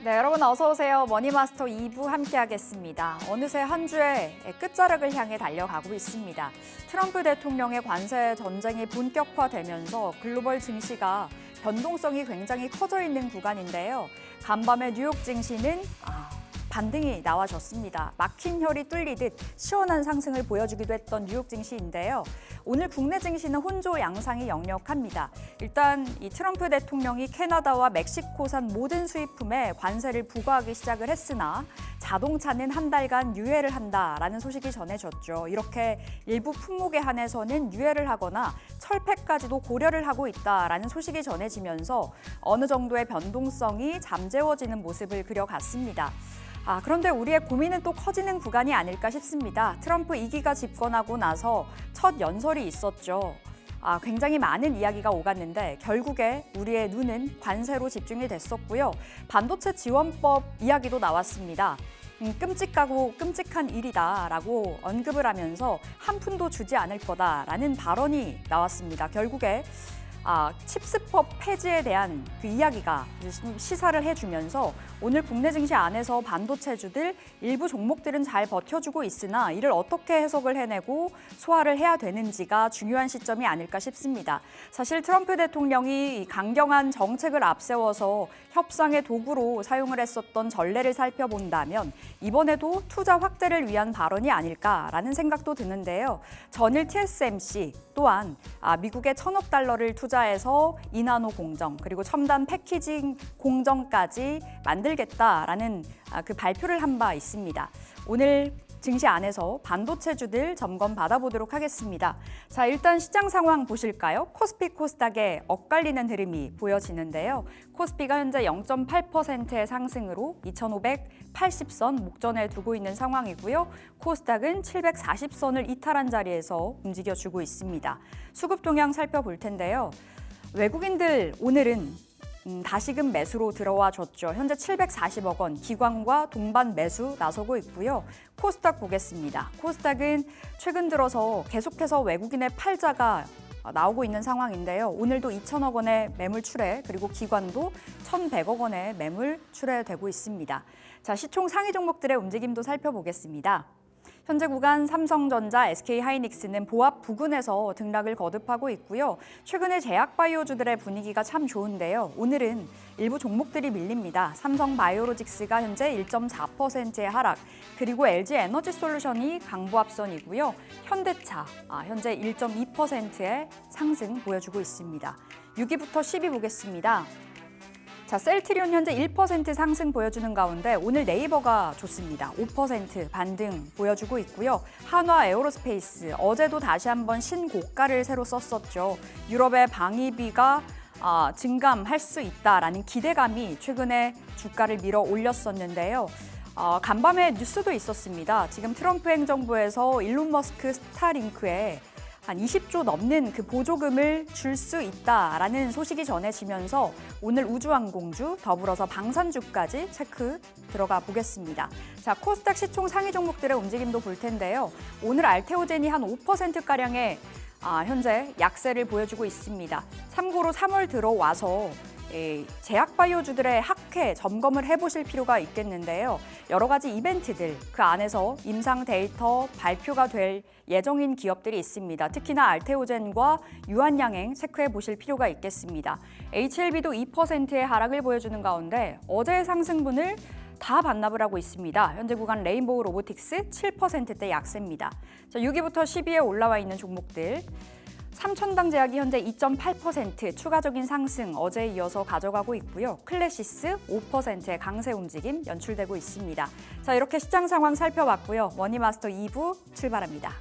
네, 여러분 어서 오세요. 머니마스터 2부 함께하겠습니다. 어느새 한 주의 끝자락을 향해 달려가고 있습니다. 트럼프 대통령의 관세 전쟁이 본격화되면서 글로벌 증시가 변동성이 굉장히 커져 있는 구간인데요. 간밤에 뉴욕 증시는 반등이 나와줬습니다. 막힌 혈이 뚫리듯 시원한 상승을 보여주기도 했던 뉴욕 증시인데요. 오늘 국내 증시는 혼조 양상이 역력합니다. 일단 이 트럼프 대통령이 캐나다와 멕시코산 모든 수입품에 관세를 부과하기 시작을 했으나 자동차는 한 달간 유예를 한다라는 소식이 전해졌죠. 이렇게 일부 품목에 한해서는 유예를 하거나 철폐까지도 고려를 하고 있다라는 소식이 전해지면서 어느 정도의 변동성이 잠재워지는 모습을 그려갔습니다. 그런데 우리의 고민은 또 커지는 구간이 아닐까 싶습니다. 트럼프 2기가 집권하고 나서 첫 연설이 있었죠. 굉장히 많은 이야기가 오갔는데 결국에 우리의 눈은 관세로 집중이 됐었고요. 반도체 지원법 이야기도 나왔습니다. 끔찍하고 끔찍한 일이다라고 언급을 하면서 한 푼도 주지 않을 거다라는 발언이 나왔습니다. 결국에 칩스법 폐지에 대한 그 이야기가 시사를 해주면서 오늘 국내 증시 안에서 반도체주들 일부 종목들은 잘 버텨주고 있으나 이를 어떻게 해석을 해내고 소화를 해야 되는지가 중요한 시점이 아닐까 싶습니다. 사실 트럼프 대통령이 강경한 정책을 앞세워서 협상의 도구로 사용을 했었던 전례를 살펴본다면 이번에도 투자 확대를 위한 발언이 아닐까라는 생각도 드는데요. 전일 TSMC 또한 미국의 1,000억 달러를 투자해서 이나노 공정 그리고 첨단 패키징 공정까지 만들겠다라는 그 발표를 한 바 있습니다. 오늘 증시 안에서 반도체주들 점검 받아보도록 하겠습니다. 자, 일단 시장 상황 보실까요? 코스피 코스닥에 엇갈리는 흐름이 보여지는데요. 코스피가 현재 0.8%의 상승으로 2,580선 목전에 두고 있는 상황이고요. 코스닥은 740선을 이탈한 자리에서 움직여주고 있습니다. 수급 동향 살펴볼 텐데요. 외국인들 오늘은 다시금 매수로 들어와 줬죠. 현재 740억 원, 기관과 동반 매수 나서고 있고요. 코스닥 보겠습니다. 코스닥은 최근 들어서 계속해서 외국인의 팔자가 나오고 있는 상황인데요. 오늘도 2천억 원의 매물 출회, 그리고 기관도 1,100억 원의 매물 출회되고 있습니다. 자, 시총 상위 종목들의 움직임도 살펴보겠습니다. 현재 구간 삼성전자, SK하이닉스는 보합 부근에서 등락을 거듭하고 있고요. 최근에 제약바이오주들의 분위기가 참 좋은데요. 오늘은 일부 종목들이 밀립니다. 삼성바이오로직스가 현재 1.4%의 하락, 그리고 LG에너지솔루션이 강보합선이고요. 현대차 현재 1.2%의 상승 보여주고 있습니다. 6위부터 10위 보겠습니다. 자, 셀트리온 현재 1% 상승 보여주는 가운데 오늘 네이버가 좋습니다. 5% 반등 보여주고 있고요. 한화 에어로스페이스 어제도 다시 한번 신고가를 새로 썼었죠. 유럽의 방위비가 증감할 수 있다라는 기대감이 최근에 주가를 밀어 올렸었는데요. 간밤에 뉴스도 있었습니다. 지금 트럼프 행정부에서 일론 머스크 스타링크에 한 20조 넘는 그 보조금을 줄 수 있다라는 소식이 전해지면서 오늘 우주항공주 더불어서 방산주까지 체크 들어가 보겠습니다. 자, 코스닥 시총 상위 종목들의 움직임도 볼 텐데요. 오늘 알테오젠이 한 5%가량의 현재 약세를 보여주고 있습니다. 참고로 3월 들어와서 제약바이오주들의 학회 점검을 해보실 필요가 있겠는데요. 여러 가지 이벤트들, 그 안에서 임상 데이터 발표가 될 예정인 기업들이 있습니다. 특히나 알테오젠과 유한양행 체크해 보실 필요가 있겠습니다. HLB도 2%의 하락을 보여주는 가운데 어제의 상승분을 다 반납을 하고 있습니다. 현재 구간 레인보우 로보틱스 7%대 약세입니다. 자, 6위부터 10위에 올라와 있는 종목들. 삼천당 제약이 현재 2.8% 추가적인 상승 어제에 이어서 가져가고 있고요. 클래시스 5%의 강세 움직임 연출되고 있습니다. 자, 이렇게 시장 상황 살펴봤고요. 머니마스터 2부 출발합니다.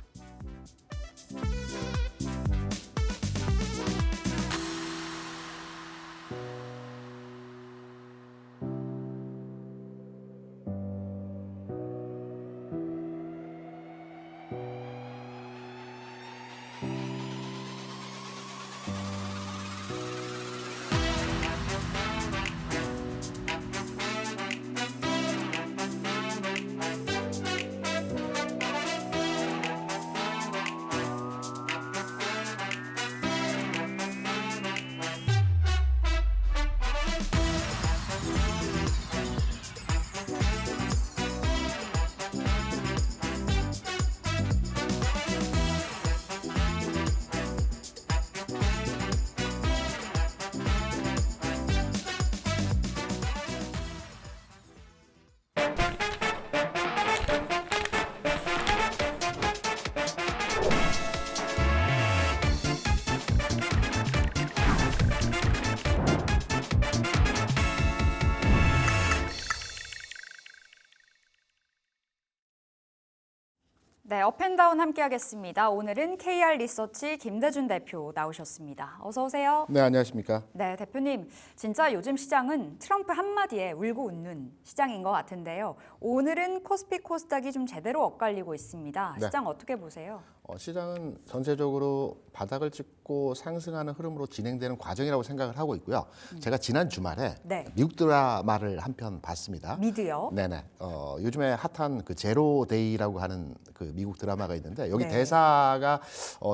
네, 업앤다운 함께하겠습니다. 오늘은 KR 리서치 김대준 대표 나오셨습니다. 어서 오세요. 네, 안녕하십니까. 네, 대표님. 진짜 요즘 시장은 트럼프 한마디에 울고 웃는 시장인 것 같은데요. 오늘은 코스피 코스닥이 좀 제대로 엇갈리고 있습니다. 네. 시장 어떻게 보세요? 시장은 전체적으로 바닥을 찍고 상승하는 흐름으로 진행되는 과정이라고 생각을 하고 있고요. 제가 지난 주말에 네. 미국 드라마를 한 편 봤습니다. 미드요? 네네. 요즘에 핫한 그 제로 데이라고 하는 그 미국 드라마가 있는데 여기 네. 대사가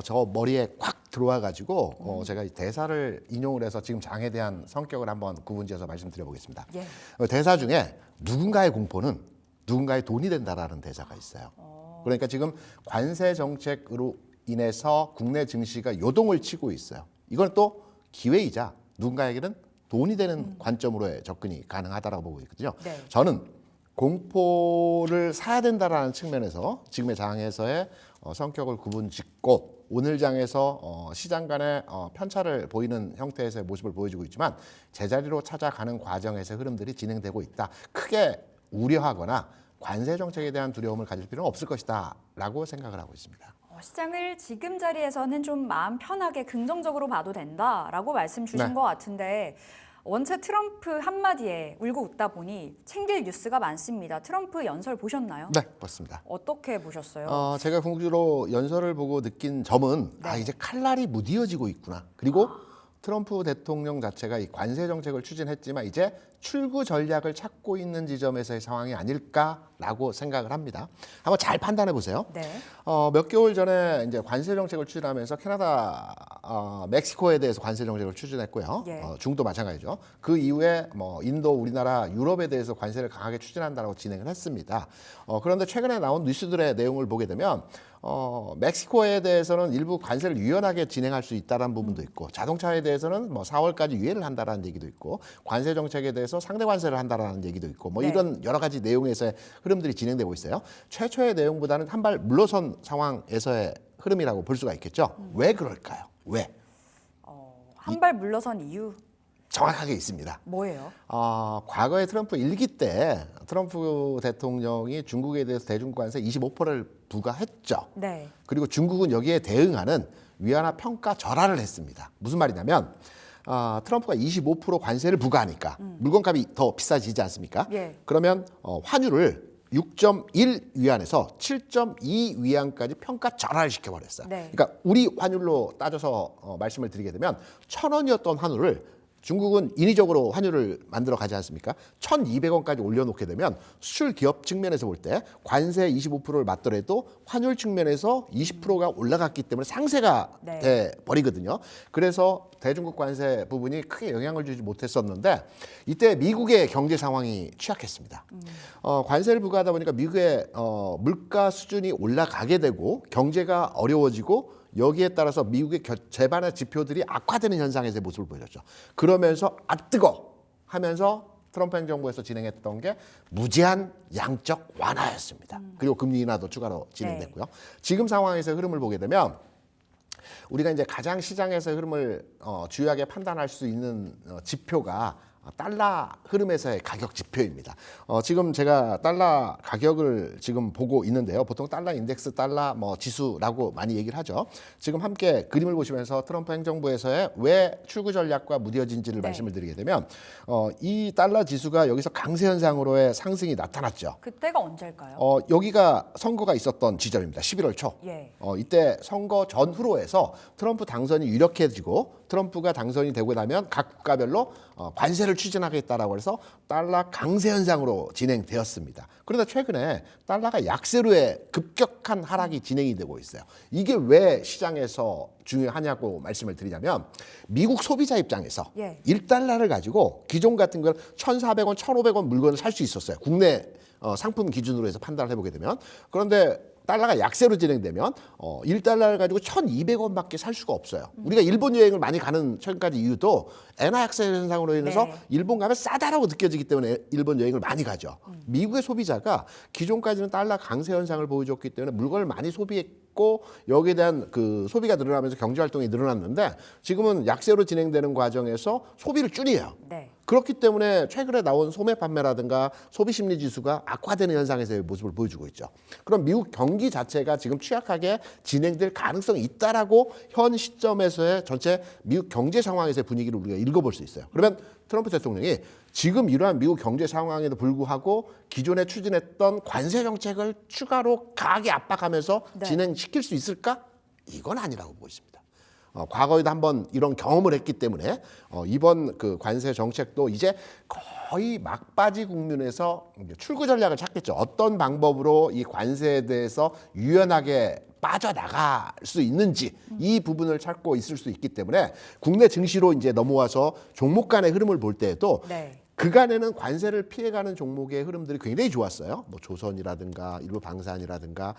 저 머리에 콱 들어와 가지고 제가 이 대사를 인용을 해서 지금 장에 대한 성격을 한번 구분지어서 말씀드려보겠습니다. 예. 대사 중에 누군가의 공포는 누군가의 돈이 된다라는 대사가 있어요. 그러니까 지금 관세 정책으로 인해서 국내 증시가 요동을 치고 있어요. 이건 또 기회이자 누군가에게는 돈이 되는 관점으로의 접근이 가능하다고 보고 있거든요. 네. 저는 공포를 사야 된다라는 측면에서 지금의 장에서의 성격을 구분짓고 오늘 장에서 시장 간의 편차를 보이는 형태에서의 모습을 보여주고 있지만 제자리로 찾아가는 과정에서 흐름들이 진행되고 있다. 크게 우려하거나 관세 정책에 대한 두려움을 가질 필요는 없을 것이다 라고 생각을 하고 있습니다. 시장을 지금 자리에서는 좀 마음 편하게 긍정적으로 봐도 된다라고 말씀 주신 네. 것 같은데 원체 트럼프 한마디에 울고 웃다 보니 챙길 뉴스가 많습니다. 트럼프 연설 보셨나요? 네, 맞습니다. 어떻게 보셨어요? 제가 궁극적으로 연설을 보고 느낀 점은 네. 이제 칼날이 무디어지고 있구나. 그리고 트럼프 대통령 자체가 이 관세 정책을 추진했지만 이제 출구 전략을 찾고 있는 지점에서의 상황이 아닐까라고 생각을 합니다. 한번 잘 판단해 보세요. 네. 몇 개월 전에 이제 관세 정책을 추진하면서 캐나다, 멕시코에 대해서 관세 정책을 추진했고요. 예. 중도 마찬가지죠. 그 이후에 뭐 인도, 우리나라, 유럽에 대해서 관세를 강하게 추진한다고 진행을 했습니다. 그런데 최근에 나온 뉴스들의 내용을 보게 되면 멕시코에 대해서는 일부 관세를 유연하게 진행할 수 있다는 부분도 있고 자동차에 대해서는 뭐 4월까지 유예를 한다라는 얘기도 있고 관세 정책에 대해서 상대 관세를 한다라는 얘기도 있고 뭐 네. 이런 여러 가지 내용에서의 흐름들이 진행되고 있어요. 최초의 내용보다는 한 발 물러선 상황에서의 흐름이라고 볼 수가 있겠죠. 왜 그럴까요? 왜? 한 발 물러선 이유 정확하게 있습니다. 뭐예요? 과거에 트럼프 1기 때 트럼프 대통령이 중국에 대해서 대중국 관세 25%를 부과했죠. 네. 그리고 중국은 여기에 대응하는 위안화 평가 절하를 했습니다. 무슨 말이냐면 트럼프가 25% 관세를 부과하니까 물건값이 더 비싸지지 않습니까? 예. 그러면 환율을 6.1 위안에서 7.2 위안까지 평가 절하를 시켜버렸어요. 네. 그러니까 우리 환율로 따져서 말씀을 드리게 되면 1,000원이었던 환율을 중국은 인위적으로 환율을 만들어 가지 않습니까? 1,200원까지 올려놓게 되면 수출 기업 측면에서 볼 때 관세 25%를 맞더라도 환율 측면에서 20%가 올라갔기 때문에 상세가 네. 돼 버리거든요. 그래서 대중국 관세 부분이 크게 영향을 주지 못했었는데 이때 미국의 경제 상황이 취약했습니다. 관세를 부과하다 보니까 미국의 물가 수준이 올라가게 되고 경제가 어려워지고 여기에 따라서 미국의 재반의 지표들이 악화되는 현상에서의 모습을 보여줬죠. 그러면서 뜨거 하면서 트럼프 행정부에서 진행했던 게 무제한 양적 완화였습니다. 그리고 금리 인하도 추가로 진행됐고요. 지금 상황에서 흐름을 보게 되면 우리가 이제 가장 시장에서 흐름을 주요하게 판단할 수 있는 지표가 달러 흐름에서의 가격 지표입니다. 지금 제가 달러 가격을 지금 보고 있는데요. 보통 달러 인덱스, 달러 뭐 지수라고 많이 얘기를 하죠. 지금 함께 그림을 보시면서 트럼프 행정부에서의 왜 출구 전략과 무뎌진지를 네. 말씀을 드리게 되면 이 달러 지수가 여기서 강세 현상으로의 상승이 나타났죠. 그때가 언제일까요? 여기가 선거가 있었던 지점입니다. 11월 초. 예. 이때 선거 전후로 해서 트럼프 당선이 유력해지고 트럼프가 당선이 되고 나면 각 국가별로 관세를 추진하겠다라고 해서 달러 강세 현상으로 진행되었습니다. 그런데 최근에 달러가 약세로의 급격한 하락이 진행이 되고 있어요. 이게 왜 시장에서 중요하냐고 말씀을 드리자면 미국 소비자 입장에서 예. 1달러를 가지고 기존 같은 건 1,400원, 1,500원 물건을 살 수 있었어요. 국내 상품 기준으로 해서 판단을 해보게 되면. 그런데 달러가 약세로 진행되면 1달러를 가지고 1,200원밖에 살 수가 없어요. 우리가 일본 여행을 많이 가는 최근까지 이유도 엔화 약세 현상으로 인해서 네. 일본 가면 싸다라고 느껴지기 때문에 일본 여행을 많이 가죠. 미국의 소비자가 기존까지는 달러 강세 현상을 보여줬기 때문에 물건을 많이 소비했기 있고 여기에 대한 그 소비가 늘어나면서 경제 활동이 늘어났는데 지금은 약세로 진행되는 과정에서 소비를 줄여요. 네. 그렇기 때문에 최근에 나온 소매 판매라든가 소비 심리 지수가 악화되는 현상에서의 모습을 보여주고 있죠. 그럼 미국 경기 자체가 지금 취약하게 진행될 가능성이 있다라고 현 시점에서의 전체 미국 경제 상황에서의 분위기를 우리가 읽어볼 수 있어요. 그러면 트럼프 대통령이 지금 이러한 미국 경제 상황에도 불구하고 기존에 추진했던 관세 정책을 추가로 강하게 압박하면서 네. 진행시킬 수 있을까? 이건 아니라고 보고 있습니다. 과거에도 한번 이런 경험을 했기 때문에 이번 그 관세 정책도 이제 거의 막바지 국면에서 출구 전략을 찾겠죠. 어떤 방법으로 이 관세에 대해서 유연하게 빠져나갈 수 있는지 이 부분을 찾고 있을 수 있기 때문에 국내 증시로 이제 넘어와서 종목 간의 흐름을 볼 때에도 네. 그간에는 관세를 피해가는 종목의 흐름들이 굉장히 좋았어요. 뭐 조선이라든가 일부 방산이라든가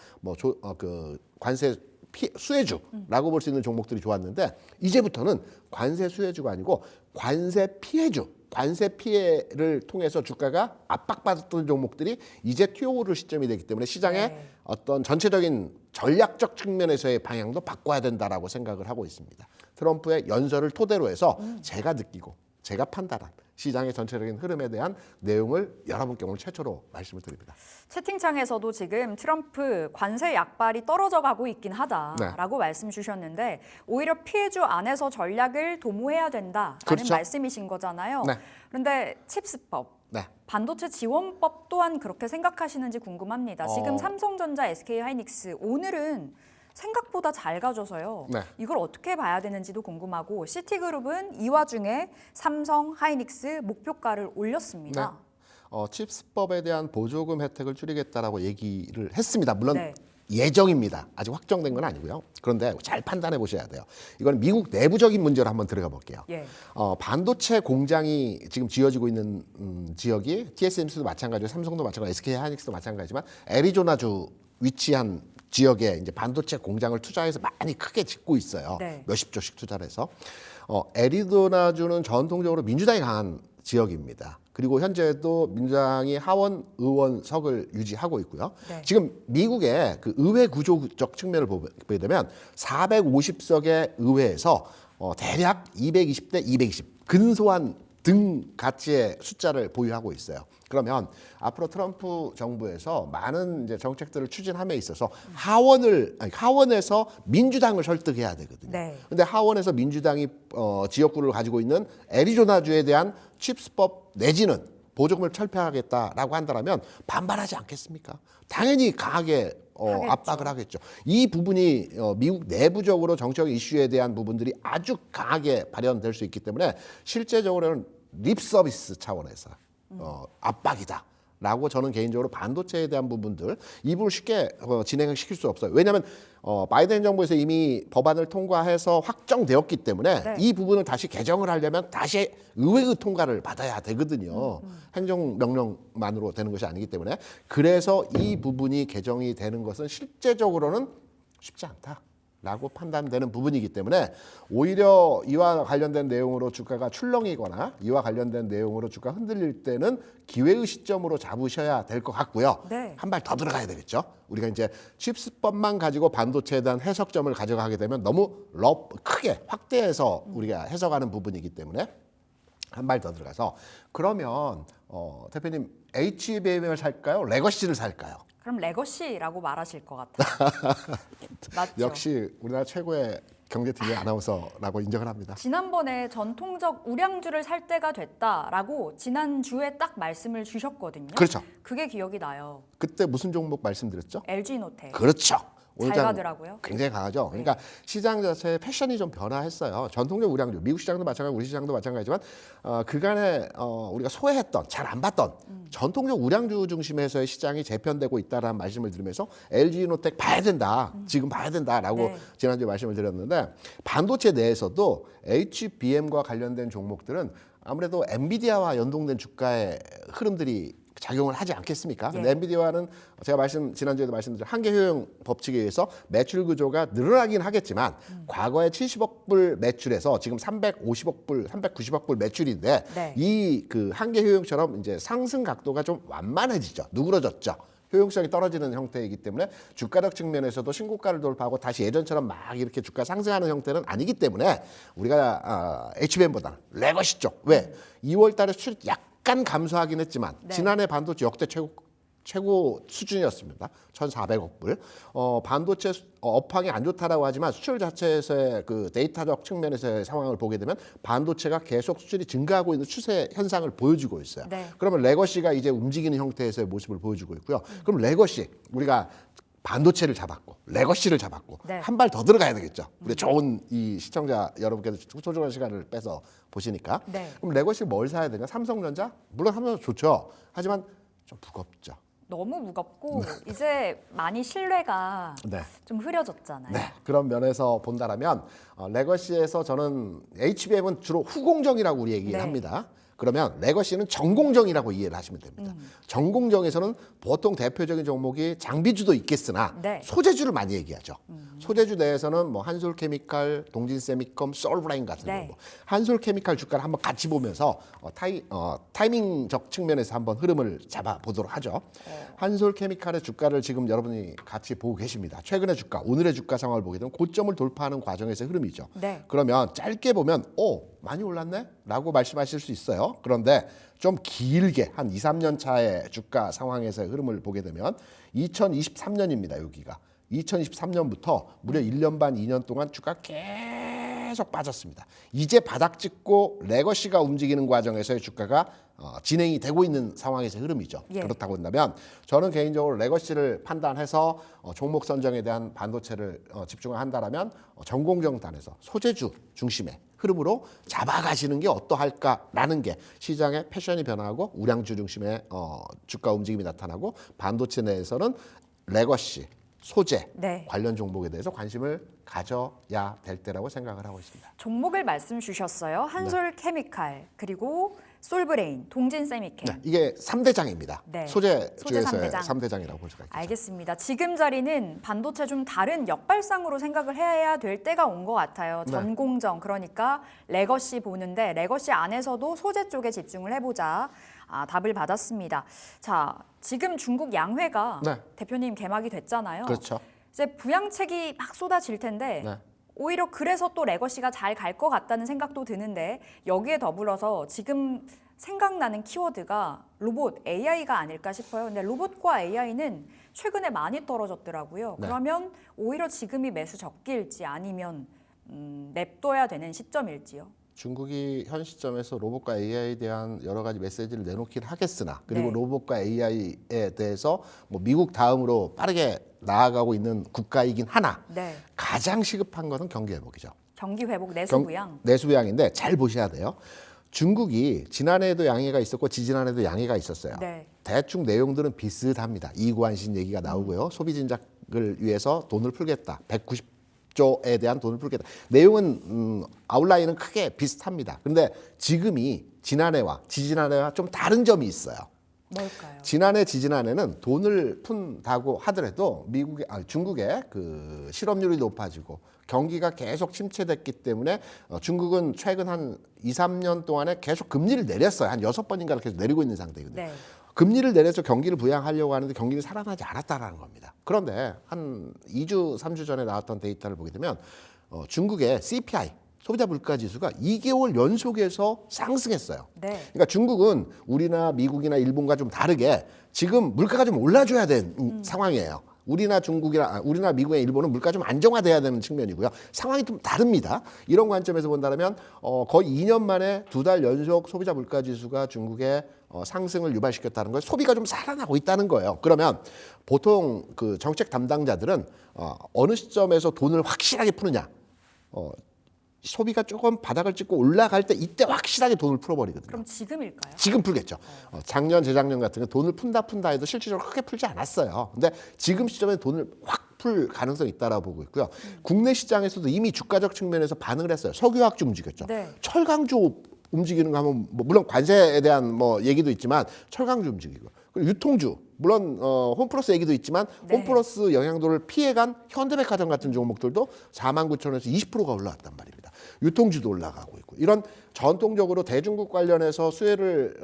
그 관세 수혜주라고 볼 수 있는 종목들이 좋았는데 이제부터는 관세 수혜주가 아니고 관세 피해주, 관세 피해를 통해서 주가가 압박받았던 종목들이 이제 튀어오를 시점이 되기 때문에 시장의 네. 어떤 전체적인 전략적 측면에서의 방향도 바꿔야 된다라고 생각을 하고 있습니다. 트럼프의 연설을 토대로 해서 제가 느끼고 제가 판단한 시장의 전체적인 흐름에 대한 내용을 여러분께 오늘 최초로 말씀을 드립니다. 채팅창에서도 지금 트럼프 관세 약발이 떨어져 가고 있긴 하다라고 말씀 주셨는데 오히려 피해주 안에서 전략을 도모해야 된다라는 그렇죠. 말씀이신 거잖아요. 네. 그런데 칩스법, 네. 반도체 지원법 또한 그렇게 생각하시는지 궁금합니다. 지금 삼성전자, SK하이닉스 오늘은 생각보다 잘 가져서요. 네. 이걸 어떻게 봐야 되는지도 궁금하고 시티그룹은 이 와중에 삼성, 하이닉스 목표가를 올렸습니다. 칩스법에 대한 보조금 혜택을 줄이겠다라고 얘기를 했습니다. 물론 네. 예정입니다. 아직 확정된 건 아니고요. 그런데 잘 판단해 보셔야 돼요. 이건 미국 내부적인 문제로 한번 들어가 볼게요. 예. 반도체 공장이 지금 지어지고 있는 지역이 TSMC도 마찬가지고 삼성도 마찬가지고 SK하이닉스도 마찬가지지만 애리조나주 위치한 지역에 이제 반도체 공장을 투자해서 많이 크게 짓고 있어요. 네. 몇십 조씩 투자를 해서. 애리조나주는 전통적으로 민주당이 강한 지역입니다. 그리고 현재도 민주당이 하원 의원석을 유지하고 있고요. 네. 지금 미국의 그 의회 구조적 측면을 보게 되면 450석의 의회에서 대략 220대 220 근소한 등 가치의 숫자를 보유하고 있어요. 그러면 앞으로 트럼프 정부에서 많은 이제 정책들을 추진함에 있어서 하원에서 민주당을 설득해야 되거든요. 네. 근데 하원에서 민주당이 지역구를 가지고 있는 애리조나주에 대한 칩스법 내지는 보조금을 철폐하겠다라고 한다면 반발하지 않겠습니까? 당연히 강하게 하겠죠. 압박을 하겠죠. 이 부분이 미국 내부적으로 정치적 이슈에 대한 부분들이 아주 강하게 발현될 수 있기 때문에 실제적으로는 립 서비스 차원에서 압박이다. 라고 저는 개인적으로 반도체에 대한 부분들 이 부분을 쉽게 진행을 시킬 수 없어요. 왜냐하면 바이든 정부에서 이미 법안을 통과해서 확정되었기 때문에 네. 이 부분을 다시 개정을 하려면 다시 의회의 통과를 받아야 되거든요. 행정명령만으로 되는 것이 아니기 때문에 그래서 이 부분이 개정이 되는 것은 실제적으로는 쉽지 않다. 라고 판단되는 부분이기 때문에 오히려 이와 관련된 내용으로 주가가 출렁이거나 이와 관련된 내용으로 주가 흔들릴 때는 기회의 시점으로 잡으셔야 될 것 같고요. 네. 한 발 더 들어가야 되겠죠. 우리가 이제 칩스법만 가지고 반도체에 대한 해석점을 가져가게 되면 너무 크게 확대해서 우리가 해석하는 부분이기 때문에 한 발 더 들어가서 그러면 대표님 HBM을 살까요? 레거시를 살까요? 그럼 레거시라고 말하실 것 같아요. 맞죠? 역시 우리나라 최고의 경제 TV 아나운서라고 인정을 합니다. 지난번에 전통적 우량주를 살 때가 됐다라고 지난주에 딱 말씀을 주셨거든요. 그렇죠. 그게 기억이 나요. 그때 무슨 종목 말씀드렸죠? LG노텍. 그렇죠. 잘 오늘장 가더라고요. 굉장히 강하죠. 그러니까 시장 자체의 패션이 좀 변화했어요. 전통적 우량주, 미국 시장도 마찬가지고 우리 시장도 마찬가지지만 그간에 우리가 소외했던, 잘 안 봤던 전통적 우량주 중심에서의 시장이 재편되고 있다라는 말씀을 드리면서 LG노텍 봐야 된다. 지금 봐야 된다라고 네. 지난주에 말씀을 드렸는데 반도체 내에서도 HBM과 관련된 종목들은 아무래도 엔비디아와 연동된 주가의 흐름들이 작용을 하지 않겠습니까? 근데 예. 엔비디아는 제가 지난주에도 말씀드린 한계 효용 법칙에 의해서 매출 구조가 늘어나긴 하겠지만 과거에 70억 불 매출에서 지금 350억 불, 390억 불 매출인데 네. 이 그 한계 효용처럼 이제 상승 각도가 좀 완만해지죠. 누그러졌죠. 효용성이 떨어지는 형태이기 때문에 주가적 측면에서도 신고가를 돌파하고 다시 예전처럼 막 이렇게 주가 상승하는 형태는 아니기 때문에 우리가 HBM보다 레거시 쪽 왜 2월 달에 수출이 약간 감소하긴 했지만 네. 지난해 반도체 역대 최고 수준이었습니다. 1,400억 불. 반도체 업황이 안 좋다라고 하지만 수출 자체에서의 그 데이터적 측면에서의 상황을 보게 되면 반도체가 계속 수출이 증가하고 있는 추세 현상을 보여주고 있어요. 네. 그러면 레거시가 이제 움직이는 형태에서의 모습을 보여주고 있고요. 그럼 레거시 우리가 반도체를 잡았고 레거시를 잡았고 네. 한 발 더 들어가야 되겠죠. 우리 좋은 이 시청자 여러분께서 소중한 시간을 빼서 보시니까. 네. 그럼 레거시 뭘 사야 되냐? 삼성전자? 물론 삼성전자 좋죠. 하지만 좀 무겁죠. 너무 무겁고 이제 많이 신뢰가 네. 좀 흐려졌잖아요. 네, 그런 면에서 본다라면 레거시에서 저는 HBM은 주로 후공정이라고 우리 얘기를 네. 합니다. 그러면 레거시는 전공정이라고 이해를 하시면 됩니다. 전공정에서는 보통 대표적인 종목이 장비주도 있겠으나 네. 소재주를 많이 얘기하죠. 소재주 내에서는 뭐 한솔케미칼, 동진세미컴, 솔브라인 같은 네. 종목. 한솔케미칼 주가를 한번 같이 보면서 타이밍적 측면에서 한번 흐름을 잡아보도록 하죠. 한솔케미칼의 주가를 지금 여러분이 같이 보고 계십니다. 최근의 주가, 오늘의 주가 상황을 보게 되면 고점을 돌파하는 과정에서의 흐름이죠. 네. 그러면 짧게 보면 많이 올랐네? 라고 말씀하실 수 있어요. 그런데 좀 길게 한 2, 3년 차의 주가 상황에서의 흐름을 보게 되면 2023년입니다. 여기가. 2023년부터 무려 1년 반, 2년 동안 주가 계속 빠졌습니다. 이제 바닥 찍고 레거시가 움직이는 과정에서의 주가가 진행이 되고 있는 상황에서의 흐름이죠. 예. 그렇다고 한다면 저는 개인적으로 레거시를 판단해서 종목 선정에 대한 반도체를 집중을 한다라면 전공정단에서 소재주 중심의 흐름으로 잡아가시는 게 어떠할까라는 게 시장의 패션이 변화하고 우량주 중심의 주가 움직임이 나타나고 반도체 내에서는 레거시, 소재 네. 관련 종목에 대해서 관심을 가져야 될 때라고 생각을 하고 있습니다. 종목을 말씀 주셨어요. 한솔케미칼 그리고 솔브레인, 동진세미캠. 네, 이게 3대장입니다. 네. 소재 소재 중에서의 3대장. 3대장이라고 볼 수가 있겠죠. 알겠습니다. 지금 자리는 반도체 좀 다른 역발상으로 생각을 해야 될 때가 온 것 같아요. 네. 전공정, 그러니까 레거시 보는데 레거시 안에서도 소재 쪽에 집중을 해보자. 답을 받았습니다. 자, 지금 중국 양회가 네. 대표님 개막이 됐잖아요. 그렇죠. 이제 부양책이 막 쏟아질 텐데 네. 오히려 그래서 또 레거시가 잘 갈 것 같다는 생각도 드는데 여기에 더불어서 지금 생각나는 키워드가 로봇, AI가 아닐까 싶어요. 근데 로봇과 AI는 최근에 많이 떨어졌더라고요. 네. 그러면 오히려 지금이 매수 적기일지 아니면 냅둬야 되는 시점일지요. 중국이 현 시점에서 로봇과 AI에 대한 여러 가지 메시지를 내놓긴 하겠으나 그리고 네. 로봇과 AI에 대해서 뭐 미국 다음으로 빠르게 나아가고 있는 국가이긴 하나 네. 가장 시급한 것은 경기 회복이죠. 경기 회복, 내수 부양. 내수 부양인데 잘 보셔야 돼요. 중국이 지난해에도 양해가 있었고 지지난해에도 양해가 있었어요. 네. 대충 내용들은 비슷합니다. 이구안신 얘기가 나오고요. 소비 진작을 위해서 돈을 풀겠다. 190조에 대한 돈을 풀겠다. 내용은 아웃라인은 크게 비슷합니다. 그런데 지금이 지난해와 지지난해와 좀 다른 점이 있어요. 뭘까요? 지난해 지지난해는 돈을 푼다고 하더라도 중국의 그 실업률이 높아지고 경기가 계속 침체됐기 때문에 중국은 최근 한 2, 3년 동안에 계속 금리를 내렸어요. 한 6번인가를 계속 내리고 있는 상태거든요. 네. 금리를 내려서 경기를 부양하려고 하는데 경기는 살아나지 않았다라는 겁니다. 그런데 한 2주, 3주 전에 나왔던 데이터를 보게 되면 중국의 CPI, 소비자 물가 지수가 2개월 연속해서 상승했어요. 네. 그러니까 중국은 우리나 미국이나 일본과 좀 다르게 지금 물가가 좀 올라줘야 되는 상황이에요. 우리나 미국이나 일본은 물가 좀 안정화돼야 되는 측면이고요. 상황이 좀 다릅니다. 이런 관점에서 본다면 거의 2년 만에 2달 연속 소비자 물가 지수가 중국의 상승을 유발시켰다는 거예요. 소비가 좀 살아나고 있다는 거예요. 그러면 보통 그 정책 담당자들은 어느 시점에서 돈을 확실하게 푸느냐, 소비가 조금 바닥을 찍고 올라갈 때 이때 확실하게 돈을 풀어버리거든요. 그럼 지금일까요? 지금 풀겠죠. 작년, 재작년 같은 게 돈을 푼다 해도 실질적으로 크게 풀지 않았어요. 근데 지금 시점에 돈을 확 풀 가능성이 있다라고 보고 있고요. 국내 시장에서도 이미 주가적 측면에서 반응을 했어요. 석유화학주 움직였죠. 네. 철강주 움직이는 거 하면 물론 관세에 대한 얘기도 있지만 철강주 움직이고 그리고 유통주 물론 홈플러스 얘기도 있지만 네. 홈플러스 영향도를 피해간 현대백화점 같은 종목들도 49,000원에서 20%가 올라왔단 말입니다. 유통주도 올라가고 있고 이런 전통적으로 대중국 관련해서 수혜를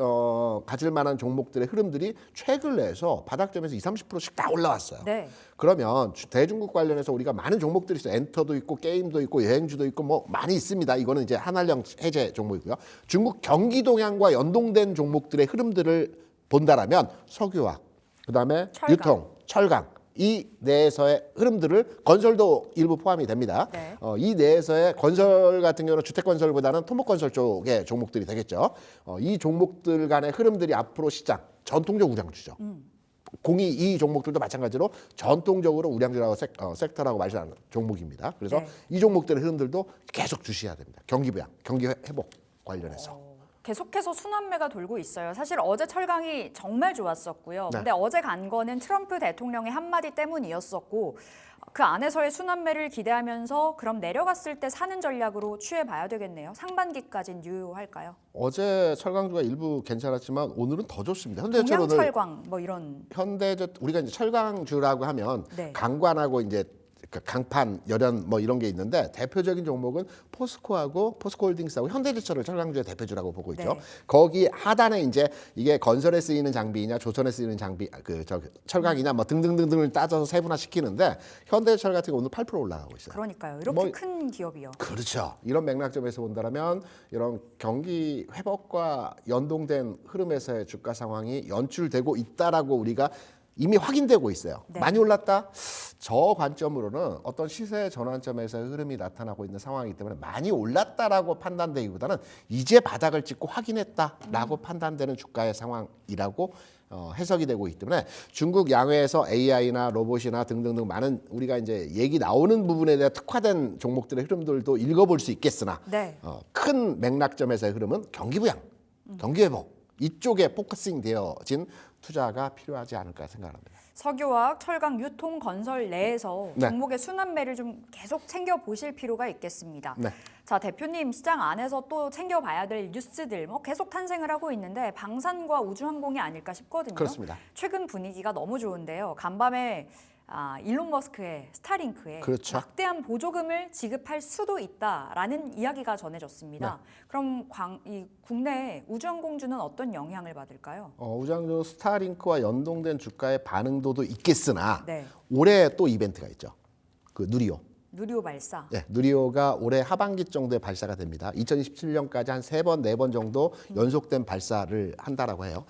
가질 만한 종목들의 흐름들이 최근 내에서 바닥점에서 20-30%씩 다 올라왔어요. 네. 그러면 대중국 관련해서 우리가 많은 종목들이 있어요. 엔터도 있고 게임도 있고 여행주도 있고 뭐 많이 있습니다. 이거는 이제 한한령 해제 종목이고요. 중국 경기 동향과 연동된 종목들의 흐름들을 본다라면 석유화학, 그다음에 철강. 유통, 철강 이 내에서의 흐름들을 건설도 일부 포함이 됩니다. 네. 이 내에서의 건설 같은 경우는 주택건설보다는 토목건설 쪽의 종목들이 되겠죠. 이 종목들 간의 흐름들이 앞으로 시장 전통적 우량주죠. 공이 이 종목들도 마찬가지로 전통적으로 우량주라고 섹터라고 말하는 종목입니다. 그래서 네. 이 종목들의 흐름들도 계속 주시해야 됩니다. 경기 부양, 경기 회복 관련해서. 계속해서 순환매가 돌고 있어요. 사실 어제 철강이 정말 좋았었고요. 네. 근데 어제 간 거는 트럼프 대통령의 한마디 때문이었었고 그 안에서의 순환매를 기대하면서 그럼 내려갔을 때 사는 전략으로 취해봐야 되겠네요. 상반기까지는 유효할까요? 어제 철강주가 일부 괜찮았지만 오늘은 더 좋습니다. 현대제철 오늘 동양철강 뭐 이런. 현대제 우리가 이제 철강주라고 하면 네. 강관하고 이제 그 강판, 열연 뭐 이런 게 있는데 대표적인 종목은 포스코하고 포스코홀딩스하고 현대제철을 철강주의 대표주라고 보고 있죠. 네. 거기 하단에 이제 이게 건설에 쓰이는 장비냐, 조선에 쓰이는 장비, 철강이냐 뭐 등등등등을 따져서 세분화 시키는데 현대제철 같은 거 오늘 8% 올라가고 있어요. 그러니까요. 이렇게 뭐- 큰 기업이요. 그렇죠. 이런 맥락점에서 본다면 이런 경기 회복과 연동된 흐름에서의 주가 상황이 연출되고 있다라고 우리가 이미 확인되고 있어요. 네. 많이 올랐다? 저 관점으로는 어떤 시세 전환점에서의 흐름이 나타나고 있는 상황이기 때문에 많이 올랐다라고 판단되기보다는 이제 바닥을 찍고 확인했다라고 판단되는 주가의 상황이라고 해석이 되고 있기 때문에 중국 양회에서 AI나 로봇이나 등등등 많은 우리가 이제 얘기 나오는 부분에 대해 특화된 종목들의 흐름들도 읽어볼 수 있겠으나 네. 큰 맥락점에서의 흐름은 경기 부양, 경기 회복 이쪽에 포커싱 되어진 투자가 필요하지 않을까 생각합니다. 석유화학, 철강, 유통, 건설 내에서 네. 종목의 순환매를 좀 계속 챙겨보실 필요가 있겠습니다. 네. 자, 대표님 시장 안에서 또 챙겨봐야 될 뉴스들 뭐 계속 탄생을 하고 있는데 방산과 우주항공이 아닐까 싶거든요. 그렇습니다. 최근 분위기가 너무 좋은데요. 간밤에 일론 머스크의 스타링크에 그렇죠. 막대한 보조금을 지급할 수도 있다라는 이야기가 전해졌습니다. 네. 그럼 이 국내 우주항공주는 어떤 영향을 받을까요? 우장주 스타링크와 연동된 주가의 반응도도 있겠으나 네. 올해 또 이벤트가 있죠. 그 누리호. 누리호 발사. 네, 누리호가 올해 하반기 정도에 발사가 됩니다. 2027년까지 한 3번, 4번 정도 연속된 발사를 한다라고 해요.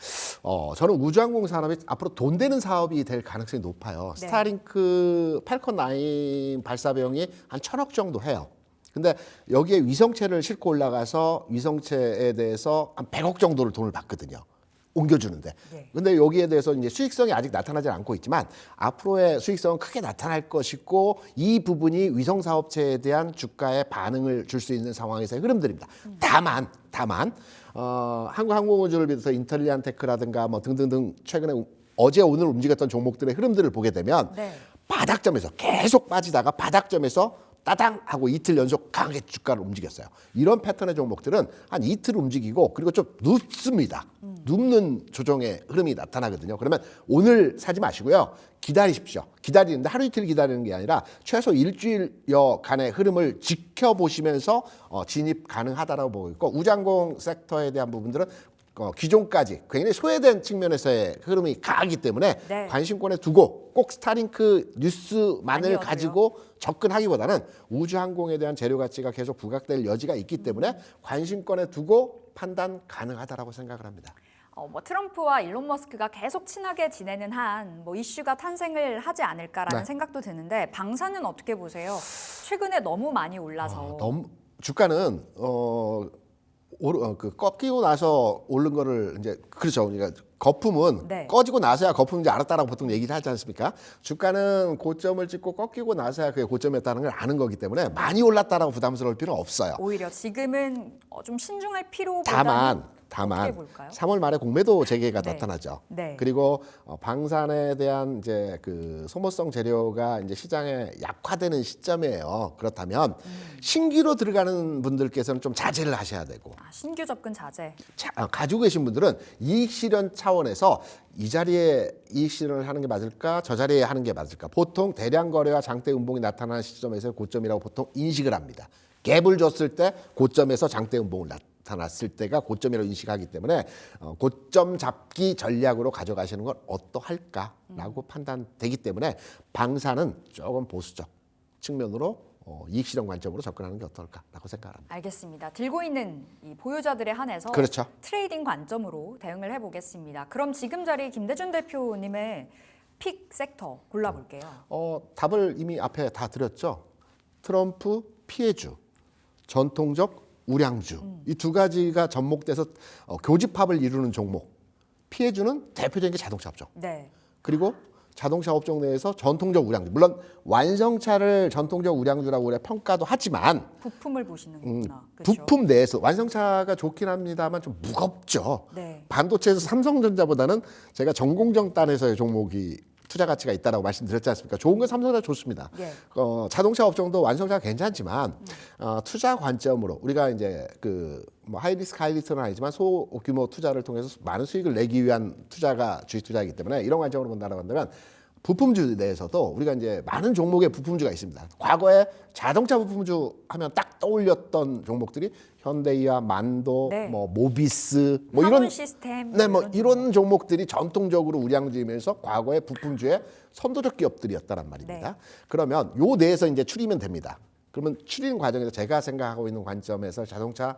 저는 우주항공 산업이 앞으로 돈 되는 사업이 될 가능성이 높아요. 네. 스타링크 팔컨 9 발사 비용이 한 1,000억 정도 해요. 근데 여기에 위성체를 싣고 올라가서 위성체에 대해서 한 100억 정도를 돈을 받거든요. 옮겨주는데. 네. 근데 여기에 대해서 이제 수익성이 아직 나타나지 않고 있지만 앞으로의 수익성은 크게 나타날 것이고 이 부분이 위성 사업체에 대한 주가에 반응을 줄 수 있는 상황에서의 흐름들입니다. 다만 한국항공우주를 비롯해서 인텔리안테크라든가 뭐 등등등 최근에 어제 오늘 움직였던 종목들의 흐름들을 보게 되면 네. 바닥점에서 계속 빠지다가 바닥점에서 따당 하고 이틀 연속 강하게 주가를 움직였어요. 이런 패턴의 종목들은 한 이틀 움직이고 그리고 좀 눕습니다. 눕는 조정의 흐름이 나타나거든요. 그러면 오늘 사지 마시고요. 기다리십시오. 기다리는데 하루 이틀 기다리는 게 아니라 최소 일주일여간의 흐름을 지켜보시면서 진입 가능하다라고 보고 있고 우주항공 섹터에 대한 부분들은 기존까지 굉장히 소외된 측면에서의 흐름이 강하기 때문에 네. 관심권에 두고 꼭 스타링크 뉴스만을 아니어도요. 가지고 접근하기보다는 우주항공에 대한 재료 가치가 계속 부각될 여지가 있기 때문에 관심권에 두고 판단 가능하다라고 생각을 합니다. 뭐 트럼프와 일론 머스크가 계속 친하게 지내는 한 뭐 이슈가 탄생을 하지 않을까라는 네. 생각도 드는데 방사는 어떻게 보세요? 최근에 너무 많이 올라서. 너무 주가는 그 꺾이고 나서 오른 거를 이제 그렇죠. 그러니까 거품은 네. 꺼지고 나서야 거품인지 알았다라고 보통 얘기를 하지 않습니까? 주가는 고점을 찍고 꺾이고 나서야 그게 고점이었다는 걸 아는 거기 때문에 많이 올랐다라고 부담스러울 필요는 없어요. 오히려 지금은 좀 신중할 필요보다는 다만 어떻게 볼까요? 3월 말에 공매도 재개가 네. 나타나죠. 네. 그리고 방산에 대한 이제 그 소모성 재료가 이제 시장에 약화되는 시점이에요. 그렇다면 신규로 들어가는 분들께서는 좀 자제를 하셔야 되고 신규 접근 자제. 가지고 계신 분들은 이익 실현 차원에서 이 자리에 이익 실현을 하는 게 맞을까, 저 자리에 하는 게 맞을까. 보통 대량 거래와 장대 음봉이 나타나는 시점에서 고점이라고 보통 인식을 합니다. 갭을 줬을 때 고점에서 장대 음봉을 나타났을 때가 고점이라고 인식하기 때문에 고점 잡기 전략으로 가져가시는 건 어떠할까라고 판단되기 때문에 방사는 조금 보수적 측면으로 이익 실현 관점으로 접근하는 게 어떨까라고 생각합니다. 알겠습니다. 들고 있는 이 보유자들에 한해서 그렇죠. 트레이딩 관점으로 대응을 해보겠습니다. 그럼 지금 자리 김대중 대표님의 픽 섹터 골라볼게요. 답을 이미 앞에 다 드렸죠. 트럼프 피해주, 전통적 우량주 이 두 가지가 접목돼서 교집합을 이루는 종목. 피해주는 대표적인 게 자동차 업종. 네. 그리고 자동차 업종 내에서 전통적 우량주. 물론 완성차를 전통적 우량주라고 그래 평가도 하지만 부품을 보시는구나. 그렇죠? 부품 내에서 완성차가 좋긴 합니다만 좀 무겁죠. 네. 반도체에서 삼성전자보다는 제가 전공정 단에서의 종목이 투자 가치가 있다라고 말씀드렸지 않습니까? 좋은 건 삼성전자 좋습니다. 예. 자동차 업종도 완성차가 괜찮지만 투자 관점으로 우리가 이제 뭐 하이리스크 하이리스크는 아니지만 소규모 투자를 통해서 많은 수익을 내기 위한 투자가 주식 투자이기 때문에 이런 관점으로 본다고 한다면 부품주 내에서도 우리가 이제 많은 종목의 부품주가 있습니다. 과거에 자동차 부품주 하면 딱 떠올렸던 종목들이 현대이와 만도, 네. 뭐 모비스, 뭐 이런 이런 시스템, 네, 뭐 이런 종목들이 전통적으로 우량주이면서 과거의 부품주의 선도적 기업들이었다란 말입니다. 네. 그러면 요 내에서 이제 추리면 됩니다. 그러면 추리는 과정에서 제가 생각하고 있는 관점에서 자동차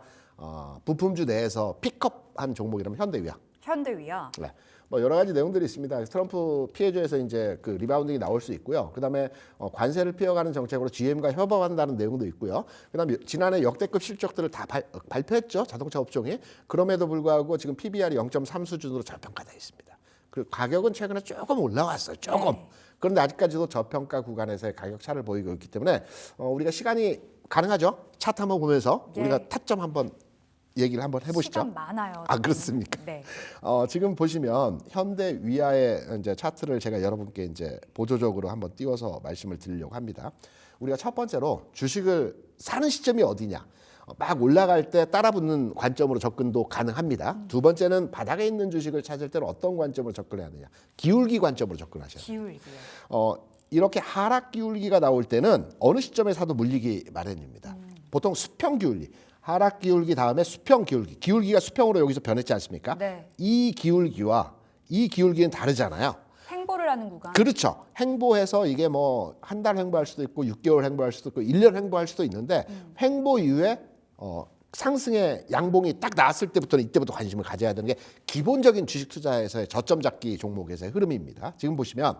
부품주 내에서 픽업한 종목이라면 현대위아. 현대위아. 네. 뭐 여러 가지 내용들이 있습니다. 트럼프 피해주에서 이제 리바운딩이 나올 수 있고요. 그다음에 관세를 피해가는 정책으로 GM과 협업한다는 내용도 있고요. 그다음에 지난해 역대급 실적들을 다 발표했죠. 자동차 업종이. 그럼에도 불구하고 지금 PBR이 0.3 수준으로 저평가되어 있습니다. 그리고 가격은 최근에 조금 올라왔어요. 조금. 네. 그런데 아직까지도 저평가 구간에서의 가격 차를 보이고 있기 때문에 우리가 시간이 가능하죠. 차트 한번 보면서 예. 우리가 타점 한번 얘기를 한번 해보시죠. 시간 많아요. 아 그렇습니까? 네. 지금 보시면 현대 위아의 이제 차트를 제가 여러분께 이제 보조적으로 한번 띄워서 말씀을 드리려고 합니다. 우리가 첫 번째로 주식을 사는 시점이 어디냐? 막 올라갈 때 따라붙는 관점으로 접근도 가능합니다. 두 번째는 바닥에 있는 주식을 찾을 때는 어떤 관점으로 접근해야 하느냐? 기울기 관점으로 접근하셔야 돼요. 기울기요. 이렇게 하락 기울기가 나올 때는 어느 시점에 사도 물리기 마련입니다. 보통 수평 기울기. 하락 기울기 다음에 수평 기울기. 기울기가 수평으로 여기서 변했지 않습니까? 네. 이 기울기와 이 기울기는 다르잖아요. 횡보를 하는 구간. 그렇죠. 횡보해서 이게 뭐 한 달 횡보할 수도 있고 6개월 횡보할 수도 있고 1년 횡보할 수도 있는데 횡보 이후에 상승의 양봉이 딱 나왔을 때부터는 이때부터 관심을 가져야 되는 게 기본적인 주식 투자에서의 저점 잡기 종목에서의 흐름입니다. 지금 보시면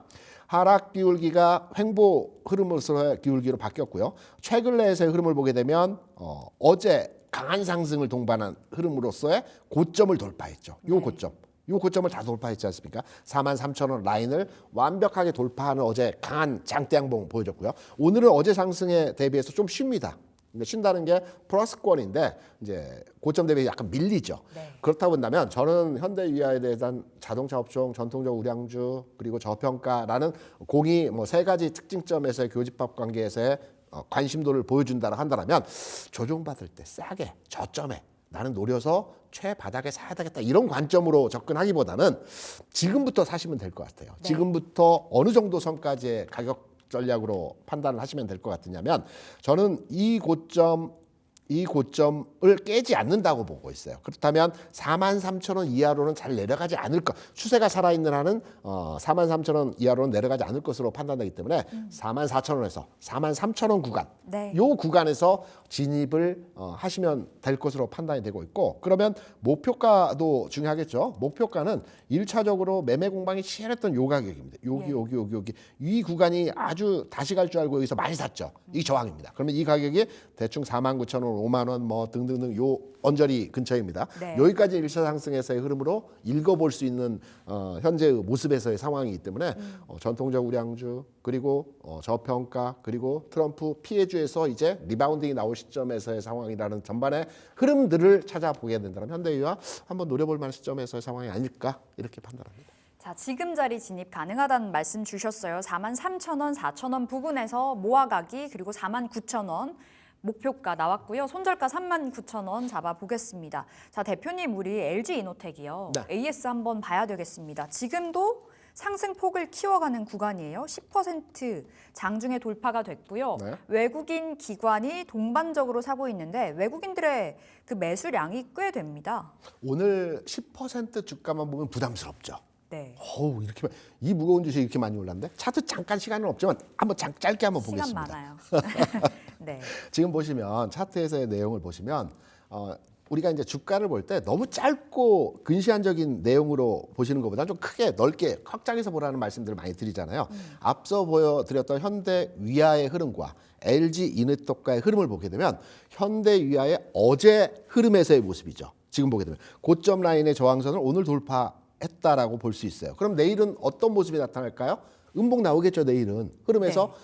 하락 기울기가 횡보 흐름으로서의 기울기로 바뀌었고요. 최근 내에서의 흐름을 보게 되면 어제 강한 상승을 동반한 흐름으로서의 고점을 돌파했죠. 요 고점. 요 고점을 다 돌파했지 않습니까? 43,000원 라인을 완벽하게 돌파하는 어제 강한 장대양봉 보여줬고요. 오늘은 어제 상승에 대비해서 좀 쉽니다. 그러니까 쉰다는 게 플러스권인데 이제 고점 대비 약간 밀리죠. 네. 그렇다고 본다면 저는 현대위아에 대한 자동차 업종, 전통적 우량주 그리고 저평가라는 공이 뭐 세 가지 특징점에서의 교집합 관계에서의 관심도를 보여준다고 한다면 조정받을 때 싸게 저점에 나는 노려서 최바닥에 사야 되겠다 이런 관점으로 접근하기보다는 지금부터 사시면 될 것 같아요. 네. 지금부터 어느 정도 선까지의 가격 전략으로 판단을 하시면 될 것 같으냐면 저는 이 고점을 깨지 않는다고 보고 있어요. 그렇다면 43,000원 이하로는 잘 내려가지 않을 것. 추세가 살아있는 한은 43,000원 이하로는 내려가지 않을 것으로 판단되기 때문에 44,000원에서 43,000원 구간 네. 요 구간에서 진입을 하시면 될 것으로 판단이 되고 있고 그러면 목표가도 중요하겠죠. 목표가는 1차적으로 매매 공방이 치열했던 요 가격입니다. 여기 이 구간이 아주 다시 갈 줄 알고 여기서 많이 샀죠. 이 저항입니다. 그러면 이 가격이 대충 49,000원, 5만 원 뭐 등등등 요 언저리 근처입니다. 네. 여기까지 일차 상승에서의 흐름으로 읽어볼 수 있는 현재의 모습에서의 상황이기 때문에 전통적 우량주 그리고 저평가 그리고 트럼프 피해주에서 이제 리바운딩이 나올 시점에서의 상황이라는 전반의 흐름들을 찾아보게 된다면 현대위와 한번 노려볼 만한 시점에서의 상황이 아닐까 이렇게 판단합니다. 자, 지금 자리 진입 가능하다는 말씀 주셨어요. 43,000원, 4,000원 부근에서 모아가기 그리고 49,000원 목표가 나왔고요. 손절가 39,000원 잡아보겠습니다. 자, 대표님 우리 LG 이노텍이요. 네. AS 한번 봐야 되겠습니다. 지금도 상승폭을 키워가는 구간이에요. 10% 장중에 돌파가 됐고요. 네. 외국인 기관이 동반적으로 사고 있는데 외국인들의 그 매수량이 꽤 됩니다. 오늘 10% 주가만 보면 부담스럽죠. 네. 어우, 이 무거운 주식이 이렇게 많이 올랐는데 차트 잠깐 시간은 없지만 한번 짧게 한번 시간 보겠습니다. 많아요. 네. 지금 보시면 차트에서의 내용을 보시면 우리가 이제 주가를 볼 때 너무 짧고 근시안적인 내용으로 보시는 것보다 좀 크게 넓게 확장해서 보라는 말씀들을 많이 드리잖아요. 앞서 보여드렸던 현대 위아의 흐름과 LG 이노텍과의 흐름을 보게 되면 현대 위아의 어제 흐름에서의 모습이죠. 지금 보게 되면 고점 라인의 저항선을 오늘 돌파했다라고 볼 수 있어요. 그럼 내일은 어떤 모습이 나타날까요? 음봉 나오겠죠. 내일은 흐름에서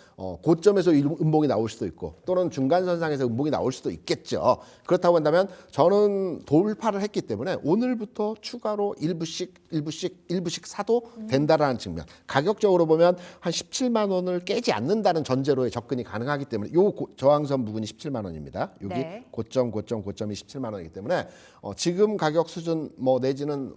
고점에서 음봉이 나올 수도 있고 또는 중간선상에서 음봉이 나올 수도 있겠죠. 그렇다고 한다면 저는 돌파를 했기 때문에 오늘부터 추가로 일부씩 사도 된다라는 측면. 가격적으로 보면 한 17만 원을 깨지 않는다는 전제로의 접근이 가능하기 때문에 요 저항선 부분이 17만 원입니다. 여기 네. 고점이 17만 원이기 때문에 지금 가격 수준 내지는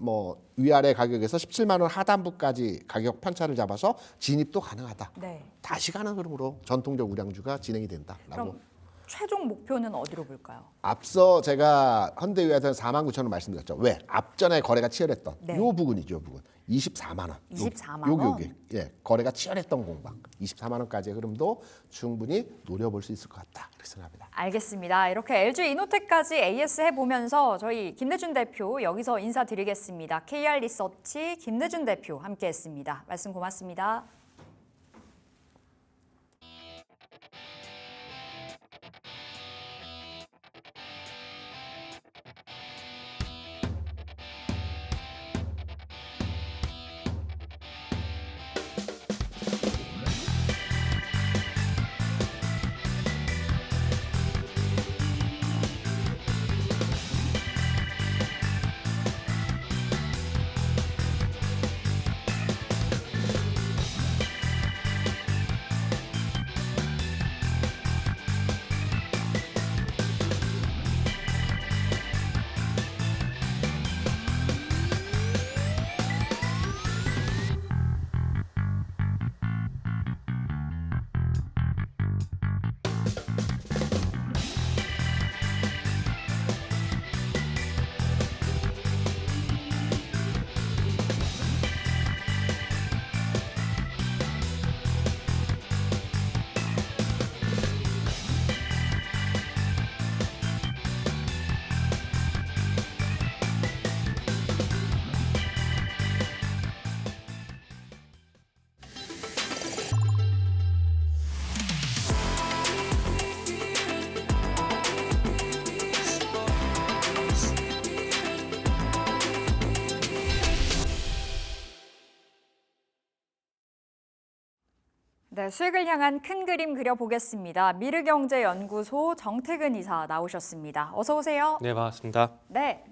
위아래 가격에서 17만 원 하단부까지 가격 편차를 잡아서 진입도 가능하다. 네. 다시 가는 흐름으로 전통적 우량주가 진행이 된다라고. 그럼 최종 목표는 어디로 볼까요? 앞서 제가 현대위아에서는 49,000원 말씀드렸죠. 왜? 앞전에 거래가 치열했던 네. 요 부분이죠. 요 부분. 24만 원. 24만 원? 여기. 예, 거래가 치열했던 공방. 24만 원까지의 흐름도 충분히 노려볼 수 있을 것 같다. 이렇게 생각합니다. 알겠습니다. 이렇게 LG 이노텍까지 AS 해보면서 저희 김대준 대표 여기서 인사드리겠습니다. KR 리서치 김대준 대표 함께했습니다. 말씀 고맙습니다. 네, 수익을 향한 큰 그림 그려보겠습니다. 미르경제연구소 정태근 이사 나오셨습니다. 어서 오세요. 네, 반갑습니다. 네,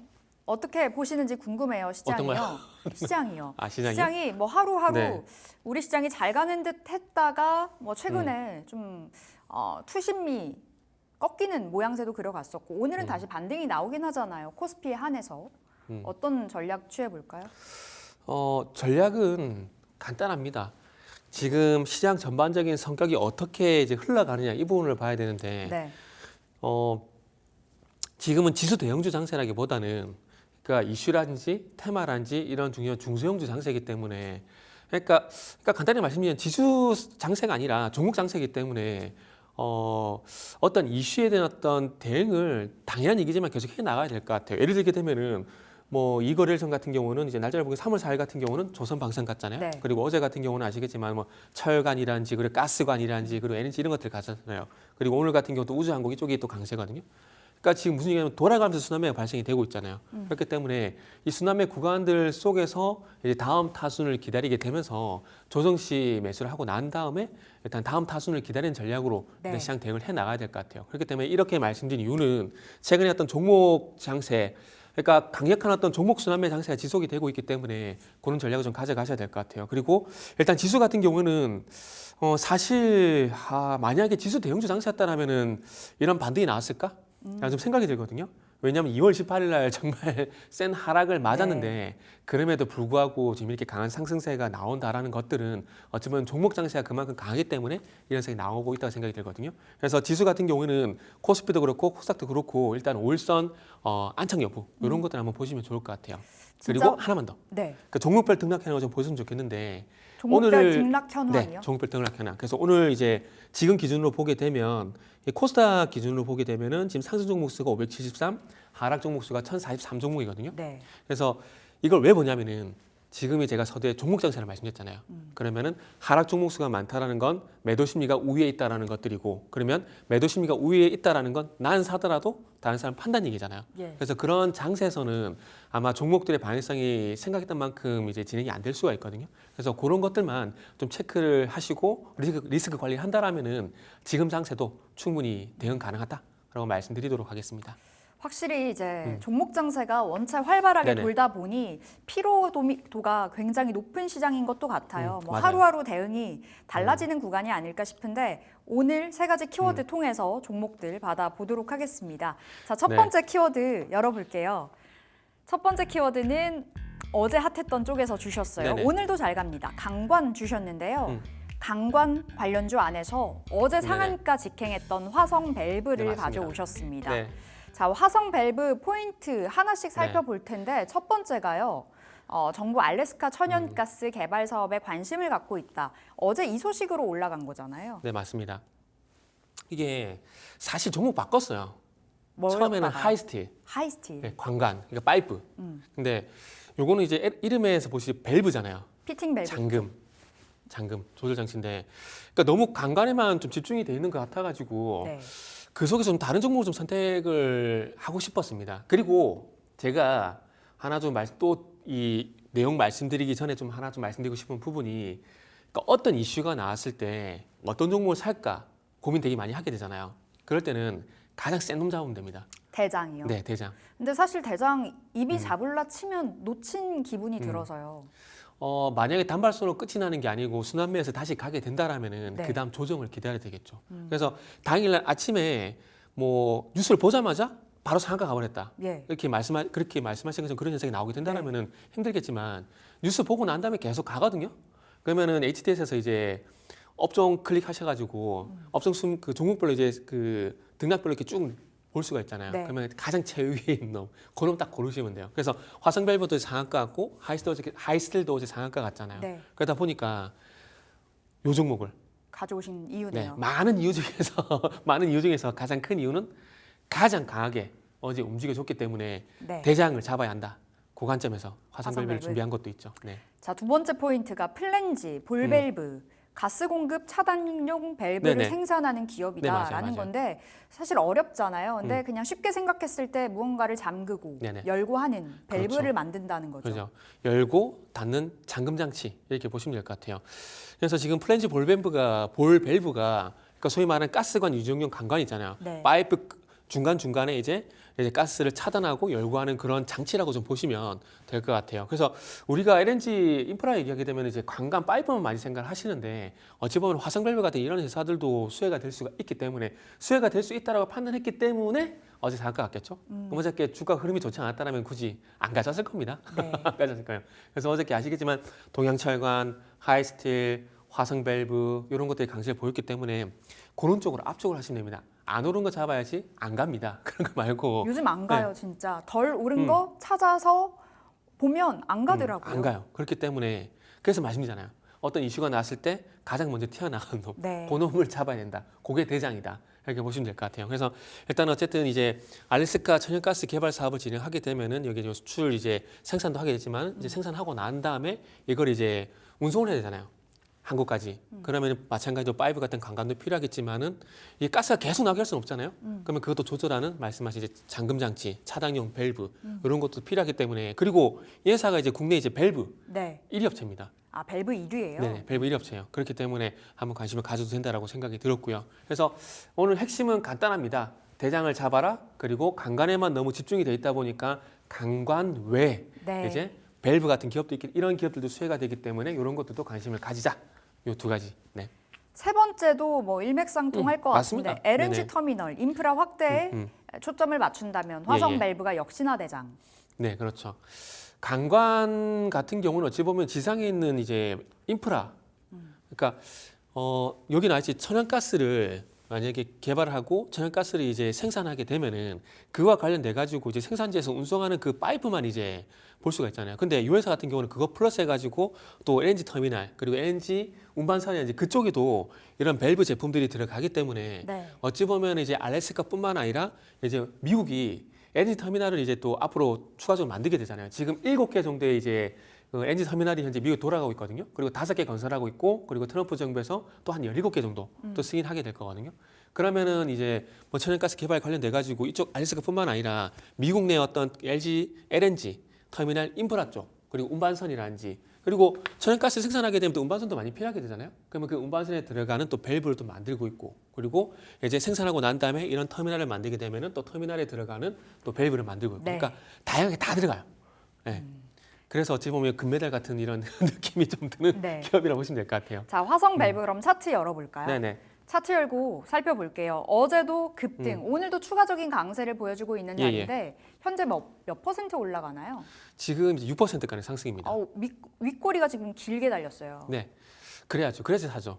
어떻게 보시는지 궁금해요. 시장이요. 어떤가요? 시장이요. 아, 시장이요? 시장이 하루하루 네. 우리 시장이 잘 가는 듯 했다가 최근에 좀 투심미 꺾이는 모양새도 그려갔었고 오늘은 다시 반등이 나오긴 하잖아요. 코스피에 한해서. 어떤 전략 취해볼까요? 전략은 간단합니다. 지금 시장 전반적인 성격이 어떻게 이제 흘러가느냐 이 부분을 봐야 되는데 네. 지금은 지수 대형주 장세라기보다는 그러니까 이슈라든지 테마라든지 이런 중요한 중소형주 장세이기 때문에 그러니까 간단히 말씀드리면 지수 장세가 아니라 종목 장세이기 때문에 어떤 이슈에 대한 어떤 대응을 당연한 얘기지만 계속 해 나가야 될 것 같아요. 예를 들게 되면은 이거래일선 같은 경우는 이제 날짜를 보면 3월 4일 같은 경우는 조선방산 갔잖아요. 네. 그리고 어제 같은 경우는 아시겠지만 철관이라든지 그리고 가스관이라든지 그리고 에너지 이런 것들 갔잖아요. 그리고 오늘 같은 경우도 우주항공 이쪽이 또 강세거든요. 그러니까 지금 무슨 얘기냐면 돌아가면서 순환매가 발생이 되고 있잖아요. 그렇기 때문에 이 순환매 구간들 속에서 이제 다음 타순을 기다리게 되면서 조정시 매수를 하고 난 다음에 일단 다음 타순을 기다리는 전략으로 네. 시장 대응을 해 나가야 될 것 같아요. 그렇기 때문에 이렇게 말씀드린 이유는 최근에 어떤 종목 장세 그러니까 강력한 어떤 종목 순환매 장세가 지속이 되고 있기 때문에 그런 전략을 좀 가져가셔야 될 것 같아요. 그리고 일단 지수 같은 경우는 사실 만약에 지수 대형주 장세였다라면은 이런 반등이 나왔을까? 라는 좀 생각이 들거든요. 왜냐하면 2월 18일 날 정말 센 하락을 맞았는데 그럼에도 불구하고 지금 이렇게 강한 상승세가 나온다라는 것들은 어쩌면 종목 장세가 그만큼 강하기 때문에 이런 색이 나오고 있다고 생각이 들거든요. 그래서 지수 같은 경우에는 코스피도 그렇고 코스닥도 그렇고 일단 5일선 안착 여부 이런 것들 한번 보시면 좋을 것 같아요. 그리고 진짜? 하나만 더. 네. 그 종목별 등락 현황을 좀 보시면 좋겠는데 종목별 등락 현황이요? 네, 종목별 등락 현황. 그래서 오늘 이제 지금 기준으로 보게 되면 이 코스닥 기준으로 보게 되면은 지금 상승 종목 수가 573, 하락 종목 수가 1043 종목이거든요. 네. 그래서 이걸 왜 보냐면은 지금이 제가 서두에 종목 장세를 말씀드렸잖아요. 그러면은 하락 종목 수가 많다라는 건 매도 심리가 우위에 있다라는 것들이고, 그러면 매도 심리가 우위에 있다라는 건 난 사더라도 다른 사람 판단 얘기잖아요. 예. 그래서 그런 장세에서는 아마 종목들의 방향성이 생각했던 만큼 이제 진행이 안 될 수가 있거든요. 그래서 그런 것들만 좀 체크를 하시고 리스크 관리를 한다라면은 지금 장세도 충분히 대응 가능하다라고 말씀드리도록 하겠습니다. 확실히 이제 종목 장세가 원체 활발하게 네네. 돌다 보니 피로도가 굉장히 높은 시장인 것도 같아요. 뭐 맞아요. 하루하루 대응이 달라지는 구간이 아닐까 싶은데 오늘 세 가지 키워드 통해서 종목들 받아보도록 하겠습니다. 자, 첫 네. 번째 키워드 열어볼게요. 첫 번째 키워드는 어제 핫했던 쪽에서 주셨어요. 네네. 오늘도 잘 갑니다. 강관 주셨는데요. 강관 관련주 안에서 어제 네네. 상한가 직행했던 화성 네, 밸브를 맞습니다. 가져오셨습니다. 네. 자, 화성 밸브 포인트 하나씩 살펴볼 텐데 첫 번째가요. 정부 알래스카 천연가스 개발 사업에 관심을 갖고 있다. 어제 이 소식으로 올라간 거잖아요. 네, 맞습니다. 이게 사실 종목 바꿨어요. 뭘 처음에는 봐봐요? 하이스틸, 하이스틸, 네, 관관, 그러니까 파이프. 근데 요거는 이제 이름에서 보시면 밸브잖아요. 피팅 밸브. 잠금 조절 장치인데, 그러니까 너무 관관에만 좀 집중이 돼 있는 것 같아가지고 네. 그 속에서 좀 다른 종목을 좀 선택을 하고 싶었습니다. 그리고 제가 하나 좀 또 이 내용 말씀드리기 전에 좀 하나 좀 말씀드리고 싶은 부분이, 그러니까 어떤 이슈가 나왔을 때 어떤 종목을 살까 고민 되게 많이 하게 되잖아요. 그럴 때는 가장 센 놈 잡으면 됩니다. 대장이요. 네, 대장. 근데 사실 대장 입이 잡을라 치면 놓친 기분이 들어서요. 만약에 단발성으로 끝이 나는 게 아니고 순환매에서 다시 가게 된다라면은 네. 그 다음 조정을 기다려야 되겠죠. 그래서 당일날 아침에 뭐 뉴스를 보자마자 바로 상한가 가버렸다. 예. 그렇게 말씀하신 것처럼 그런 현상이 나오게 된다라면은 힘들겠지만 뉴스 보고 난 다음에 계속 가거든요. 그러면은 HTS에서 이제 업종 클릭하셔가지고 업종 그 종목별로 이제 그 등락별로 이렇게 쭉 볼 수가 있잖아요. 네. 그러면 가장 최위에 있는 놈, 그 놈 딱 고르시면 돼요. 그래서 화성밸브도 상한가 같고 하이스틸도 어제 상한가 같잖아요. 네. 그러다 보니까 요 종목을 가져오신 네, 이유네요. 많은 이유 중에서 가장 큰 이유는 가장 강하게 어제 움직여줬기 때문에 네. 대장을 잡아야 한다. 그 관점에서 화성밸브를 화성밸브. 준비한 것도 있죠. 네. 자, 두 번째 포인트가 플랜지, 볼밸브, 가스 공급 차단용 밸브를 네네. 생산하는 네, 기업이다라는 맞아요. 건데 사실 어렵잖아요. 근데 그냥 쉽게 생각했을 때 무언가를 잠그고 네네. 열고 하는 밸브를 그렇죠. 만든다는 거죠. 그죠. 열고 닫는 잠금 장치 이렇게 보시면 될 것 같아요. 그래서 지금 플랜지 볼밸브가 그러니까 소위 말하는 가스관 유정용 관관 있잖아요. 네. 파이프 중간에 이제 가스를 차단하고 열고 하는 그런 장치라고 좀 보시면 될 것 같아요. 그래서 우리가 LNG 인프라 얘기하게 되면 이제 관관 파이프만 많이 생각을 하시는데 어찌 보면 화성밸브 같은 이런 회사들도 수혜가 될 수가 있기 때문에 수혜가 될 수 있다라고 판단했기 때문에 어제 상한가 갔겠죠. 어저께 주가 흐름이 좋지 않았다면 굳이 안 가졌을 겁니다. 네. 안 가졌을 거예요. 그래서 어저께 아시겠지만 동양철관, 하이스틸, 화성밸브 이런 것들이 강세를 보였기 때문에 그런 쪽으로 앞쪽으로 하시면 됩니다. 안 오른 거 잡아야지 안 갑니다. 그런 거 말고 요즘 안 가요, 진짜. 덜 오른 거 찾아서 보면 안 가더라고요. 안 가요. 그렇기 때문에 그래서 말씀드리잖아요. 어떤 이슈가 나왔을 때 가장 먼저 튀어나온 놈, 네. 그 놈을 잡아야 된다. 그게 대장이다. 이렇게 보시면 될 것 같아요. 그래서 일단 어쨌든 이제 알래스카 천연가스 개발 사업을 진행하게 되면은 여기 이제 수출 이제 생산도 하게 되지만 이제 생산하고 난 다음에 이걸 이제 운송을 해야 되잖아요. 한국까지. 그러면 마찬가지로 파이브 같은 관광도 필요하겠지만은 이 가스가 계속 나게 할 수는 없잖아요. 그러면 그것도 조절하는 말씀하신 이제 잠금 장치, 차단용 밸브 이런 것도 필요하기 때문에, 그리고 이 회사가 이제 국내 이제 밸브 네. 1위 업체입니다. 아, 밸브 1위예요. 네, 밸브 1위 업체예요. 그렇기 때문에 한번 관심을 가져도 된다라고 생각이 들었고요. 그래서 오늘 핵심은 간단합니다. 대장을 잡아라. 그리고 관관에만 너무 집중이 돼 있다 보니까 관관 외에 네. 이제 밸브 같은 기업도 있기, 이런 기업들도 수혜가 되기 때문에 이런 것들도 관심을 가지자. 요 두 가지. 네. 세 번째도 뭐 일맥상통할 것 맞습니다. 같은데 LNG 네네. 터미널 인프라 확대에 초점을 맞춘다면 화성 예, 예. 밸브가 역시나 대장. 네, 그렇죠. 강관 같은 경우는 어찌 보면 지상에 있는 이제 인프라, 그러니까 여기 나있지 천연가스를 만약에 개발하고 천연가스를 이제 생산하게 되면은 그와 관련돼 가지고 이제 생산지에서 운송하는 그 파이프만 이제 볼 수가 있잖아요. 근데 이 회사 같은 경우는 그거 플러스 해가지고 또 LNG 터미널 그리고 LNG 운반선이 이제 그쪽에도 이런 밸브 제품들이 들어가기 때문에 네. 어찌 보면 이제 알래스카뿐만 아니라 이제 미국이 LNG 터미널을 이제 또 앞으로 추가적으로 만들게 되잖아요. 지금 7개 정도의 이제 LNG 터미널이 현재 미국에 돌아가고 있거든요. 그리고 5개 건설하고 있고, 그리고 트럼프 정부에서 또 한 17개 정도 또 승인하게 될 거거든요. 그러면은 이제 뭐 천연가스 개발 관련돼 가지고 이쪽 알래스카뿐만 아니라 미국 내 어떤 LNG 터미널 인프라 쪽, 그리고 운반선이라든지, 그리고 천연가스 생산하게 되면 또 운반선도 많이 필요하게 되잖아요. 그러면 그 운반선에 들어가는 또 밸브를 또 만들고 있고, 그리고 이제 생산하고 난 다음에 이런 터미널을 만들게 되면은 또 터미널에 들어가는 또 밸브를 만들고 있고, 네. 그러니까 다양하게 다 들어가요. 네. 그래서 어찌 보면 금메달 같은 이런 느낌이 좀 드는 네. 기업이라고 보시면 될 것 같아요. 자, 화성 밸브 그럼 차트 열어볼까요? 네네. 차트 열고 살펴볼게요. 어제도 급등, 오늘도 추가적인 강세를 보여주고 있는 예, 날인데 현재 몇 퍼센트 올라가나요? 지금 이제 6%까지 상승입니다. 윗꼬리가 지금 길게 달렸어요. 네. 그래야죠. 그래서 사죠.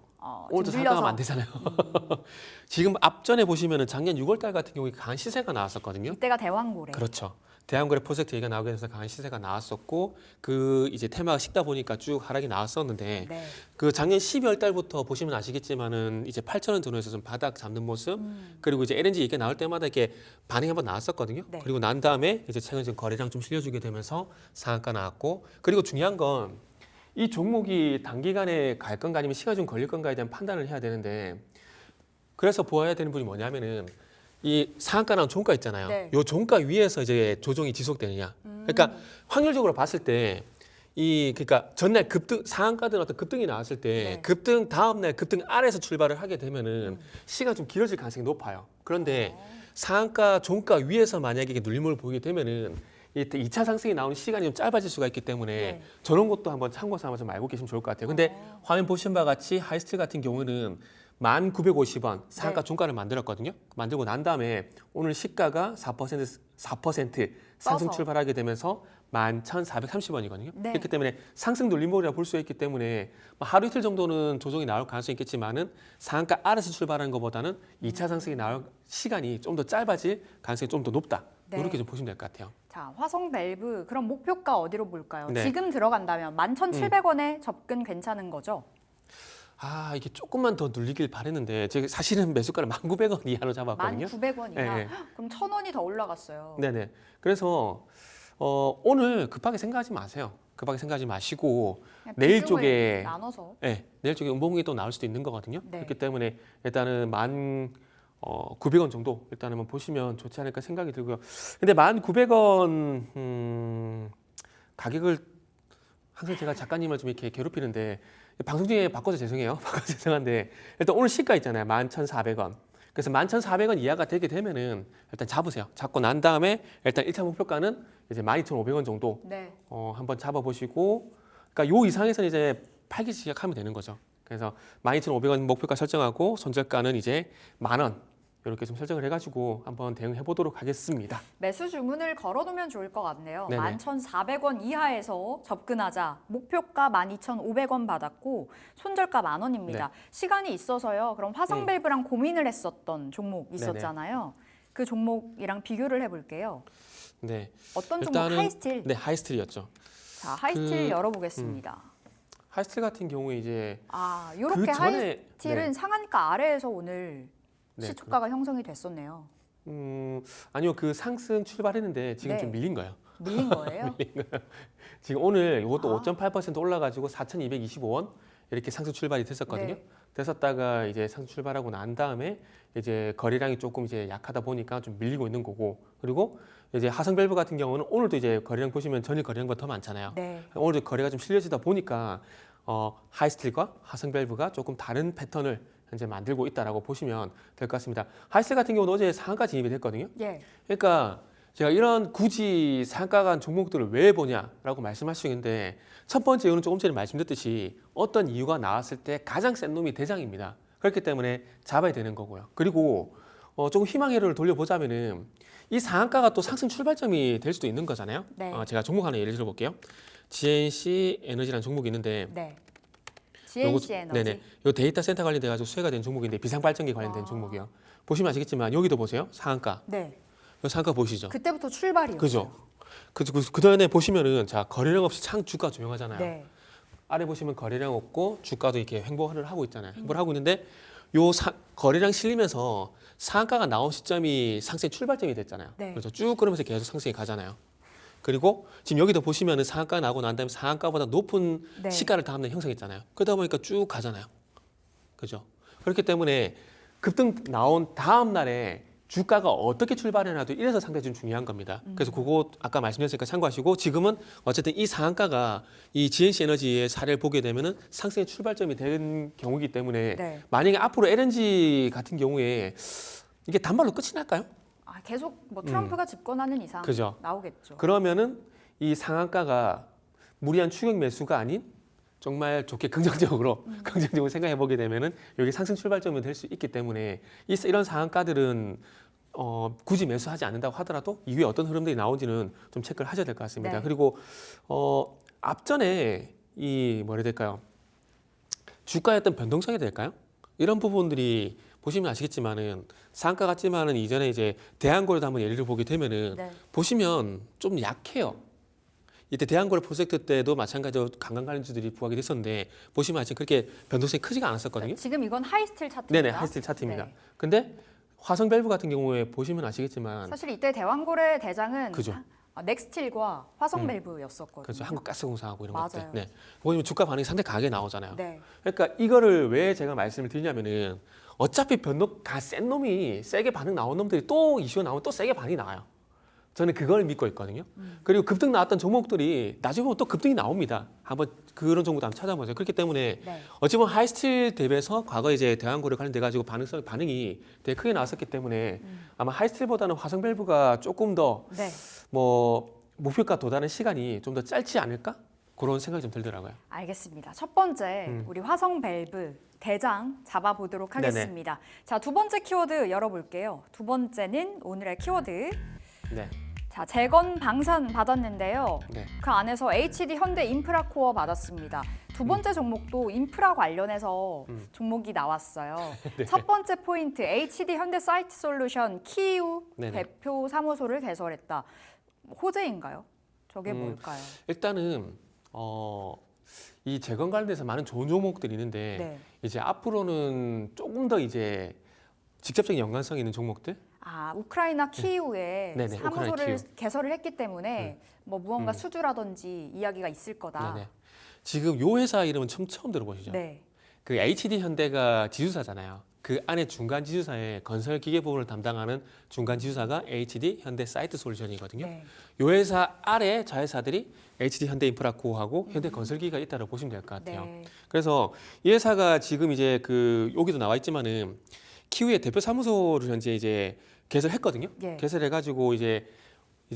오늘도 지금 상가면 안 밀려서 되잖아요. 지금 앞전에 보시면은 작년 6월 달 같은 경우에 강한 시세가 나왔었거든요. 이때가 대왕고래. 그렇죠. 대한거래 프로젝트 얘기가 나오게 돼서 강한 시세가 나왔었고, 그 이제 테마가 식다 보니까 쭉 하락이 나왔었는데, 네. 그 작년 12월 달부터 보시면 아시겠지만은 이제 8,000원 전후에서 좀 바닥 잡는 모습, 그리고 이제 LNG 얘기가 나올 때마다 이렇게 반응이 한번 나왔었거든요. 네. 그리고 난 다음에 이제 최근 좀 거래량 좀 실려주게 되면서 상한가 나왔고, 그리고 중요한 건 이 종목이 단기간에 갈 건가 아니면 시간이 좀 걸릴 건가에 대한 판단을 해야 되는데, 그래서 보아야 되는 부분이 뭐냐면은 이 상한가랑 종가 있잖아요. 네. 요 종가 위에서 이제 조정이 지속되느냐. 그러니까 확률적으로 봤을 때 그러니까 전날 급등 상한가든 어떤 급등이 나왔을 때 네. 급등 다음 날 급등 아래에서 출발을 하게 되면은 시가 좀 길어질 가능성이 높아요. 그런데 상한가 종가 위에서 만약에 이게 눌림을 보이게 되면은 이 2차 상승이 나오는 시간이 좀 짧아질 수가 있기 때문에 네. 저런 것도 한번 참고 삼아서 좀 알고 계시면 좋을 것 같아요. 근데 화면 보신 바와 같이 하이스틸 같은 경우는 1,950원 상한가 네. 종가를 만들었거든요. 만들고 난 다음에 오늘 시가가 4% 상승 떠서. 출발하게 되면서 11,430원이거든요. 네. 그렇기 때문에 상승 눌림목이라 볼 수 있기 때문에 뭐 하루 이틀 정도는 조정이 나올 가능성이 있겠지만은 상한가 아래서 출발하는 것보다는 2차 상승이 나올 시간이 좀 더 짧아질 가능성이 좀 더 높다. 네. 이렇게 좀 보시면 될 것 같아요. 자, 화성 밸브 그럼 목표가 어디로 볼까요? 네. 지금 들어간다면 11,700원에 접근 괜찮은 거죠? 이게 조금만 더 눌리길 바랬는데 제가 사실은 매수가를 1,900원 이하로 잡았거든요. 1,900원이나 네. 그럼 1,000원이 더 올라갔어요. 네네. 그래서 오늘 급하게 생각하지 마세요. 급하게 생각하지 마시고 그냥 내일 비중을 쪽에 나눠서 내일 쪽에 음봉이 또 나올 수도 있는 거거든요. 네. 그렇기 때문에 일단은 900원 정도 일단은 한번 보시면 좋지 않을까 생각이 들고요. 근데 900원 가격을 항상 제가 작가님을 좀 이렇게 괴롭히는데 방송 중에 바꿔서 죄송해요. 바꿔서 죄송한데 일단 오늘 시가 있잖아요. 11,400원. 그래서 11,400원 이하가 되게 되면은 일단 잡으세요. 잡고 난 다음에 일단 1차 목표가는 이제 12,500원 정도 네. 한번 잡아보시고, 그러니까 요 이상에서는 이제 팔기 시작하면 되는 거죠. 그래서 12,500원 목표가 설정하고 손절가는 이제 10,000원 이렇게 좀 설정을 해가지고 한번 대응해 보도록 하겠습니다. 매수 주문을 걸어두면 좋을 것 같네요. 네네. 11,400원 이하에서 접근하자. 목표가 12,500원 받았고 손절가 10,000원입니다. 네. 시간이 있어서요. 그럼 화성 밸브랑 고민을 했었던 종목 있었잖아요. 그 종목이랑 비교를 해볼게요. 네, 어떤 종목? 하이스틸. 네, 하이스틸이었죠. 자, 하이스틸 그- 열어보겠습니다. 하이스틸 같은 경우에 이제 이렇게 그 전에- 하이스틸은 네. 상한가 아래에서 오늘 네, 시초가가 형성이 됐었네요. 아니요, 그 상승 출발했는데 지금 네. 좀 밀린 거예요. 밀린 거예요? 지금 오늘 이것도 아. 5.8% 올라가지고 4,225원 이렇게 상승 출발이 됐었거든요. 네. 됐었다가 이제 상승 출발하고 난 다음에 이제 거래량이 조금 이제 약하다 보니까 좀 밀리고 있는 거고, 그리고 이제 하성밸브 같은 경우는 오늘도 이제 거래량 보시면 전일 거래량보다 더 많잖아요. 네. 오늘도 거래가 좀 실려지다 보니까 하이스틸과 하성밸브가 조금 다른 패턴을 현재 만들고 있다라고 보시면 될 것 같습니다. 하이스틸 같은 경우는 어제 상한가 진입이 됐거든요. 예. 그러니까 제가 이런 굳이 상한가 간 종목들을 왜 보냐라고 말씀하시는데, 첫 번째 이유는 조금 전에 말씀드렸듯이 어떤 이유가 나왔을 때 가장 센 놈이 대장입니다. 그렇기 때문에 잡아야 되는 거고요. 그리고 조금 희망회로를 돌려보자면은 이 상한가가 또 상승 출발점이 될 수도 있는 거잖아요. 네. 제가 종목 하나 예를 들어볼게요. GNC 에너지라는 종목이 있는데 네. GNC 에너지. 네네. 요 데이터 센터 관련돼 가지고 수혜가 된 종목인데 비상발전기 관련된 종목이요. 보시면 아시겠지만 여기도 보세요. 상한가. 네. 요 상한가 보시죠. 그때부터 출발이었어요. 그죠? 그 다음에 보시면은 자 거래량 없이 창 주가 조용하잖아요. 네. 아래 보시면 거래량 없고 주가도 이렇게 횡보를 하고 있잖아요. 횡보를 하고 있는데 거래량 실리면서 상한가가 나온 시점이 상승 출발점이 됐잖아요. 네. 그래서 쭉 그러면서 계속 상승이 가잖아요. 그리고 지금 여기도 보시면은 상한가 나고 난 다음에 상한가보다 높은 네. 시가를 다음날 형성했잖아요. 그러다 보니까 쭉 가잖아요. 그죠? 그렇기 때문에 급등 나온 다음 날에 주가가 어떻게 출발해놔도 이래서 상당히 좀 중요한 겁니다. 그래서 그거 아까 말씀드렸으니까 참고하시고 지금은 어쨌든 이 상한가가 이 GNC 에너지의 사례를 보게 되면은 상승의 출발점이 된 경우이기 때문에 네. 만약에 앞으로 LNG 같은 경우에 이게 단발로 끝이 날까요? 계속 뭐 트럼프가 집권하는 이상 그죠. 나오겠죠. 그러면은 이 상한가가 무리한 추격 매수가 아닌 정말 좋게 긍정적으로 생각해 보게 되면은 여기 상승 출발점이 될 수 있기 때문에 이런 상한가들은 굳이 매수하지 않는다고 하더라도 이후에 어떤 흐름들이 나오는지는 좀 체크를 하셔야 될 것 같습니다. 네. 그리고 앞전에 이 뭐라 해야 될까요? 주가의 어떤 변동성이 될까요? 이런 부분들이 보시면 아시겠지만은 상한가 같지만은 이전에 이제 대한고래도 한번 예를 보게 되면은 네. 보시면 좀 약해요. 이때 대한고래 프로젝트 때도 마찬가지로 관광 관련주들이 부각이 됐었는데 보시면 아직 그렇게 변동성이 크지가 않았었거든요. 지금 이건 하이스틸 차트입니다. 네네, 하이스틸 차트입니다. 네. 근데 화성 밸브 같은 경우에 보시면 아시겠지만 사실 이때 대왕고래 대장은 그죠. 넥스틸과 화성 밸브였었거든요. 그래서 한국가스공사하고 이런 것들. 맞아요. 네. 보시면 주가 반응이 상당히 강하게 나오잖아요. 네. 그러니까 이거를 왜 제가 말씀을 드리냐면은 어차피 센 놈이 세게 반응 나온 놈들이 또 이슈가 나오면 또 세게 반응이 나와요. 저는 그걸 믿고 있거든요. 그리고 급등 나왔던 종목들이 나중에 보면 또 급등이 나옵니다. 한번 그런 종목도 한번 찾아보세요. 그렇기 때문에 네. 어찌 보면 하이스틸 대비해서 과거 이제 대한고래 관련돼 가지고 반응이 되게 크게 나왔었기 때문에 아마 하이스틸보다는 화성밸브가 조금 더 네. 목표가 도달하는 시간이 좀 더 짧지 않을까? 그런 생각이 좀 들더라고요. 알겠습니다. 첫 번째 우리 화성 밸브 대장 잡아보도록 하겠습니다. 자, 두 번째 키워드 열어볼게요. 두 번째는 오늘의 키워드. 네. 자, 재건 방산 받았는데요. 네. 그 안에서 HD 현대 인프라코어 받았습니다. 두 번째 종목도 인프라 관련해서 종목이 나왔어요. 네. 첫 번째 포인트 HD 현대 사이트 솔루션 키우 네네. 대표 사무소를 개설했다. 호재인가요? 저게 뭘까요? 일단은 이 재건 관련돼서 많은 좋은 종목들이 있는데 네. 이제 앞으로는 조금 더 이제 직접적인 연관성 있는 종목들 우크라이나 키이우에 네네, 사무소를 우크라이나 키이우. 개설을 했기 때문에 뭐 무언가 수주라든지 이야기가 있을 거다. 네네. 지금 요 회사 이름은 처음 들어보시죠? 네. 그 HD 현대가 지주사잖아요. 그 안에 중간 지주사에 건설 기계 부분을 담당하는 중간 지주사가 HD 현대 사이트 솔루션이거든요. 네. 요 회사 아래 자회사들이 HD 현대 인프라코어하고 현대 건설기가 있다고 보시면 될 것 같아요. 네. 그래서 이 회사가 지금 이제 여기도 나와 있지만은 키우의 대표 사무소를 현재 이제 개설했거든요. 예. 개설해가지고 이제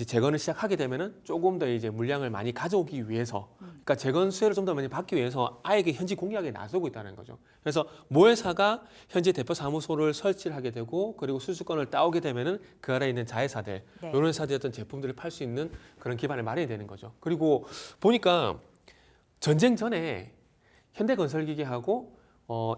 재건을 시작하게 되면은 조금 더 이제 물량을 많이 가져오기 위해서, 그러니까 재건 수혜를 좀 더 많이 받기 위해서 아예 그 현지 공략에 나서고 있다는 거죠. 그래서 모 회사가 현재 대표 사무소를 설치를 하게 되고 그리고 수주권을 따오게 되면은 그 아래에 있는 자회사들, 네. 이런 회사들의 어떤 제품들을 팔 수 있는 그런 기반을 마련이 되는 거죠. 그리고 보니까 전쟁 전에 현대건설기계하고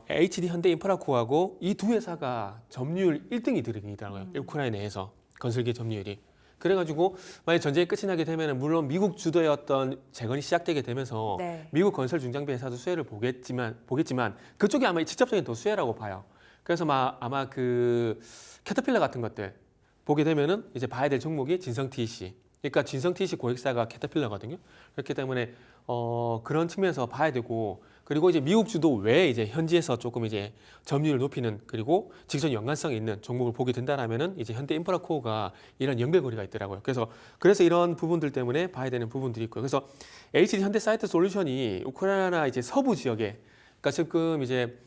HD 현대인프라코하고 이 두 회사가 점유율 1등이 들어있더라고요. 우크라이나 내에서 건설기 점유율이. 그래가지고 만약 전쟁이 끝이 나게 되면 물론 미국 주도의 어떤 재건이 시작되게 되면서 네. 미국 건설 중장비 회사도 수혜를 보겠지만 그쪽이 아마 직접적인 더 수혜라고 봐요. 그래서 아마 그 캐터필러 같은 것들 보게 되면은 이제 봐야 될 종목이 진성 TEC. 그러니까 진성 TEC 고객사가 캐터필러거든요. 그렇기 때문에 그런 측면에서 봐야 되고, 그리고 이제 미국 주도 외에 이제 현지에서 조금 이제 점유율을 높이는, 그리고 직선 연관성 있는 종목을 보게 된다라면은 이제 현대 인프라코어가 이런 연결고리가 있더라고요. 그래서 이런 부분들 때문에 봐야 되는 부분들이 있고요. 그래서 HD 현대 사이트 솔루션이 우크라이나 이제 서부 지역에, 그러니까 지금 이제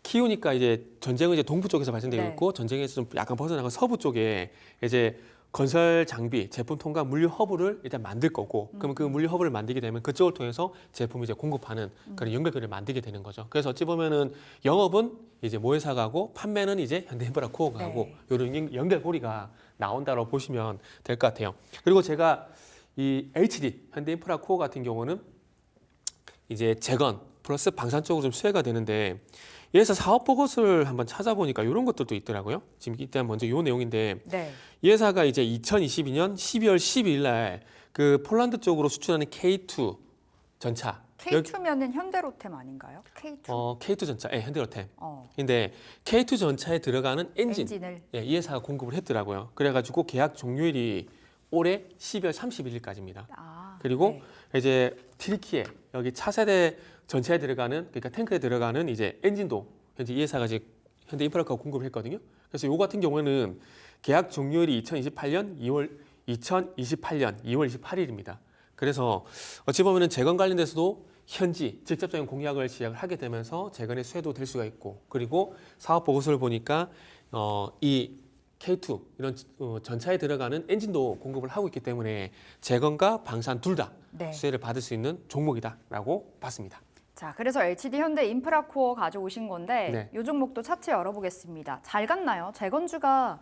키우니까 이제 전쟁은 이제 동부 쪽에서 발생되고 네. 있고 전쟁에서 좀 약간 벗어나가 서부 쪽에 이제 건설 장비, 제품 통과 물류 허브를 일단 만들 거고, 그럼 그 물류 허브를 만들게 되면 그쪽을 통해서 제품을 이제 공급하는 그런 연결고리를 만들게 되는 거죠. 그래서 어찌 보면은 영업은 이제 모회사가 하고 판매는 이제 현대인프라코어가 하고 이런 연결고리가 나온다고 보시면 될 것 같아요. 그리고 제가 이 HD 현대인프라코어 같은 경우는 이제 재건 플러스 방산 쪽으로 좀 수혜가 되는데, 여기서 사업 보고서를 한번 찾아보니까 이런 것들도 있더라고요. 지금 이때 먼저 이 내용인데, 네. 이 회사가 이제 2022년 12월 12일 날 그 폴란드 쪽으로 수출하는 K2 전차. K2면은 현대로템 아닌가요? K2. K2 전차, 예, 현대로템. 어. 근데 K2 전차에 들어가는 엔진을. 예, 이 회사가 공급을 했더라고요. 그래가지고 계약 종료일이 올해 12월 31일까지입니다. 아, 그리고 네. 이제 튀르키예 여기 차세대 전차에 들어가는, 그러니까 탱크에 들어가는 이제 엔진도 현재 이 회사가 이제 현대인프라코어가 공급을 했거든요. 그래서 요 같은 경우는 계약 종료일이 2028년 2월 28일입니다. 그래서 어찌 보면은 재건 관련돼서도 현지 직접적인 공약을 시작을 하게 되면서 재건의 수혜도 될 수가 있고, 그리고 사업 보고서를 보니까 이 K2 이런 전차에 들어가는 엔진도 공급을 하고 있기 때문에 재건과 방산 둘 다 네. 수혜를 받을 수 있는 종목이다라고 봤습니다. 자, 그래서 LCD 현대 인프라코어 가져오신 건데 네. 이 종목도 차트 열어보겠습니다. 잘 갔나요? 재건주가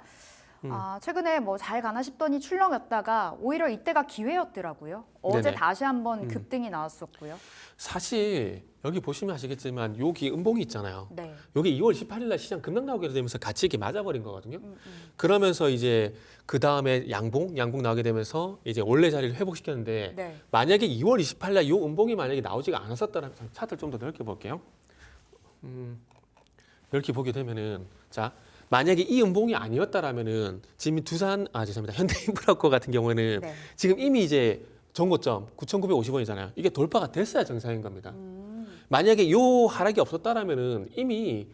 최근에 뭐 잘 가나 싶더니 출렁였다가 오히려 이때가 기회였더라고요. 어제 네네. 다시 한번 급등이 나왔었고요. 사실 여기 보시면 아시겠지만 여기 음봉이 있잖아요. 네. 여기 2월 18일 날 시장 급락 나오게 되면서 같이 이렇게 맞아버린 거거든요. 그러면서 이제 그 다음에 양봉 나오게 되면서 이제 원래 자리를 회복시켰는데, 네. 만약에 2월 28일 날 이 음봉이 만약에 나오지가 않았었다면, 차트를 좀 더 넓게 볼게요. 이렇게 보게 되면은, 자, 만약에 이 음봉이 아니었다라면은 지금 현대인프라코어 같은 경우에는 네. 지금 이미 이제 전고점 9,950원이잖아요. 이게 돌파가 됐어야 정상인 겁니다. 만약에 이 하락이 없었다라면은 이미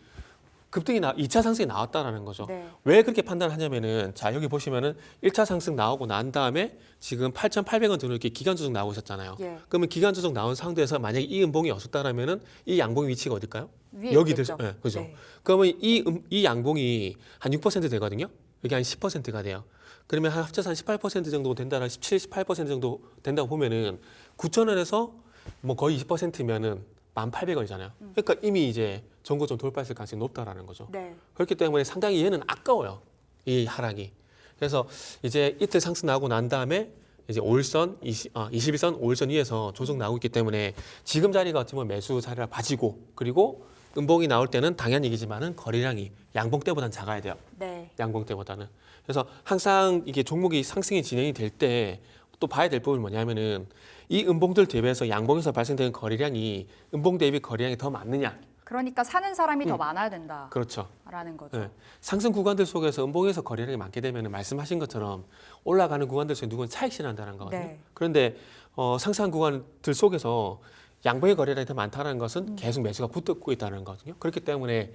급등이 2차 상승이 나왔다라는 거죠. 네. 왜 그렇게 판단하냐면은, 자, 여기 보시면은 1차 상승 나오고 난 다음에 지금 8,800원 드는 이렇게 기간 조정 나오고 있었잖아요. 예. 그러면 기간 조정 나온 상태에서 만약에 이 음봉이 없었다라면은 이 양봉의 위치가 어딜까요? 위에 여기 있겠죠. 네, 그죠. 네. 그러면 이 양봉이 한 6% 되거든요. 여기 한 10%가 돼요. 그러면 한 합쳐서 한 18% 정도 된다는 17, 18% 정도 된다고 보면은 9,000원에서 뭐 거의 20%면은 1,800원이잖아요. 그러니까 이미 이제 전고점 돌파했을 가능성이 높다라는 거죠. 네. 그렇기 때문에 상당히 얘는 아까워요. 이 하락이. 그래서 이제 이틀 상승 나오고 난 다음에 이제 5일선, 21선, 5일선 위에서 조정 나오고 있기 때문에 지금 자리가 어찌 보면 매수 자리라 봐지고, 그리고 음봉이 나올 때는 당연 얘기지만은 거래량이 양봉 때보다는 작아야 돼요. 네. 양봉 때보다는. 그래서 항상 이게 종목이 상승이 진행이 될 때 또 봐야 될 부분이 뭐냐면은 이 음봉들 대비해서 양봉에서 발생되는 거래량이 음봉 대비 거래량이 더 많느냐. 그러니까 사는 사람이 더 많아야 된다라는 그렇죠. 거죠. 네. 상승 구간들 속에서 음봉에서 거래량이 많게 되면 말씀하신 것처럼 올라가는 구간들 속에 누구는 차익 실현한다는 거거든요. 네. 그런데 상승한 구간들 속에서 양봉의 거래량이 더 많다는 것은 계속 매수가 붙고 있다는 거거든요. 그렇기 때문에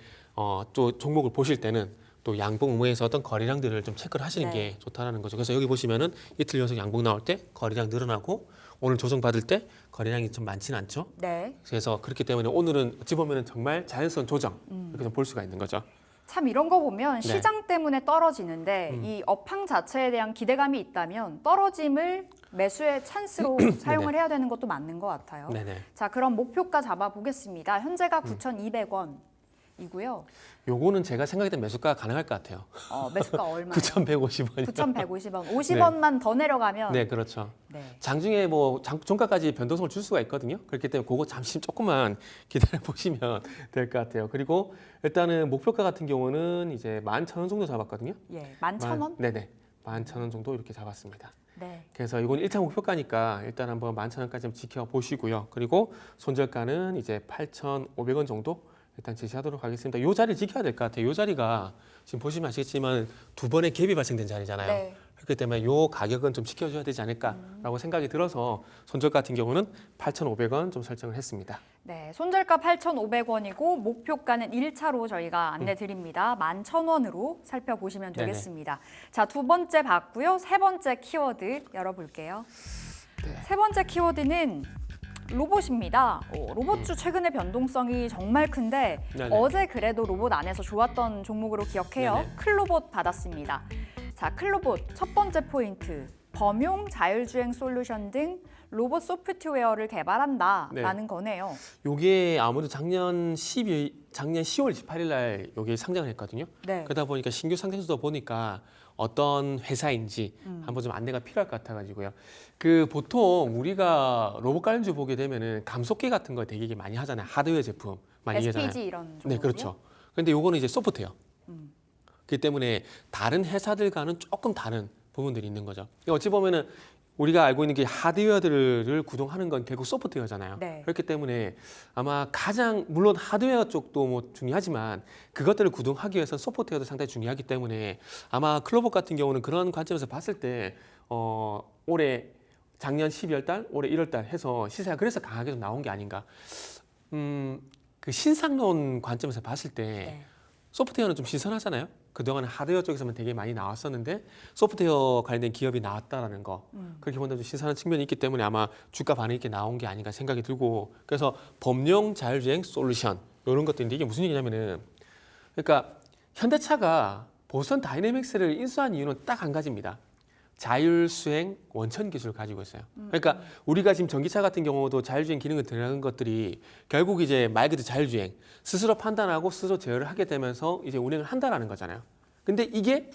또 종목을 보실 때는 또 양봉 음봉에서 어떤 거래량들을 좀 체크를 하시는 네. 게 좋다라는 거죠. 그래서 여기 보시면은 이틀 연속 양봉 나올 때 거래량 늘어나고, 오늘 조정 받을 때 거래량이 좀 많지는 않죠. 네. 그래서 그렇기 때문에 오늘은 어찌 보면은 정말 자연스러운 조정 이렇게 좀 볼 수가 있는 거죠. 참 이런 거 보면 네. 시장 때문에 떨어지는데 이 업황 자체에 대한 기대감이 있다면 떨어짐을 매수의 찬스로 사용을 해야 되는 것도 맞는 것 같아요. 네네. 자, 그럼 목표가 잡아보겠습니다. 현재가 9,200원이고요. 요거는 제가 생각했던 매수가 가능할 것 같아요. 매수가 얼마요? 9,150원. 9,150원. 50원만 더 내려가면 네, 그렇죠. 네. 장중에 뭐 종가까지 변동성을 줄 수가 있거든요. 그렇기 때문에 그거 잠시 조금만 기다려 보시면 될 것 같아요. 그리고 일단은 목표가 같은 경우는 이제 11,000원 정도 잡았거든요. 예, 11,000원? 네네. 11,000원 정도 이렇게 잡았습니다. 네. 그래서 이건 1차 목표가니까 일단 한번 11,000원까지 좀 지켜보시고요. 그리고 손절가는 이제 8,500원 정도 일단 제시하도록 하겠습니다. 이 자리를 지켜야 될 것 같아요. 이 자리가 지금 보시면 아시겠지만 두 번의 갭이 발생된 자리잖아요. 네. 그렇기 때문에 이 가격은 좀 지켜줘야 되지 않을까라고 생각이 들어서 손절 같은 경우는 8,500원 좀 설정을 했습니다. 네, 손절가 8,500원이고 목표가는 1차로 저희가 안내 드립니다. 11,000원으로 살펴보시면 네네. 되겠습니다. 자, 두 번째 봤고요. 세 번째 키워드 열어볼게요. 네. 세 번째 키워드는 로봇입니다. 로봇주 최근에 변동성이 정말 큰데 네네. 어제 그래도 로봇 안에서 좋았던 종목으로 기억해요. 네네. 클로봇 받았습니다. 자, 클로봇 첫 번째 포인트. 범용 자율주행 솔루션 등 로봇 소프트웨어를 개발한다라는 거네요. 요게 아무래도 작년 10월 28일 날 요게 상장을 했거든요. 네. 그러다 보니까 신규 상장수도 보니까 어떤 회사인지 한번 좀 안내가 필요할 것 같아가지고요. 그 보통 우리가 로봇 관련주 보게 되면은 감속기 같은 거 되게 많이 하잖아요. 하드웨어 제품 많이 하잖아요. SPG 이런 종류. 네, 그렇죠. 근데 요거는 이제 소프트웨어. 그렇기 때문에 다른 회사들과는 조금 다른 부분들이 있는 거죠. 어찌 보면은 우리가 알고 있는 게 하드웨어들을 구동하는 건 결국 소프트웨어잖아요. 네. 그렇기 때문에 아마 가장 물론 하드웨어 쪽도 뭐 중요하지만 그것들을 구동하기 위해서 소프트웨어도 상당히 중요하기 때문에 아마 클로봇 같은 경우는 그런 관점에서 봤을 때 올해 작년 12월 달, 올해 1월 달 해서 시세가 그래서 강하게 좀 나온 게 아닌가. 그 신상론 관점에서 봤을 때 네. 소프트웨어는 좀 신선하잖아요. 그동안 하드웨어 쪽에서만 되게 많이 나왔었는데 소프트웨어 관련된 기업이 나왔다라는 거 그렇게 본다면 좀 신선한 측면이 있기 때문에 아마 주가 반응이 이렇게 나온 게 아닌가 생각이 들고 그래서 범용 자율주행 솔루션 이런 것들인데 이게 무슨 얘기냐면은 그러니까 현대차가 보선 다이내믹스를 인수한 이유는 딱 한 가지입니다. 자율수행 원천 기술을 가지고 있어요. 그러니까 우리가 지금 전기차 같은 경우도 자율주행 기능을 들어가는 것들이 결국 이제 말 그대로 자율주행 스스로 판단하고 스스로 제어를 하게 되면서 이제 운행을 한다라는 거잖아요. 근데 이게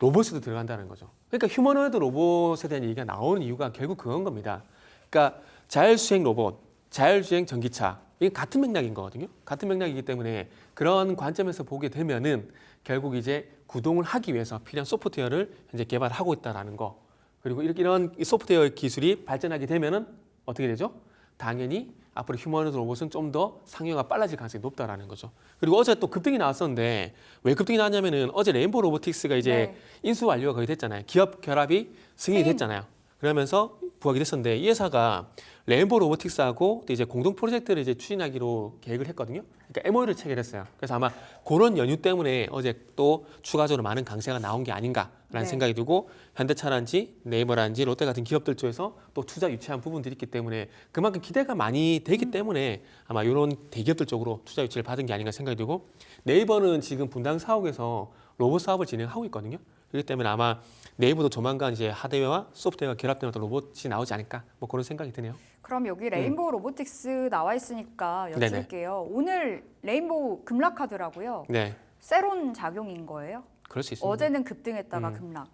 로봇에도 들어간다는 거죠. 그러니까 휴머노이드 로봇에 대한 얘기가 나오는 이유가 결국 그건 겁니다. 그러니까 자율수행 로봇, 자율주행 전기차 이게 같은 맥락인 거거든요. 같은 맥락이기 때문에 그런 관점에서 보게 되면은 결국 이제 구동을 하기 위해서 필요한 소프트웨어를 현재 개발하고 있다라는 거. 그리고 이런 소프트웨어 기술이 발전하게 되면은 어떻게 되죠? 당연히 앞으로 휴머노이드 로봇은 좀 더 상용화가 빨라질 가능성이 높다라는 거죠. 그리고 어제 또 급등이 나왔었는데 왜 급등이 나왔냐면은 어제 레인보우 로보틱스가 이제 네. 인수 완료가 거의 됐잖아요. 기업 결합이 승인이 됐잖아요. 그러면서 부각이 됐었는데 이 회사가 레인보우 로보틱스하고 또 이제 공동 프로젝트를 이제 추진하기로 계획을 했거든요. 그러니까 MOU를 체결했어요. 그래서 아마 그런 연유 때문에 어제 또 추가적으로 많은 강세가 나온 게 아닌가라는 네. 생각이 들고 현대차란지 네이버란지 롯데 같은 기업들 쪽에서 또 투자 유치한 부분들이 있기 때문에 그만큼 기대가 많이 되기 때문에 아마 이런 대기업들 쪽으로 투자 유치를 받은 게 아닌가 생각이 들고 네이버는 지금 분당 사옥에서 로봇 사업을 진행하고 있거든요. 그렇기 때문에 아마 네이버도 조만간 이제 하드웨어와 소프트웨어가 결합된 어떤 로봇이 나오지 않을까 뭐 그런 생각이 드네요. 그럼 여기 레인보우 로보틱스 나와 있으니까 여쭐게요. 오늘 레인보우 급락하더라고요. 네, 세론 작용인 거예요? 그럴 수 있습니다. 어제는 급등했다가 급락.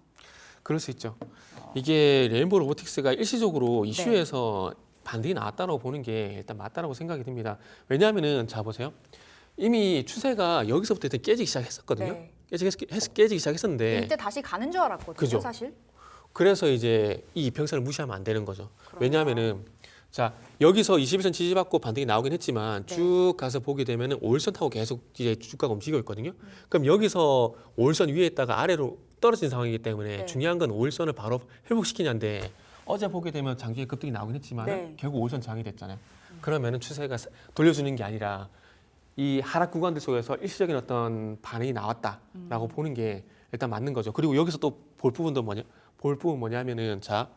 그럴 수 있죠. 이게 레인보우 로보틱스가 일시적으로 이슈에서 반등이 나왔다고 보는 게 일단 맞다라고 생각이 듭니다. 왜냐하면은 자 보세요. 이미 추세가 여기서부터 일단 깨지기 시작했었거든요. 네. 깨지기 시작했었는데 이때 다시 가는 줄 알았거든요, 그죠. 사실. 그래서 이제 이 이평선을 무시하면 안 되는 거죠. 왜냐하면은 자 여기서 21선 지지받고 반등이 나오긴 했지만 네. 쭉 가서 보게 되면은 5일선 타고 계속 이제 주가가 움직이고 있거든요. 그럼 여기서 5일선 위에 있다가 아래로 떨어진 상황이기 때문에 네. 중요한 건 5일선을 바로 회복시키냐인데 어제 보게 되면 장중에 급등이 나오긴 했지만 네. 결국 5일선 장이 됐잖아요. 그러면은 추세가 돌려주는 게 아니라 이 하락 구간들 속에서 일시적인 어떤 반응이 나왔다라고 보는 게 일단 맞는 거죠. 그리고 여기서 또 볼 부분도 볼 부분 뭐냐면은 자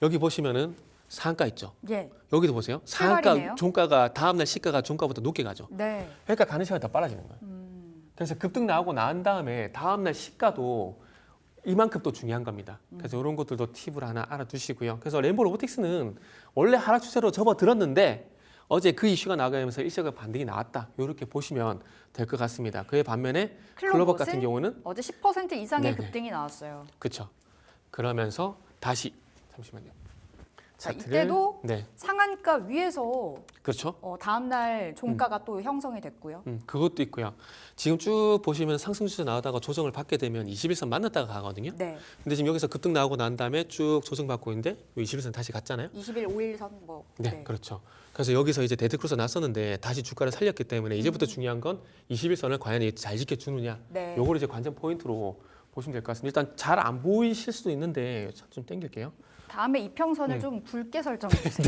여기 보시면은 상한가 있죠. 예. 여기도 보세요. 출발이네요. 상한가 종가가 다음날 시가가 종가보다 높게 가죠. 네. 그러니까 가는 시간이 더 빨라지는 거예요. 그래서 급등 나오고 난 다음에 다음날 시가도 이만큼 또 중요한 겁니다. 그래서 이런 것들도 팁을 하나 알아두시고요. 그래서 레인보우 로보틱스는 원래 하락 추세로 접어들었는데 어제 그 이슈가 나가면서 일시적인 반등이 나왔다. 이렇게 보시면 될 것 같습니다. 그의 반면에 클로봇 같은 경우는 어제 10% 이상의 네네. 급등이 나왔어요. 그렇죠. 그러면서 다시 잠시만요. 자, 차트를- 이때도 네, 상한가 위에서 그렇죠. 다음 날 종가가 또 형성이 됐고요. 그것도 있고요. 지금 쭉 보시면 상승 추세 나오다가 조정을 받게 되면 21선 만났다가 가거든요. 네. 근데 지금 여기서 급등 나오고 난 다음에 쭉 조정받고 있는데 요 21선 다시 갔잖아요. 20일 5일선 뭐. 네, 그렇죠. 그래서 여기서 이제 데드크로스 났었는데 다시 주가를 살렸기 때문에 이제부터 중요한 건 21선을 과연 잘 지켜주느냐. 네. 요걸 이제 관전 포인트로 보시면 될 것 같습니다. 일단 잘 안 보이실 수도 있는데 좀 당길게요. 다음에 이평선을 좀 굵게 설정해 주세요.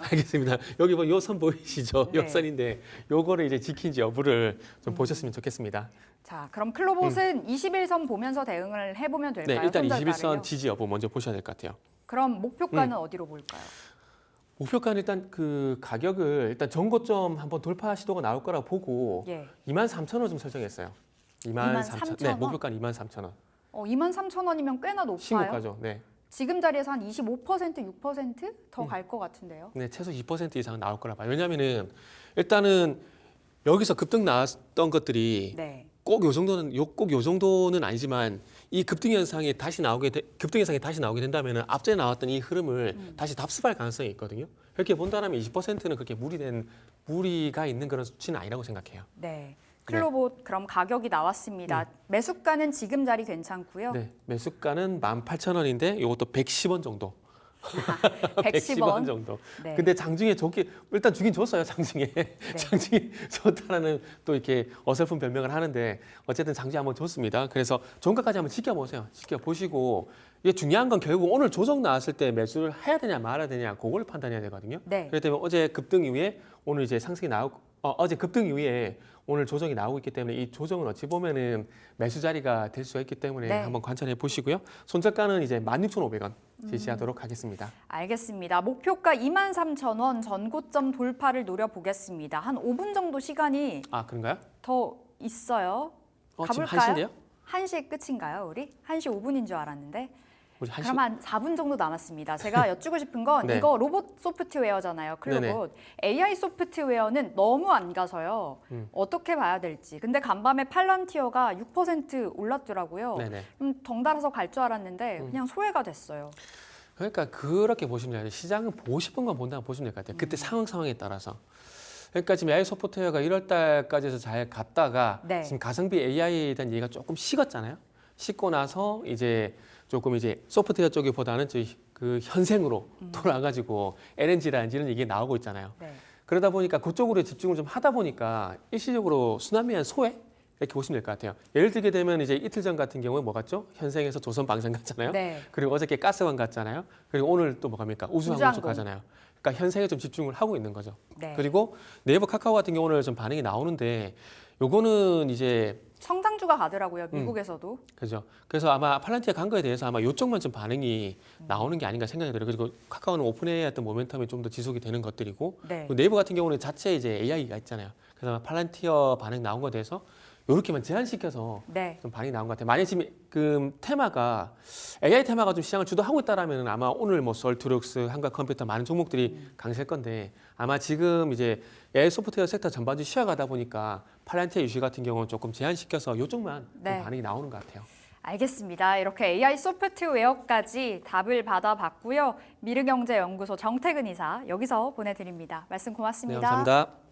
알겠습니다. 여기 뭐 요 선 보이시죠? 네. 요 선인데 요거를 이제 지킨지 여부를 좀 보셨으면 좋겠습니다. 자, 그럼 클로봇은 21선 보면서 대응을 해보면 될까요? 네, 일단 손절가를요? 21선 지지 여부 먼저 보셔야 될 것 같아요. 그럼 목표가는 어디로 볼까요? 목표가는 일단 그 가격을 일단 전고점 한번 돌파 시도가 나올 거라고 보고 예. 23,000원 좀 설정했어요. 23,000 네, 원? 목표가는 23,000원. 23,000원이면 꽤나 높아요. 신고가죠. 네. 지금 자리에서 한 25%, 6%더 갈 것 같은데요. 네, 최소 2% 이상 나올 거라 봐요. 왜냐하면은 일단은 여기서 급등 나왔던 것들이 네. 꼭 요 정도는 아니지만 이 급등 현상이 다시 나오게 된다면은 앞전에 나왔던 이 흐름을 다시 답습할 가능성이 있거든요. 그렇게 본다면 20%는 그렇게 무리가 있는 그런 수치는 아니라고 생각해요. 네. 클로봇 그럼 가격이 나왔습니다. 매수가는 지금 자리 괜찮고요. 네, 매수가는 18,000원인데 이것도 110원 정도. 110원 정도. 네. 근데 장중에 일단 주긴 줬어요. 장중에. 장중에 좋다라는 또 이렇게 어설픈 변명을 하는데 어쨌든 장중에 한번 줬습니다. 그래서 종가까지 한번 지켜보세요. 지켜보시고 이게 중요한 건 결국 오늘 조정 나왔을 때 매수를 해야 되냐 말아야 되냐 그걸 판단해야 되거든요. 네. 그렇기 때문에 어제 급등 이후에 오늘 이제 상승이 어제 급등 이후에 오늘 조정이 나오고 있기 때문에 이 조정은 어찌 보면은 매수 자리가 될 수가 있기 때문에 네. 한번 관찰해 보시고요. 손절가는 이제 16,500원 제시하도록 하겠습니다. 알겠습니다. 목표가 23,000원 전고점 돌파를 노려보겠습니다. 한 5분 정도 시간이 아, 그런가요? 더 있어요. 지금 가볼까요? 1시인데요? 1시 끝인가요, 우리? 1시 5분인 줄 알았는데. 우리 1시 그럼 한 4분 정도 남았습니다. 제가 여쭈고 싶은 건 네. 이거 로봇 소프트웨어잖아요. 클로봇. AI 소프트웨어는 너무 안 가서요. 어떻게 봐야 될지. 근데 간밤에 팔런티어가 6% 올랐더라고요. 네네. 덩달아서 갈 줄 알았는데 그냥 소외가 됐어요. 그러니까 그렇게 보시면 돼요. 시장은 보고 싶은 건 본다고 보시면 될 것 같아요. 그때 상황에 따라서. 그러니까 지금 AI 소프트웨어가 1월 달까지 해서 잘 갔다가 네. 지금 가성비 AI에 대한 얘기가 조금 식었잖아요. 식고 나서 이제 조금 이제 소프트웨어 쪽보다는 그 현생으로 돌아가지고 LNG라든지 이런 얘기 나오고 있잖아요. 네. 그러다 보니까 그쪽으로 집중을 좀 하다 보니까 일시적으로 순환매한 소외 이렇게 보시면 될 것 같아요. 예를 들게 되면 이제 이틀 전 같은 경우에 뭐 갔죠? 현생에서 조선방산 갔잖아요. 네. 그리고 어저께 가스관 갔잖아요. 그리고 오늘 또 뭐 갑니까? 우주항공 쪽 우주항공. 가잖아요. 그러니까 현생에 좀 집중을 하고 있는 거죠. 네. 그리고 네이버 카카오 같은 경우는 좀 반응이 나오는데 요거는 이제 성장주가 가더라고요, 미국에서도. 그죠. 그래서 아마 팔란티아 간 거에 대해서 아마 요쪽만 좀 반응이 나오는 게 아닌가 생각이 들어요. 그리고 카카오는 오픈AI 어떤 모멘텀이 좀 더 지속이 되는 것들이고 네. 그리고 네이버 같은 경우는 자체 이제 AI가 있잖아요. 그래서 아마 팔란티어 반응 나온 거에 대해서 요렇게만 제한시켜서 네. 좀 반응이 나온 것 같아요. 만약 지금 그 테마가 AI 테마가 좀 시장을 주도하고 있다라면 아마 오늘 뭐 솔트룩스, 한과 컴퓨터 많은 종목들이 강세일 건데 아마 지금 이제 AI 소프트웨어 섹터 전반적으로 쉬어가다 보니까 팔란티아 유시 같은 경우는 조금 제한시켜서 요쪽만 네. 좀 반응이 나오는 것 같아요. 알겠습니다. 이렇게 AI 소프트웨어까지 답을 받아봤고요. 미르경제연구소 정태근 이사 여기서 보내드립니다. 말씀 네, 고맙습니다. 감사합니다.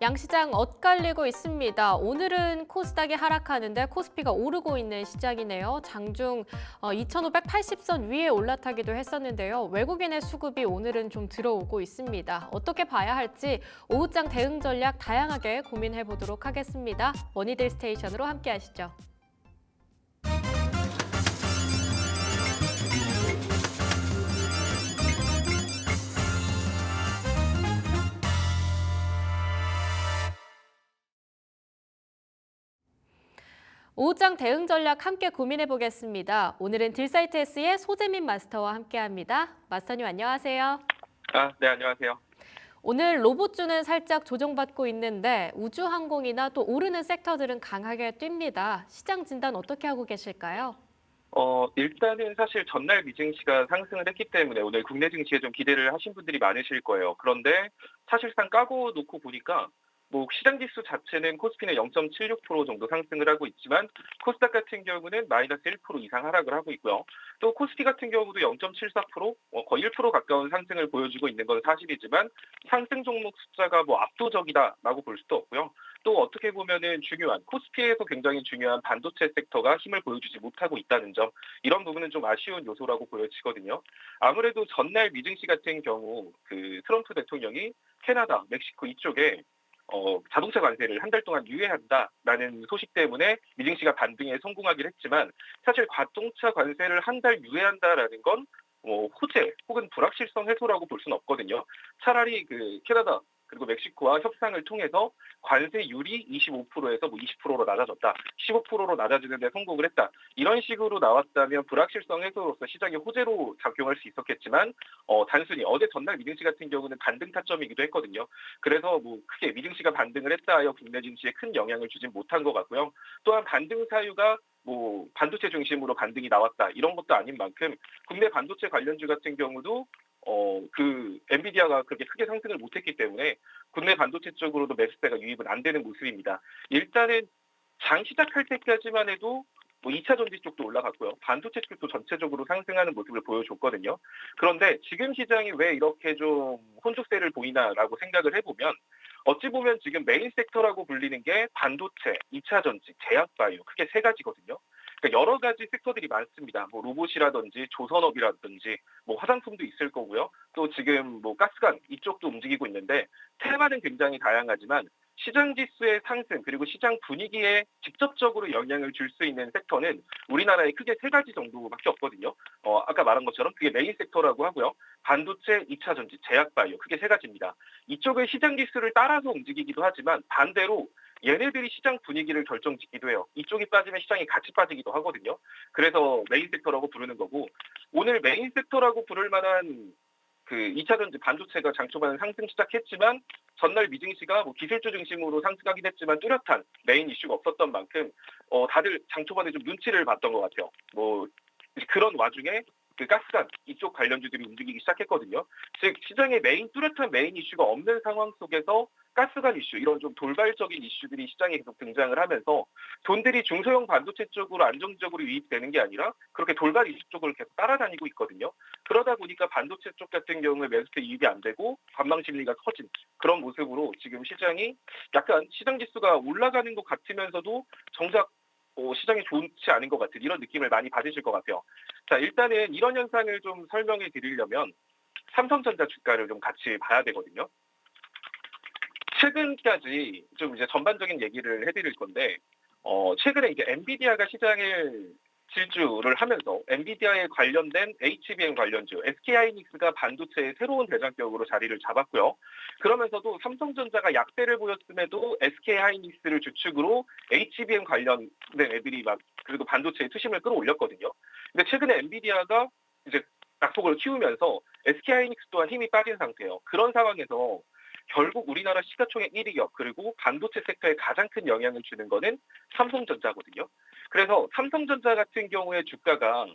양시장 엇갈리고 있습니다. 오늘은 코스닥이 하락하는데 코스피가 오르고 있는 시장이네요. 장중 2,580선 위에 올라타기도 했었는데요. 외국인의 수급이 오늘은 좀 들어오고 있습니다. 어떻게 봐야 할지 오후장 대응 전략 다양하게 고민해 보도록 하겠습니다. 머니딜 스테이션으로 함께 하시죠. 오후장 대응 전략 함께 고민해 보겠습니다. 오늘은 딜사이트S의 소재민 마스터와 함께합니다. 마스터님 안녕하세요. 네, 안녕하세요. 오늘 로봇주는 살짝 조정받고 있는데 우주항공이나 또 오르는 섹터들은 강하게 뜁니다. 시장 진단 어떻게 하고 계실까요? 일단은 사실 전날 미증시가 상승을 했기 때문에 오늘 국내 증시에 좀 기대를 하신 분들이 많으실 거예요. 그런데 사실상 까고 놓고 보니까 뭐 시장 지수 자체는 코스피는 0.76% 정도 상승을 하고 있지만 코스닥 같은 경우는 마이너스 1% 이상 하락을 하고 있고요. 또 코스피 같은 경우도 0.74% 거의 1% 가까운 상승을 보여주고 있는 건 사실이지만 상승 종목 숫자가 뭐 압도적이다라고 볼 수도 없고요. 또 어떻게 보면은 중요한 코스피에서 굉장히 중요한 반도체 섹터가 힘을 보여주지 못하고 있다는 점, 이런 부분은 좀 아쉬운 요소라고 보여지거든요. 아무래도 전날 미증시 같은 경우 그 트럼프 대통령이 캐나다, 멕시코 이쪽에 자동차 관세를 한 달 동안 유예한다라는 소식 때문에 미증시가 반등에 성공하긴 했지만 사실 자동차 관세를 한 달 유예한다라는 건 호재 혹은 불확실성 해소라고 볼 수는 없거든요. 차라리 그 캐나다 그리고 멕시코와 협상을 통해서 관세율이 25%에서 뭐 20%로 낮아졌다, 15%로 낮아지는 데 성공을 했다, 이런 식으로 나왔다면 불확실성 해소로서 시장의 호재로 작용할 수 있었겠지만 단순히 어제 전날 미증시 같은 경우는 반등 타점이기도 했거든요. 그래서 뭐 크게 미증시가 반등을 했다 하여 국내 증시에 큰 영향을 주진 못한 것 같고요. 또한 반등 사유가 뭐 반도체 중심으로 반등이 나왔다 이런 것도 아닌 만큼 국내 반도체 관련주 같은 경우도 그 엔비디아가 그렇게 크게 상승을 못했기 때문에 국내 반도체 쪽으로도 매수세가 유입은 안 되는 모습입니다. 일단은 장 시작할 때까지만 해도 뭐 2차 전지 쪽도 올라갔고요. 반도체 쪽도 전체적으로 상승하는 모습을 보여줬거든요. 그런데 지금 시장이 왜 이렇게 좀 혼조세를 보이나라고 생각을 해보면 어찌 보면 지금 메인 섹터라고 불리는 게 반도체, 2차 전지, 제약바이오 크게 세 가지거든요. 그러니까 여러 가지 섹터들이 많습니다. 뭐 로봇이라든지 조선업이라든지 뭐 화장품도 있을 거고요. 또 지금 뭐 가스관 이쪽도 움직이고 있는데 테마는 굉장히 다양하지만 시장 지수의 상승 그리고 시장 분위기에 직접적으로 영향을 줄 수 있는 섹터는 우리나라에 크게 세 가지 정도밖에 없거든요. 아까 말한 것처럼 그게 메인 섹터라고 하고요. 반도체, 2차 전지, 제약바이오 크게 세 가지입니다. 이쪽의 시장 지수를 따라서 움직이기도 하지만 반대로 얘네들이 시장 분위기를 결정짓기도 해요. 이쪽이 빠지면 시장이 같이 빠지기도 하거든요. 그래서 메인 섹터라고 부르는 거고, 오늘 메인 섹터라고 부를 만한 그 2차 전지 반도체가 장 초반에 상승 시작했지만 전날 미증시가 뭐 기술주 중심으로 상승하긴 했지만 뚜렷한 메인 이슈가 없었던 만큼 다들 장 초반에 좀 눈치를 봤던 것 같아요. 뭐 그런 와중에 그 가스관 이쪽 관련주들이 움직이기 시작했거든요. 즉 시장에 뚜렷한 메인 이슈가 없는 상황 속에서 가스관 이슈 이런 좀 돌발적인 이슈들이 시장에 계속 등장을 하면서 돈들이 중소형 반도체 쪽으로 안정적으로 유입되는 게 아니라 그렇게 돌발 이슈 쪽을 계속 따라다니고 있거든요. 그러다 보니까 반도체 쪽 같은 경우에 매수세 유입이 안 되고 관망 심리가 커진 그런 모습으로 지금 시장이 약간 시장 지수가 올라가는 것 같으면서도 정작 시장이 좋지 않은 것 같은 이런 느낌을 많이 받으실 것 같아요. 자, 일단은 이런 현상을 좀 설명해 드리려면 삼성전자 주가를 좀 같이 봐야 되거든요. 최근까지 좀 이제 전반적인 얘기를 해드릴 건데, 최근에 이제 엔비디아가 시장을 질주를 하면서 엔비디아에 관련된 HBM 관련주, SK하이닉스가 반도체의 새로운 대장격으로 자리를 잡았고요. 그러면서도 삼성전자가 약세를 보였음에도 SK하이닉스를 주축으로 HBM 관련된 애들이 막 그래도 반도체의 투심을 끌어올렸거든요. 근데 최근에 엔비디아가 이제 낙폭을 키우면서 SK하이닉스 또한 힘이 빠진 상태예요. 그런 상황에서 결국 우리나라 시가총액 1위격 그리고 반도체 섹터에 가장 큰 영향을 주는 거는 삼성전자거든요. 그래서 삼성전자 같은 경우에 주가가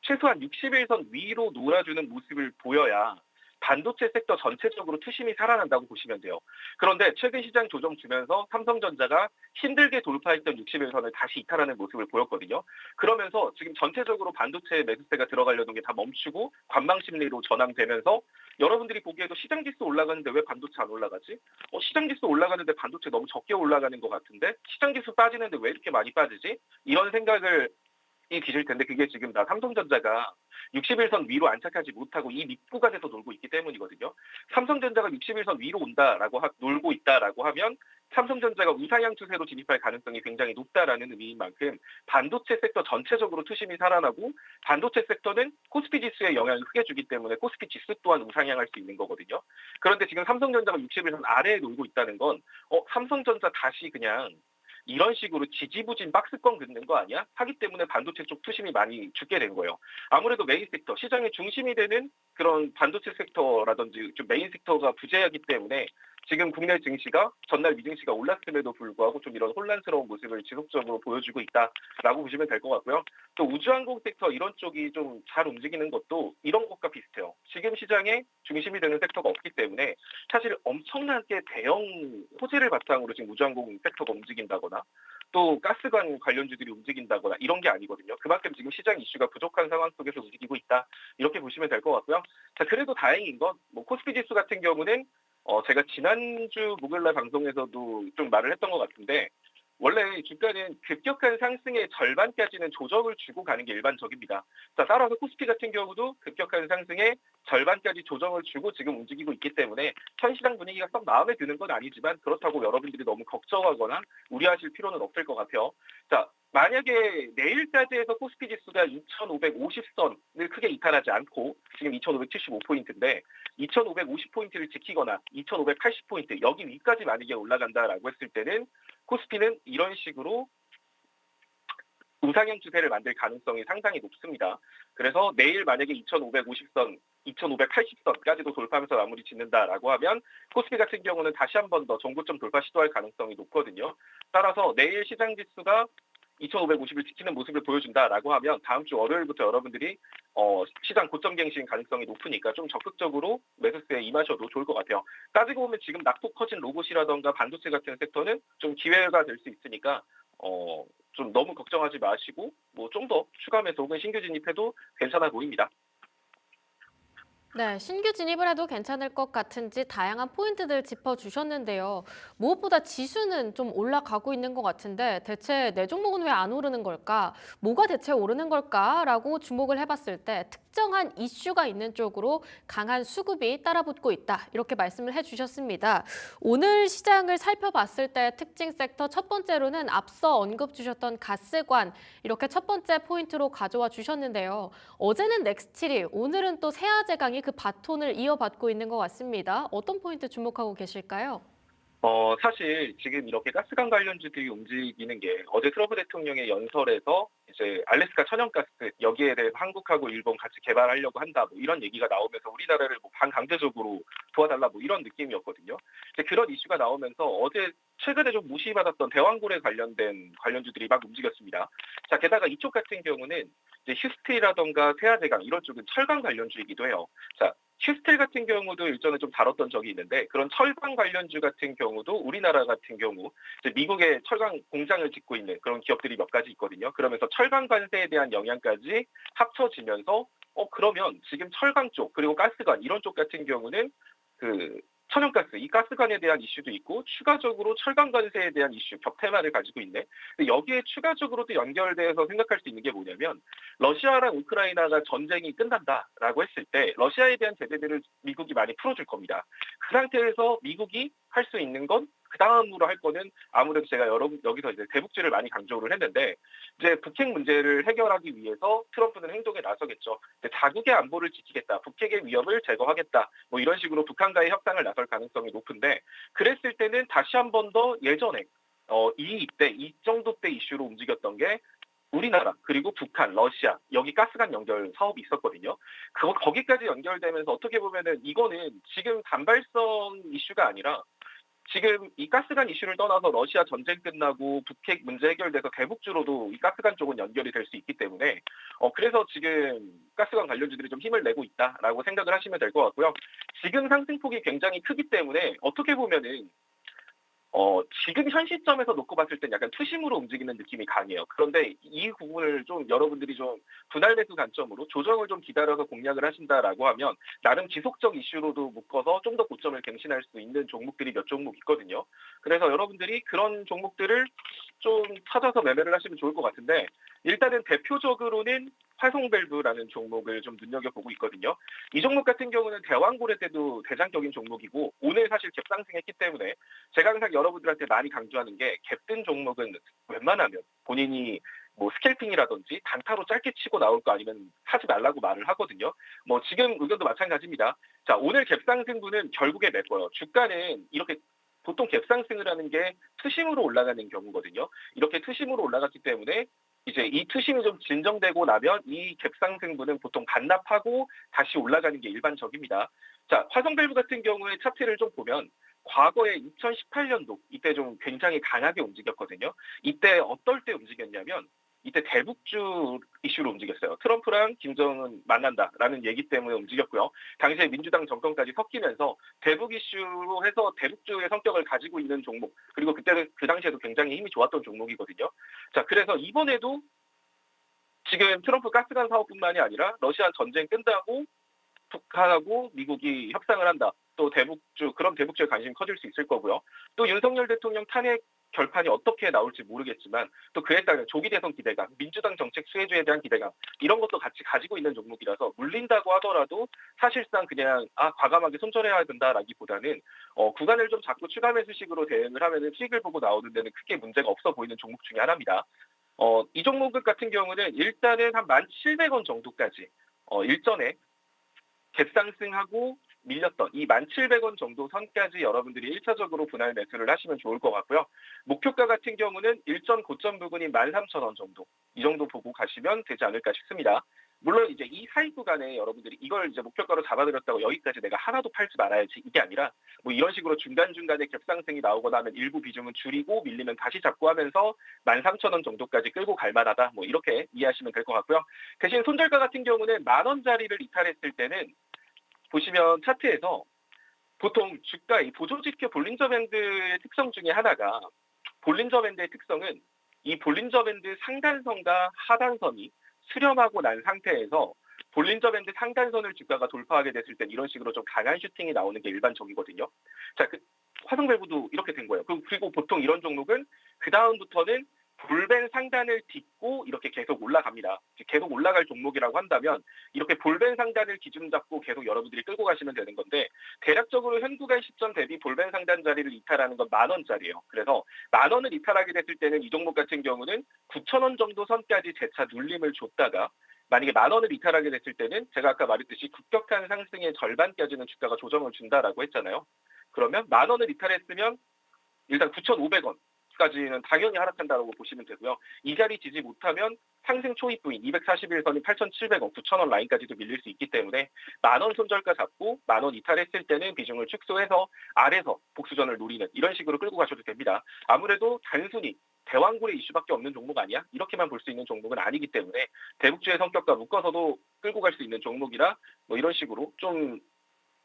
최소한 60일선 위로 놀아주는 모습을 보여야 반도체 섹터 전체적으로 투심이 살아난다고 보시면 돼요. 그런데 최근 시장 조정 주면서 삼성전자가 힘들게 돌파했던 60일선을 다시 이탈하는 모습을 보였거든요. 그러면서 지금 전체적으로 반도체 매수세가 들어가려던 게 다 멈추고 관망 심리로 전환되면서 여러분들이 보기에도 시장 지수 올라가는데 왜 반도체 안 올라가지? 시장 지수 올라가는데 반도체 너무 적게 올라가는 것 같은데 시장 지수 빠지는데 왜 이렇게 많이 빠지지? 이런 생각을 드실 텐데 그게 지금 다 삼성전자가 60일선 위로 안착하지 못하고 이 밑구간에서 놀고 있기 때문이거든요. 삼성전자가 60일선 위로 온다라고 놀고 있다라고 하면 삼성전자가 우상향 추세로 진입할 가능성이 굉장히 높다라는 의미인 만큼 반도체 섹터 전체적으로 투심이 살아나고 반도체 섹터는 코스피 지수에 영향을 크게 주기 때문에 코스피 지수 또한 우상향할 수 있는 거거든요. 그런데 지금 삼성전자가 60일선 아래에 놀고 있다는 건 삼성전자 다시 그냥 이런 식으로 지지부진 박스권 긋는 거 아니야? 하기 때문에 반도체 쪽 투심이 많이 죽게 된 거예요. 아무래도 메인 섹터, 시장의 중심이 되는 그런 반도체 섹터라든지 좀 메인 섹터가 부재하기 때문에 지금 국내 증시가 전날 미증시가 올랐음에도 불구하고 좀 이런 혼란스러운 모습을 지속적으로 보여주고 있다라고 보시면 될 것 같고요. 또 우주항공 섹터 이런 쪽이 좀 잘 움직이는 것도 이런 것과 비슷해요. 지금 시장의 중심이 되는 섹터가 없기 때문에 사실 엄청나게 대형 호재를 바탕으로 지금 우주항공 섹터가 움직인다거나 또 가스관 관련주들이 움직인다거나 이런 게 아니거든요. 그만큼 지금 시장 이슈가 부족한 상황 속에서 움직이고 있다. 이렇게 보시면 될 것 같고요. 자, 그래도 다행인 건 코스피 지수 같은 경우는 제가 지난주 목요일날 방송에서도 좀 말을 했던 것 같은데 원래 주가는 급격한 상승의 절반까지는 조정을 주고 가는 게 일반적입니다. 자, 따라서 코스피 같은 경우도 급격한 상승의 절반까지 조정을 주고 지금 움직이고 있기 때문에 현 시장 분위기가 썩 마음에 드는 건 아니지만 그렇다고 여러분들이 너무 걱정하거나 우려하실 필요는 없을 것 같아요. 자, 만약에 내일까지 해서 코스피 지수가 2,550선을 크게 이탈하지 않고 지금 2,575포인트인데 2,550포인트를 지키거나 2,580포인트 여기 위까지 만약에 올라간다라고 했을 때는 코스피는 이런 식으로 우상향 추세를 만들 가능성이 상당히 높습니다. 그래서 내일 만약에 2,550선, 2,580선까지도 돌파하면서 마무리 짓는다라고 하면 코스피 같은 경우는 다시 한 번 더 정고점 돌파 시도할 가능성이 높거든요. 따라서 내일 시장 지수가 2,550을 지키는 모습을 보여준다라고 하면 다음 주 월요일부터 여러분들이 시장 고점 갱신 가능성이 높으니까 좀 적극적으로 매수세에 임하셔도 좋을 것 같아요. 따지고 보면 지금 낙폭 커진 로봇이라던가 반도체 같은 섹터는 좀 기회가 될 수 있으니까 좀 너무 걱정하지 마시고 뭐 좀 더 추가 매수 혹은 신규 진입해도 괜찮아 보입니다. 네, 신규 진입을 해도 괜찮을 것 같은지 다양한 포인트들 짚어주셨는데요. 무엇보다 지수는 좀 올라가고 있는 것 같은데 대체 내 종목은 왜 안 오르는 걸까? 뭐가 대체 오르는 걸까?라고 주목을 해봤을 때 특정한 이슈가 있는 쪽으로 강한 수급이 따라붙고 있다. 이렇게 말씀을 해주셨습니다. 오늘 시장을 살펴봤을 때 특징 섹터 첫 번째로는 앞서 언급 주셨던 가스관 이렇게 첫 번째 포인트로 가져와 주셨는데요. 어제는 넥스틸이, 오늘은 또 세아제강이 그 바톤을 이어받고 있는 것 같습니다. 어떤 포인트 주목하고 계실까요? 사실 지금 이렇게 가스관 관련주들이 움직이는 게 어제 트럼프 대통령의 연설에서 이제 알래스카 천연가스 여기에 대해서 한국하고 일본 같이 개발하려고 한다 뭐 이런 얘기가 나오면서 우리나라를 뭐 반강제적으로 도와달라 뭐 이런 느낌이었거든요. 이제 그런 이슈가 나오면서 어제 최근에 좀 무시받았던 대왕굴에 관련된 관련주들이 막 움직였습니다. 자, 게다가 이쪽 같은 경우는 이제 휴스틸이라던가 세아제강 이런 쪽은 철강 관련주이기도 해요. 자, 휴스틸 같은 경우도 일전에 좀 다뤘던 적이 있는데 그런 철강 관련주 같은 경우도 우리나라 같은 경우 이제 미국에 철강 공장을 짓고 있는 그런 기업들이 몇 가지 있거든요. 그러면서 철강 관세에 대한 영향까지 합쳐지면서 그러면 지금 철강 쪽 그리고 가스관 이런 쪽 같은 경우는 그 천연가스, 이 가스관에 대한 이슈도 있고 추가적으로 철강 관세에 대한 이슈, 격테마를 가지고 있네. 근데 여기에 추가적으로 또 연결돼서 생각할 수 있는 게 뭐냐면 러시아랑 우크라이나가 전쟁이 끝난다라고 했을 때 러시아에 대한 제재들을 미국이 많이 풀어줄 겁니다. 그 상태에서 미국이 할 수 있는 건 그 다음으로 할 거는 아무래도 제가 여기서 이제 대북제를 많이 강조를 했는데 이제 북핵 문제를 해결하기 위해서 트럼프는 행동에 나서겠죠. 자국의 안보를 지키겠다, 북핵의 위협을 제거하겠다, 뭐 이런 식으로 북한과의 협상을 나설 가능성이 높은데 그랬을 때는 다시 한 번 더 예전에 이 정도 때 이슈로 움직였던 게 우리나라 그리고 북한, 러시아 여기 가스관 연결 사업이 있었거든요. 거기까지 연결되면서 어떻게 보면은 이거는 지금 단발성 이슈가 아니라 지금 이 가스관 이슈를 떠나서 러시아 전쟁 끝나고 북핵 문제 해결돼서 대북주로도 이 가스관 쪽은 연결이 될 수 있기 때문에 그래서 지금 가스관 관련주들이 좀 힘을 내고 있다라고 생각을 하시면 될 것 같고요. 지금 상승폭이 굉장히 크기 때문에 어떻게 보면은 지금 현 시점에서 놓고 봤을 땐 약간 투심으로 움직이는 느낌이 강해요. 그런데 이 부분을 좀 여러분들이 좀 분할 매수 관점으로 조정을 좀 기다려서 공략을 하신다라고 하면 나름 지속적 이슈로도 묶어서 좀 더 고점을 갱신할 수 있는 종목들이 몇 종목 있거든요. 그래서 여러분들이 그런 종목들을 좀 찾아서 매매를 하시면 좋을 것 같은데 일단은 대표적으로는 화성밸브라는 종목을 좀 눈여겨보고 있거든요. 이 종목 같은 경우는 대왕고래 때도 대장격인 종목이고 오늘 사실 갭상승했기 때문에 제가 항상 여러분들한테 많이 강조하는 게 갭든 종목은 웬만하면 본인이 뭐 스캘핑이라든지 단타로 짧게 치고 나올 거 아니면 하지 말라고 말을 하거든요. 뭐 지금 의견도 마찬가지입니다. 자, 오늘 갭상승분은 결국에 메꿔요. 주가는 이렇게 보통 갭상승을 하는 게 투심으로 올라가는 경우거든요. 이렇게 투심으로 올라갔기 때문에 이제 이 투심이 좀 진정되고 나면 이 갭상승분은 보통 반납하고 다시 올라가는 게 일반적입니다. 자, 화성밸브 같은 경우에 차트를 좀 보면 과거에 2018년도 이때 좀 굉장히 강하게 움직였거든요. 이때 어떨 때 움직였냐면 이때 대북주 이슈로 움직였어요. 트럼프랑 김정은 만난다라는 얘기 때문에 움직였고요. 당시에 민주당 정권까지 섞이면서 대북 이슈로 해서 대북주의 성격을 가지고 있는 종목, 그리고 그때는 그 당시에도 굉장히 힘이 좋았던 종목이거든요. 자, 그래서 이번에도 지금 트럼프 가스관 사업뿐만이 아니라 러시아 전쟁 끝나고 북한하고 미국이 협상을 한다. 또 대북주, 그럼 대북주에 관심이 커질 수 있을 거고요. 또 윤석열 대통령 탄핵 결판이 어떻게 나올지 모르겠지만 또 그에 따른 조기 대선 기대감, 민주당 정책 수혜주에 대한 기대감 이런 것도 같이 가지고 있는 종목이라서 물린다고 하더라도 사실상 그냥 과감하게 손절해야 된다라기보다는 구간을 좀 자꾸 추가 매수식으로 대응을 하면은 수익을 보고 나오는 데는 크게 문제가 없어 보이는 종목 중에 하나입니다. 이 종목 같은 경우는 일단은 한 1,700원 정도까지 일전에 갭상승하고 밀렸던 이 1,700원 정도 선까지 여러분들이 1차적으로 분할 매수를 하시면 좋을 것 같고요. 목표가 같은 경우는 일전 고점 부근인 13,000원 정도, 이 정도 보고 가시면 되지 않을까 싶습니다. 물론 이제 이 사이 구간에 여러분들이 이걸 이제 목표가로 잡아들였다고 여기까지 내가 하나도 팔지 말아야지 이게 아니라 뭐 이런 식으로 중간중간에 갭상승이 나오거나 하면 일부 비중은 줄이고 밀리면 다시 잡고 하면서 13,000원 정도까지 끌고 갈 만하다. 뭐 이렇게 이해하시면 될 것 같고요. 대신 손절가 같은 경우는 10,000원짜리를 이탈했을 때는 보시면 차트에서 보통 주가 이 보조지표 볼린저 밴드의 특성 중에 하나가, 볼린저 밴드의 특성은 이 볼린저 밴드 상단선과 하단선이 수렴하고 난 상태에서 볼린저 밴드 상단선을 주가가 돌파하게 됐을 땐 이런 식으로 좀 강한 슈팅이 나오는 게 일반적이거든요. 자, 화성밸브도 이렇게 된 거예요. 그리고 보통 이런 종목은 그 다음부터는 볼밴 상단을 딛고 이렇게 계속 올라갑니다. 계속 올라갈 종목이라고 한다면 이렇게 볼밴 상단을 기준 잡고 계속 여러분들이 끌고 가시면 되는 건데, 대략적으로 현 구간 시점 대비 볼밴 상단 자리를 이탈하는 건 10,000원짜리예요. 그래서 10,000원을 이탈하게 됐을 때는 이 종목 같은 경우는 9,000원 정도 선까지 재차 눌림을 줬다가, 만약에 10,000원을 이탈하게 됐을 때는 제가 아까 말했듯이 급격한 상승의 절반까지는 주가가 조정을 준다라고 했잖아요. 그러면 10,000원을 이탈했으면 일단 9,500원 까지는 당연히 하락한다고 보시면 되고요. 이 자리 지지 못하면 상승 초입 부인 241선이 8,700원, 9,000원 라인까지도 밀릴 수 있기 때문에 10,000원 손절가 잡고 10,000원 이탈했을 때는 비중을 축소해서 아래서 복수전을 노리는 이런 식으로 끌고 가셔도 됩니다. 아무래도 단순히 대왕굴의 이슈밖에 없는 종목 아니야? 이렇게만 볼 수 있는 종목은 아니기 때문에 대북주의 성격과 묶어서도 끌고 갈 수 있는 종목이라 뭐 이런 식으로 좀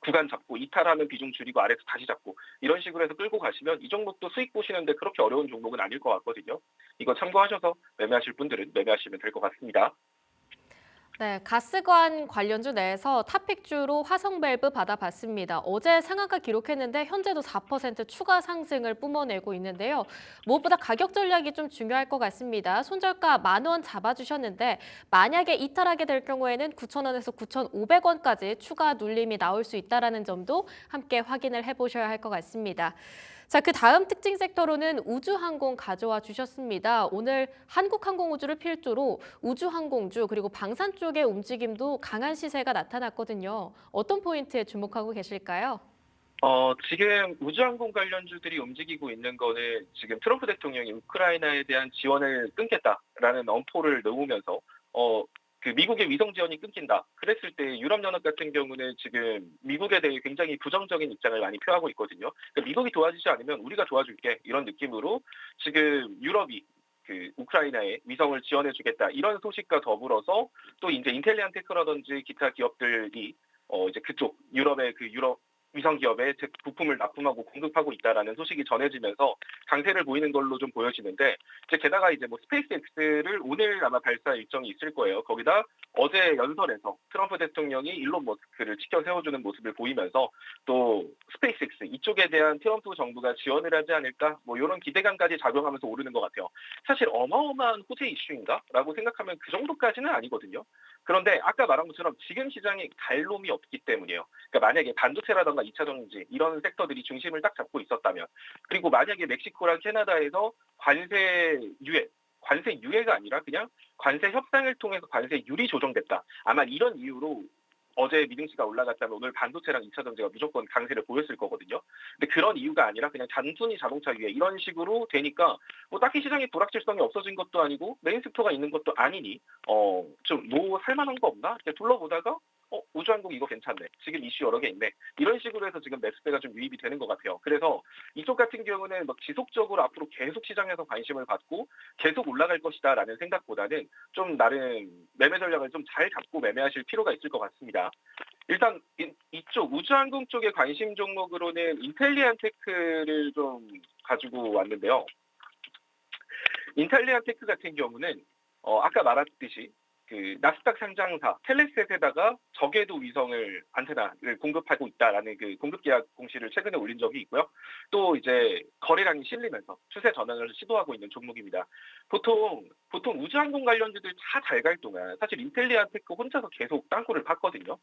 구간 잡고 이탈하면 비중 줄이고 아래서 다시 잡고 이런 식으로 해서 끌고 가시면 이 종목도 수익 보시는데 그렇게 어려운 종목은 아닐 것 같거든요. 이거 참고하셔서 매매하실 분들은 매매하시면 될 것 같습니다. 네, 가스관 관련주 내에서 탑픽주로 화성밸브 받아봤습니다. 어제 상한가 기록했는데 현재도 4% 추가 상승을 뿜어내고 있는데요. 무엇보다 가격 전략이 좀 중요할 것 같습니다. 손절가 10,000원 잡아주셨는데 만약에 이탈하게 될 경우에는 9,000원에서 9,500원까지 추가 눌림이 나올 수 있다는 점도 함께 확인을 해보셔야 할 것 같습니다. 자, 그 다음 특징 섹터로는 우주항공 가져와 주셨습니다. 오늘 한국항공우주를 필두로 우주항공주 그리고 방산 쪽의 움직임도 강한 시세가 나타났거든요. 어떤 포인트에 주목하고 계실까요? 지금 우주항공 관련주들이 움직이고 있는 거는 지금 트럼프 대통령이 우크라이나에 대한 지원을 끊겠다라는 엄포를 놓으면서 그 미국의 위성 지원이 끊긴다. 그랬을 때 유럽연합 같은 경우는 지금 미국에 대해 굉장히 부정적인 입장을 많이 표하고 있거든요. 그러니까 미국이 도와주지 않으면 우리가 도와줄게 이런 느낌으로 지금 유럽이 그 우크라이나에 위성을 지원해주겠다 이런 소식과 더불어서 또 이제 인텔리안테크라든지 기타 기업들이 이제 그쪽 유럽의 그 유럽 위성 기업에 부품을 납품하고 공급하고 있다라는 소식이 전해지면서 강세를 보이는 걸로 좀 보여지는데, 이제 게다가 이제 뭐 스페이스X를 오늘 아마 발사 일정이 있을 거예요. 거기다 어제 연설에서 트럼프 대통령이 일론 머스크를 치켜 세워주는 모습을 보이면서 또 스페이스X 이쪽에 대한 트럼프 정부가 지원을 하지 않을까 뭐 이런 기대감까지 작용하면서 오르는 것 같아요. 사실 어마어마한 호재 이슈인가라고 생각하면 그 정도까지는 아니거든요. 그런데 아까 말한 것처럼 지금 시장에 갈 놈이 없기 때문이에요. 그러니까 만약에 반도체라던가 2차 전지 이런 섹터들이 중심을 딱 잡고 있었다면, 그리고 만약에 멕시코랑 캐나다에서 관세 유예가 아니라 그냥 관세 협상을 통해서 관세 율이 조정됐다. 아마 이런 이유로 어제 미등시가 올라갔다면 오늘 반도체랑 2차 전지가 무조건 강세를 보였을 거거든요. 근데 그런 이유가 아니라 그냥 단순히 자동차 유예 이런 식으로 되니까 뭐 딱히 시장의 불확실성이 없어진 것도 아니고 메인 섹터가 있는 것도 아니니 좀 뭐 살만한 거 없나? 이렇게 둘러보다가 우주항공 이거 괜찮네. 지금 이슈 여러 개 있네. 이런 식으로 해서 지금 매수세가 좀 유입이 되는 것 같아요. 그래서 이쪽 같은 경우는 막 지속적으로 앞으로 계속 시장에서 관심을 받고 계속 올라갈 것이다라는 생각보다는 좀 나름 매매 전략을 좀 잘 잡고 매매하실 필요가 있을 것 같습니다. 일단 이쪽 우주항공 쪽의 관심 종목으로는 인텔리안테크를 좀 가지고 왔는데요. 인텔리안테크 같은 경우는 아까 말했듯이 그 나스닥 상장사 텔레셋에다가 저궤도 위성을 안테나를 공급하고 있다라는 그 공급 계약 공시를 최근에 올린 적이 있고요. 또 이제 거래량이 실리면서 추세 전환을 시도하고 있는 종목입니다. 보통 우주항공 관련주들 다 잘 갈 동안 사실 인텔리안테크 혼자서 계속 땅굴을 팠거든요.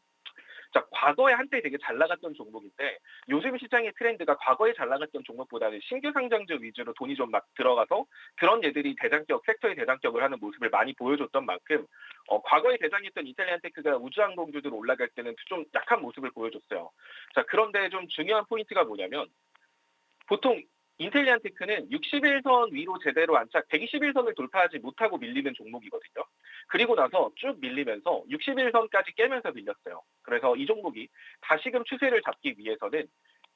자, 과거에 한때 되게 잘 나갔던 종목인데 요즘 시장의 트렌드가 과거에 잘 나갔던 종목보다는 신규 상장주 위주로 돈이 좀 막 들어가서 그런 얘들이 섹터의 대장격을 하는 모습을 많이 보여줬던 만큼 과거에 대장했던 인텔리안테크가 우주항공주들 올라갈 때는 좀 약한 모습을 보여줬어요. 자, 그런데 좀 중요한 포인트가 뭐냐면 보통 인텔리안테크는 61선 위로 제대로 안착, 121선을 돌파하지 못하고 밀리는 종목이거든요. 그리고 나서 쭉 밀리면서 61선까지 깨면서 밀렸어요. 그래서 이 종목이 다시금 추세를 잡기 위해서는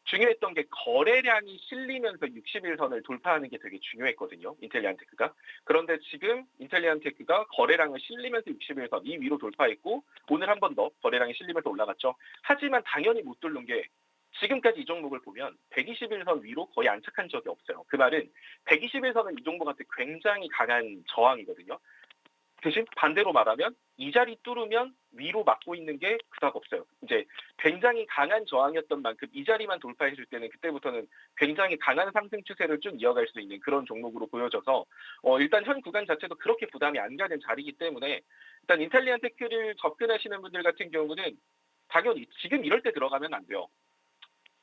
중요했던 게 거래량이 실리면서 61선을 돌파하는 게 되게 중요했거든요. 인텔리안테크가. 그런데 지금 인텔리안테크가 거래량을 실리면서 61선 이 위로 돌파했고 오늘 한 번 더 거래량이 실리면서 올라갔죠. 하지만 당연히 못 뚫는 게 지금까지 이 종목을 보면 121선 위로 거의 안착한 적이 없어요. 그 말은 121선은 이 종목한테 굉장히 강한 저항이거든요. 대신 반대로 말하면 이 자리 뚫으면 위로 막고 있는 게 그닥 없어요. 이제 굉장히 강한 저항이었던 만큼 이 자리만 돌파했을 때는 그때부터는 굉장히 강한 상승 추세를 쭉 이어갈 수 있는 그런 종목으로 보여져서 일단 현 구간 자체도 그렇게 부담이 안 가는 자리이기 때문에 일단 인텔리안테크를 접근하시는 분들 같은 경우는 당연히 지금 이럴 때 들어가면 안 돼요.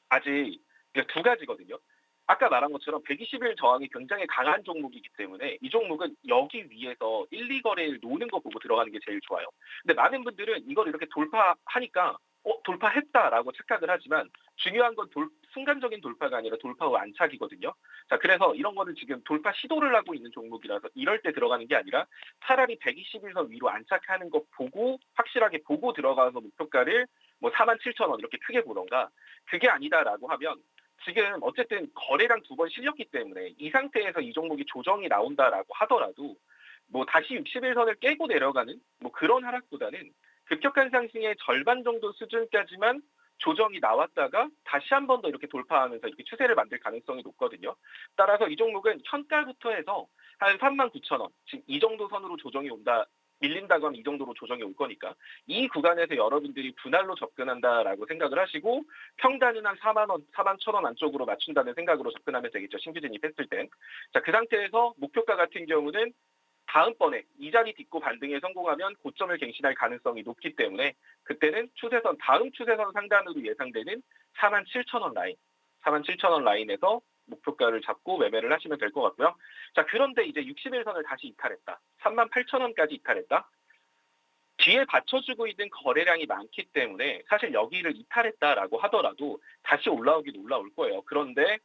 아직 두 가지거든요. 아까 말한 것처럼 120일 저항이 굉장히 강한 종목이기 때문에 이 종목은 여기 위에서 1, 2거래일 노는 거 보고 들어가는 게 제일 좋아요. 근데 많은 분들은 이걸 이렇게 돌파하니까 돌파했다라고 착각을 하지만 중요한 건 순간적인 돌파가 아니라 돌파 후 안착이거든요. 자, 그래서 이런 거는 지금 돌파 시도를 하고 있는 종목이라서 이럴 때 들어가는 게 아니라 차라리 121선 위로 안착하는 거 보고 확실하게 보고 들어가서 목표가를 뭐 47,000원 이렇게 크게 보던가 그게 아니다라고 하면 지금 어쨌든 거래량 2번 실렸기 때문에 이 상태에서 이 종목이 조정이 나온다라고 하더라도 뭐 다시 61선을 깨고 내려가는 뭐 그런 하락보다는 급격한 상승의 절반 정도 수준까지만 조정이 나왔다가 다시 한 번 더 이렇게 돌파하면서 이렇게 추세를 만들 가능성이 높거든요. 따라서 이 종목은 현가부터 해서 한 39,000원, 지금 이 정도 선으로 조정이 온다. 밀린다고 하면 이 정도로 조정이 올 거니까 이 구간에서 여러분들이 분할로 접근한다라고 생각을 하시고 평단은 한 4만 원, 4만 1,000원 안쪽으로 맞춘다는 생각으로 접근하면 되겠죠. 신규 진입했을 땐. 자, 그 상태에서 목표가 같은 경우는 다음번에 이 자리 딛고 반등에 성공하면 고점을 갱신할 가능성이 높기 때문에 그때는 다음 추세선 상단으로 예상되는 47,000원 라인, 47,000원 라인에서 목표가를 잡고 매매를 하시면 될 것 같고요. 자, 그런데 이제 61선을 다시 이탈했다. 38,000원까지 이탈했다. 뒤에 받쳐주고 있는 거래량이 많기 때문에 사실 여기를 이탈했다라고 하더라도 다시 올라오긴 올라올 거예요. 그런데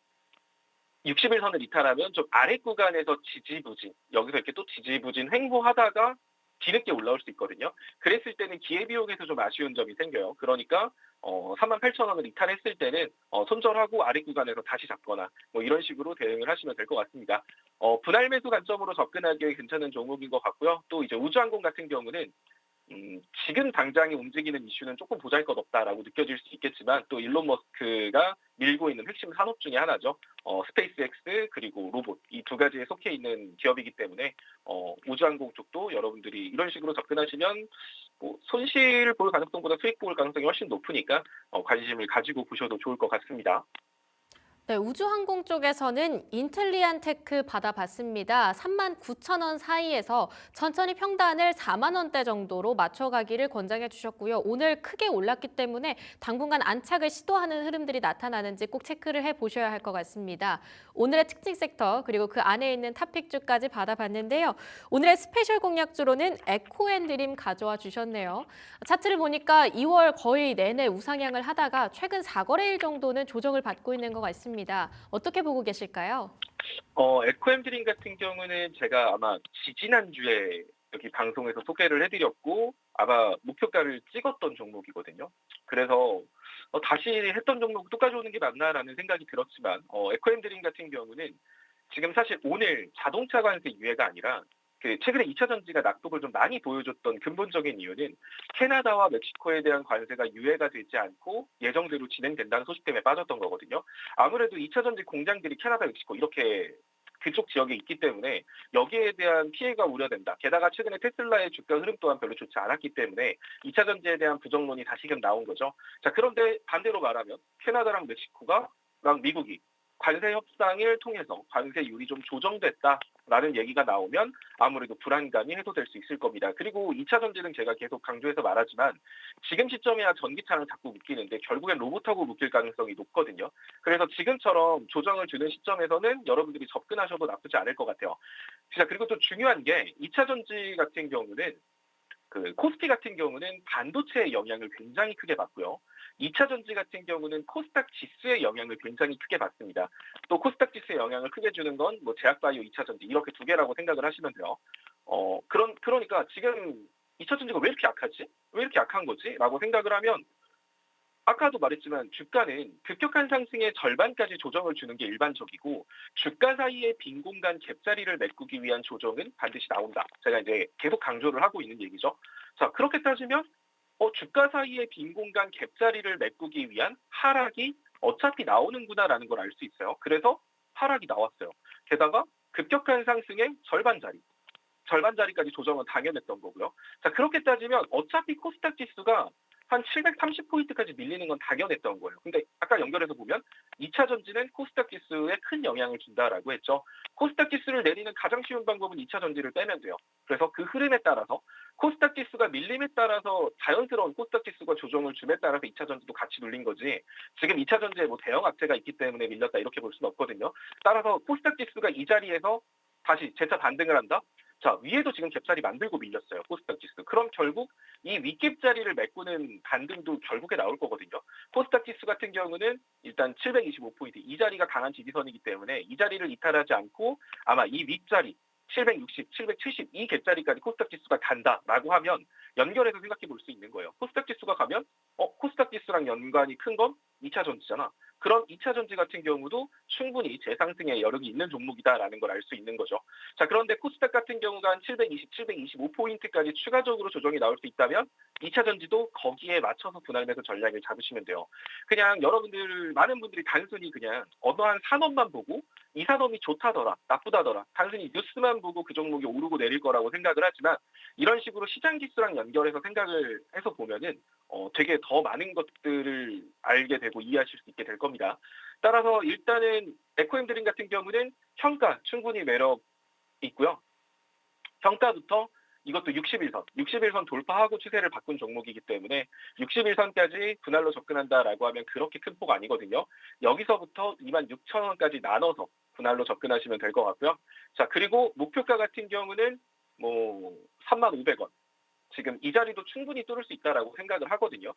61선을 이탈하면 좀 아래 구간에서 지지부진, 여기서 이렇게 또 지지부진 횡보하다가 뒤늦게 올라올 수 있거든요. 그랬을 때는 기회비용에서 좀 아쉬운 점이 생겨요. 그러니까 38,000원을 이탈했을 때는 손절하고 아래 구간에서 다시 잡거나 뭐 이런 식으로 대응을 하시면 될 것 같습니다. 분할 매수 관점으로 접근하기에 괜찮은 종목인 것 같고요. 또 이제 우주항공 같은 경우는 지금 당장에 움직이는 이슈는 조금 보잘것없다라고 느껴질 수 있겠지만 또 일론 머스크가 밀고 있는 핵심 산업 중에 하나죠. 스페이스X 그리고 로봇 이 두 가지에 속해 있는 기업이기 때문에 우주항공 쪽도 여러분들이 이런 식으로 접근하시면 뭐 손실 볼 가능성보다 수익 볼 가능성이 훨씬 높으니까 관심을 가지고 보셔도 좋을 것 같습니다. 네, 우주항공 쪽에서는 인텔리안테크 받아봤습니다. 39,000원 사이에서 천천히 평단을 4만 원대 정도로 맞춰가기를 권장해 주셨고요. 오늘 크게 올랐기 때문에 당분간 안착을 시도하는 흐름들이 나타나는지 꼭 체크를 해보셔야 할 것 같습니다. 오늘의 특징 섹터 그리고 그 안에 있는 탑픽주까지 받아봤는데요. 오늘의 스페셜 공략주로는 에코앤드림 가져와 주셨네요. 차트를 보니까 2월 거의 내내 우상향을 하다가 최근 4거래일 정도는 조정을 받고 있는 것 같습니다. 어떻게 보고 계실까요? 에코앤드림 같은 경우는 제가 아마 지지난주에 여기 방송에서 소개를 해드렸고 아마 목표가를 찍었던 종목이거든요. 그래서 다시 했던 종목 또 가져오는 게 맞나라는 생각이 들었지만 에코핸드링 같은 경우는 지금 사실 오늘 자동차 관세 유예가 아니라 최근에 2차 전지가 낙폭을 좀 많이 보여줬던 근본적인 이유는 캐나다와 멕시코에 대한 관세가 유예가 되지 않고 예정대로 진행된다는 소식 때문에 빠졌던 거거든요. 아무래도 2차 전지 공장들이 캐나다, 멕시코 이렇게 그쪽 지역에 있기 때문에 여기에 대한 피해가 우려된다. 게다가 최근에 테슬라의 주가 흐름 또한 별로 좋지 않았기 때문에 2차 전지에 대한 부정론이 다시금 나온 거죠. 자, 그런데 반대로 말하면 캐나다랑 멕시코랑 미국이 관세 협상을 통해서 관세율이 좀 조정됐다라는 얘기가 나오면 아무래도 불안감이 해소될 수 있을 겁니다. 그리고 2차 전지는 제가 계속 강조해서 말하지만 지금 시점에야 전기차랑 자꾸 묶이는데 결국엔 로봇하고 묶일 가능성이 높거든요. 그래서 지금처럼 조정을 주는 시점에서는 여러분들이 접근하셔도 나쁘지 않을 것 같아요. 자, 그리고 또 중요한 게 2차 전지 같은 경우는 코스피 같은 경우는 반도체의 영향을 굉장히 크게 받고요. 2차 전지 같은 경우는 코스닥 지수의 영향을 굉장히 크게 받습니다. 또 코스닥 지수에 영향을 크게 주는 건 제약바이오 2차 전지 이렇게 두 개라고 생각을 하시면 돼요. 그러니까 지금 2차 전지가 왜 이렇게 약하지? 왜 이렇게 약한 거지? 라고 생각을 하면 아까도 말했지만 주가는 급격한 상승의 절반까지 조정을 주는 게 일반적이고 주가 사이의 빈 공간 갭자리를 메꾸기 위한 조정은 반드시 나온다. 제가 이제 계속 강조를 하고 있는 얘기죠. 자, 그렇게 따지면 주가 사이의 빈 공간 갭자리를 메꾸기 위한 하락이 어차피 나오는구나라는 걸 알 수 있어요. 그래서 하락이 나왔어요. 게다가 급격한 상승의 절반자리까지 조정은 당연했던 거고요. 자, 그렇게 따지면 어차피 코스닥 지수가 한 730포인트까지 밀리는 건 당연했던 거예요. 근데 아까 연결해서 보면 2차 전지는 코스닥 지수에 큰 영향을 준다라고 했죠. 코스닥 지수를 내리는 가장 쉬운 방법은 2차 전지를 빼면 돼요. 그래서 그 흐름에 따라서 코스닥 지수가 밀림에 따라서 자연스러운 코스닥 지수가 조정을 줌에 따라서 2차 전지도 같이 눌린 거지. 지금 2차 전지에 대형 악재가 있기 때문에 밀렸다 이렇게 볼 수는 없거든요. 따라서 코스닥 지수가 이 자리에서 다시 재차 반등을 한다? 자, 위에도 지금 갭자리 만들고 밀렸어요. 코스닥 지수. 그럼 결국 이 윗갭자리를 메꾸는 반등도 결국에 나올 거거든요. 코스닥 지수 같은 경우는 일단 725포인트, 이 자리가 강한 지지선이기 때문에 이 자리를 이탈하지 않고 아마 이 윗자리 760, 770 이 갭자리까지 코스닥 지수가 간다라고 하면 연결해서 생각해 볼 수 있는 거예요. 코스닥 지수가 가면 코스닥 지수랑 연관이 큰 건 2차 전지잖아. 그럼 2차 전지 같은 경우도 충분히 재상승의 여력이 있는 종목이다라는 걸 알 수 있는 거죠. 자, 그런데 코스닥 같은 경우가 한 720, 725포인트까지 추가적으로 조정이 나올 수 있다면 2차 전지도 거기에 맞춰서 분할 매수 전략을 잡으시면 돼요. 그냥 여러분들, 많은 분들이 단순히 그냥 어느 한 산업만 보고 이 산업이 좋다더라, 나쁘다더라, 단순히 뉴스만 보고 그 종목이 오르고 내릴 거라고 생각을 하지만 이런 식으로 시장 지수랑 연결해서 생각을 해서 보면은 되게 더 많은 것들을 알게 되고 이해하실 수 있게 될 겁니다. 따라서 일단은 에코핸드링 같은 경우는 평가 충분히 매력 있고요. 평가부터 이것도 61선 돌파하고 추세를 바꾼 종목이기 때문에 61선까지 분할로 접근한다라고 하면 그렇게 큰 폭 아니거든요. 여기서부터 26,000원까지 나눠서 분할로 접근하시면 될 것 같고요. 자, 그리고 목표가 같은 경우는 35,000원. 지금 이 자리도 충분히 뚫을 수 있다라고 생각을 하거든요.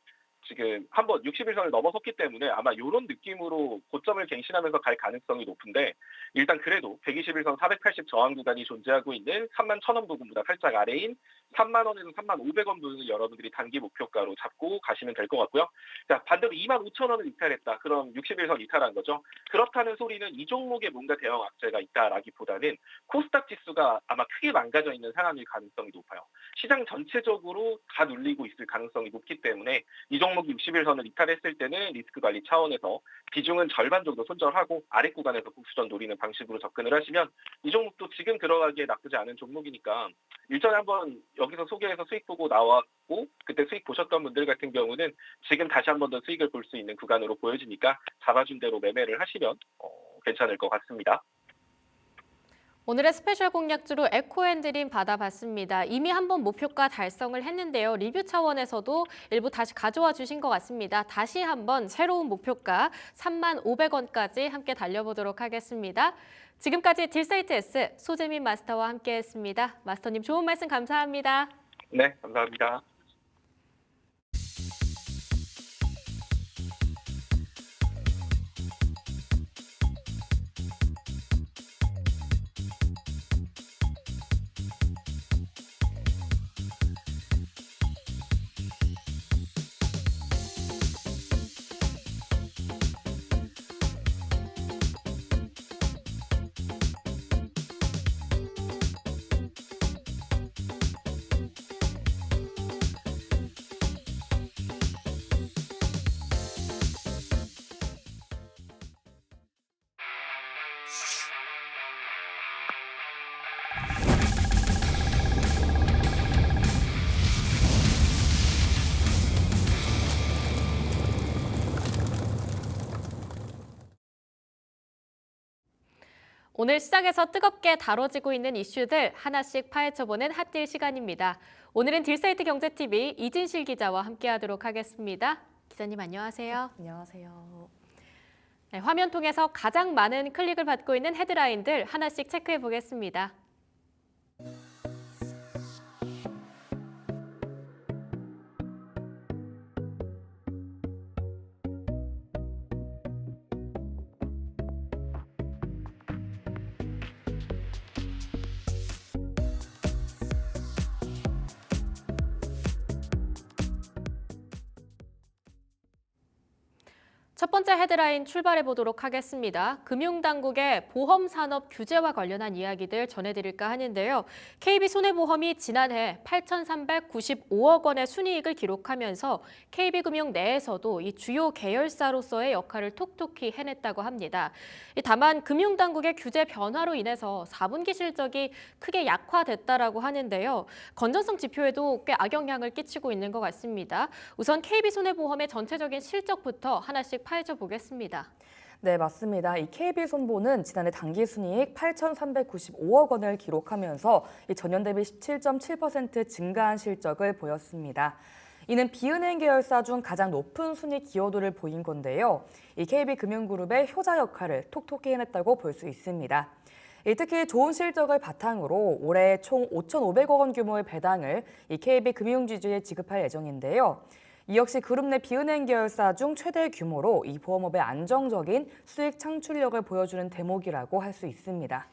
지금 한번 61선을 넘어섰기 때문에 아마 이런 느낌으로 고점을 갱신하면서 갈 가능성이 높은데 일단 그래도 121선 480 저항 구간이 존재하고 있는 31,000원 부근보다 살짝 아래인 30,000원에서 35,500원 부근을 여러분들이 단기 목표가로 잡고 가시면 될 것 같고요. 자, 반대로 25,000원을 이탈했다. 그럼 61선 이탈한 거죠. 그렇다는 소리는 이 종목에 뭔가 대형 악재가 있다라기보다는 코스닥 지수가 아마 크게 망가져 있는 상황일 가능성이 높아요. 시장 전체적으로 다 눌리고 있을 가능성이 높기 때문에 이 종목이 61선을 이탈했을 때는 리스크 관리 차원에서 비중은 절반 정도 손절하고 아래 구간에서 국수전 노리는 방식으로 접근을 하시면 이 종목도 지금 들어가기에 나쁘지 않은 종목이니까 일전에 한번 여기서 소개해서 수익 보고 나왔고 그때 수익 보셨던 분들 같은 경우는 지금 다시 한 번 더 수익을 볼 수 있는 구간으로 보여지니까 잡아준 대로 매매를 하시면 괜찮을 것 같습니다. 오늘의 스페셜 공략주로 에코핸드링 받아봤습니다. 이미 한번 목표가 달성을 했는데요. 리뷰 차원에서도 일부 다시 가져와 주신 것 같습니다. 다시 한번 새로운 목표가 35,000원까지 함께 달려보도록 하겠습니다. 지금까지 딜사이트 S 소재민 마스터와 함께했습니다. 마스터님 좋은 말씀 감사합니다. 네, 감사합니다. 오늘 시장에서 뜨겁게 다뤄지고 있는 이슈들 하나씩 파헤쳐보는 핫딜 시간입니다. 오늘은 딜사이트 경제TV 이진실 기자와 함께하도록 하겠습니다. 기자님 안녕하세요. 안녕하세요. 네, 화면 통해서 가장 많은 클릭을 받고 있는 헤드라인들 하나씩 체크해 보겠습니다. 첫 번째 헤드라인 출발해 보도록 하겠습니다. 금융당국의 보험산업 규제와 관련한 이야기들 전해드릴까 하는데요. KB손해보험이 지난해 8,395억 원의 순이익을 기록하면서 KB금융 내에서도 이 주요 계열사로서의 역할을 톡톡히 해냈다고 합니다. 다만 금융당국의 규제 변화로 인해서 4분기 실적이 크게 약화됐다라고 하는데요. 건전성 지표에도 꽤 악영향을 끼치고 있는 것 같습니다. 우선 KB손해보험의 전체적인 실적부터 하나씩 파헤쳐 보겠습니다. 네, 맞습니다. 이 KB손보는 지난해 당기순이익 8,395억 원을 기록하면서 전년 대비 17.7% 증가한 실적을 보였습니다. 이는 비은행 계열사 중 가장 높은 순이익 기여도를 보인 건데요. 이 KB금융그룹의 효자 역할을 톡톡히 해냈다고 볼 수 있습니다. 특히 좋은 실적을 바탕으로 올해 총 5,500억 원 규모의 배당을 이 KB금융지주에 지급할 예정인데요. 이 역시 그룹 내 비은행 계열사 중 최대 규모로 이 보험업의 안정적인 수익 창출력을 보여주는 대목이라고 할 수 있습니다.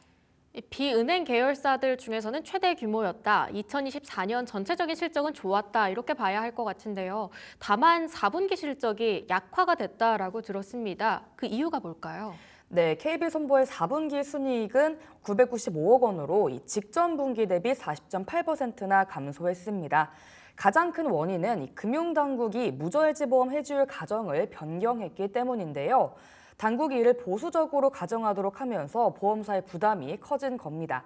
비은행 계열사들 중에서는 최대 규모였다. 2024년 전체적인 실적은 좋았다. 이렇게 봐야 할 것 같은데요. 다만 4분기 실적이 약화가 됐다라고 들었습니다. 그 이유가 뭘까요? 네, KB손보의 4분기 순이익은 995억 원으로 이 직전 분기 대비 40.8%나 감소했습니다. 가장 큰 원인은 이 금융당국이 무저해지보험 해지율 가정을 변경했기 때문인데요. 당국이 이를 보수적으로 가정하도록 하면서 보험사의 부담이 커진 겁니다.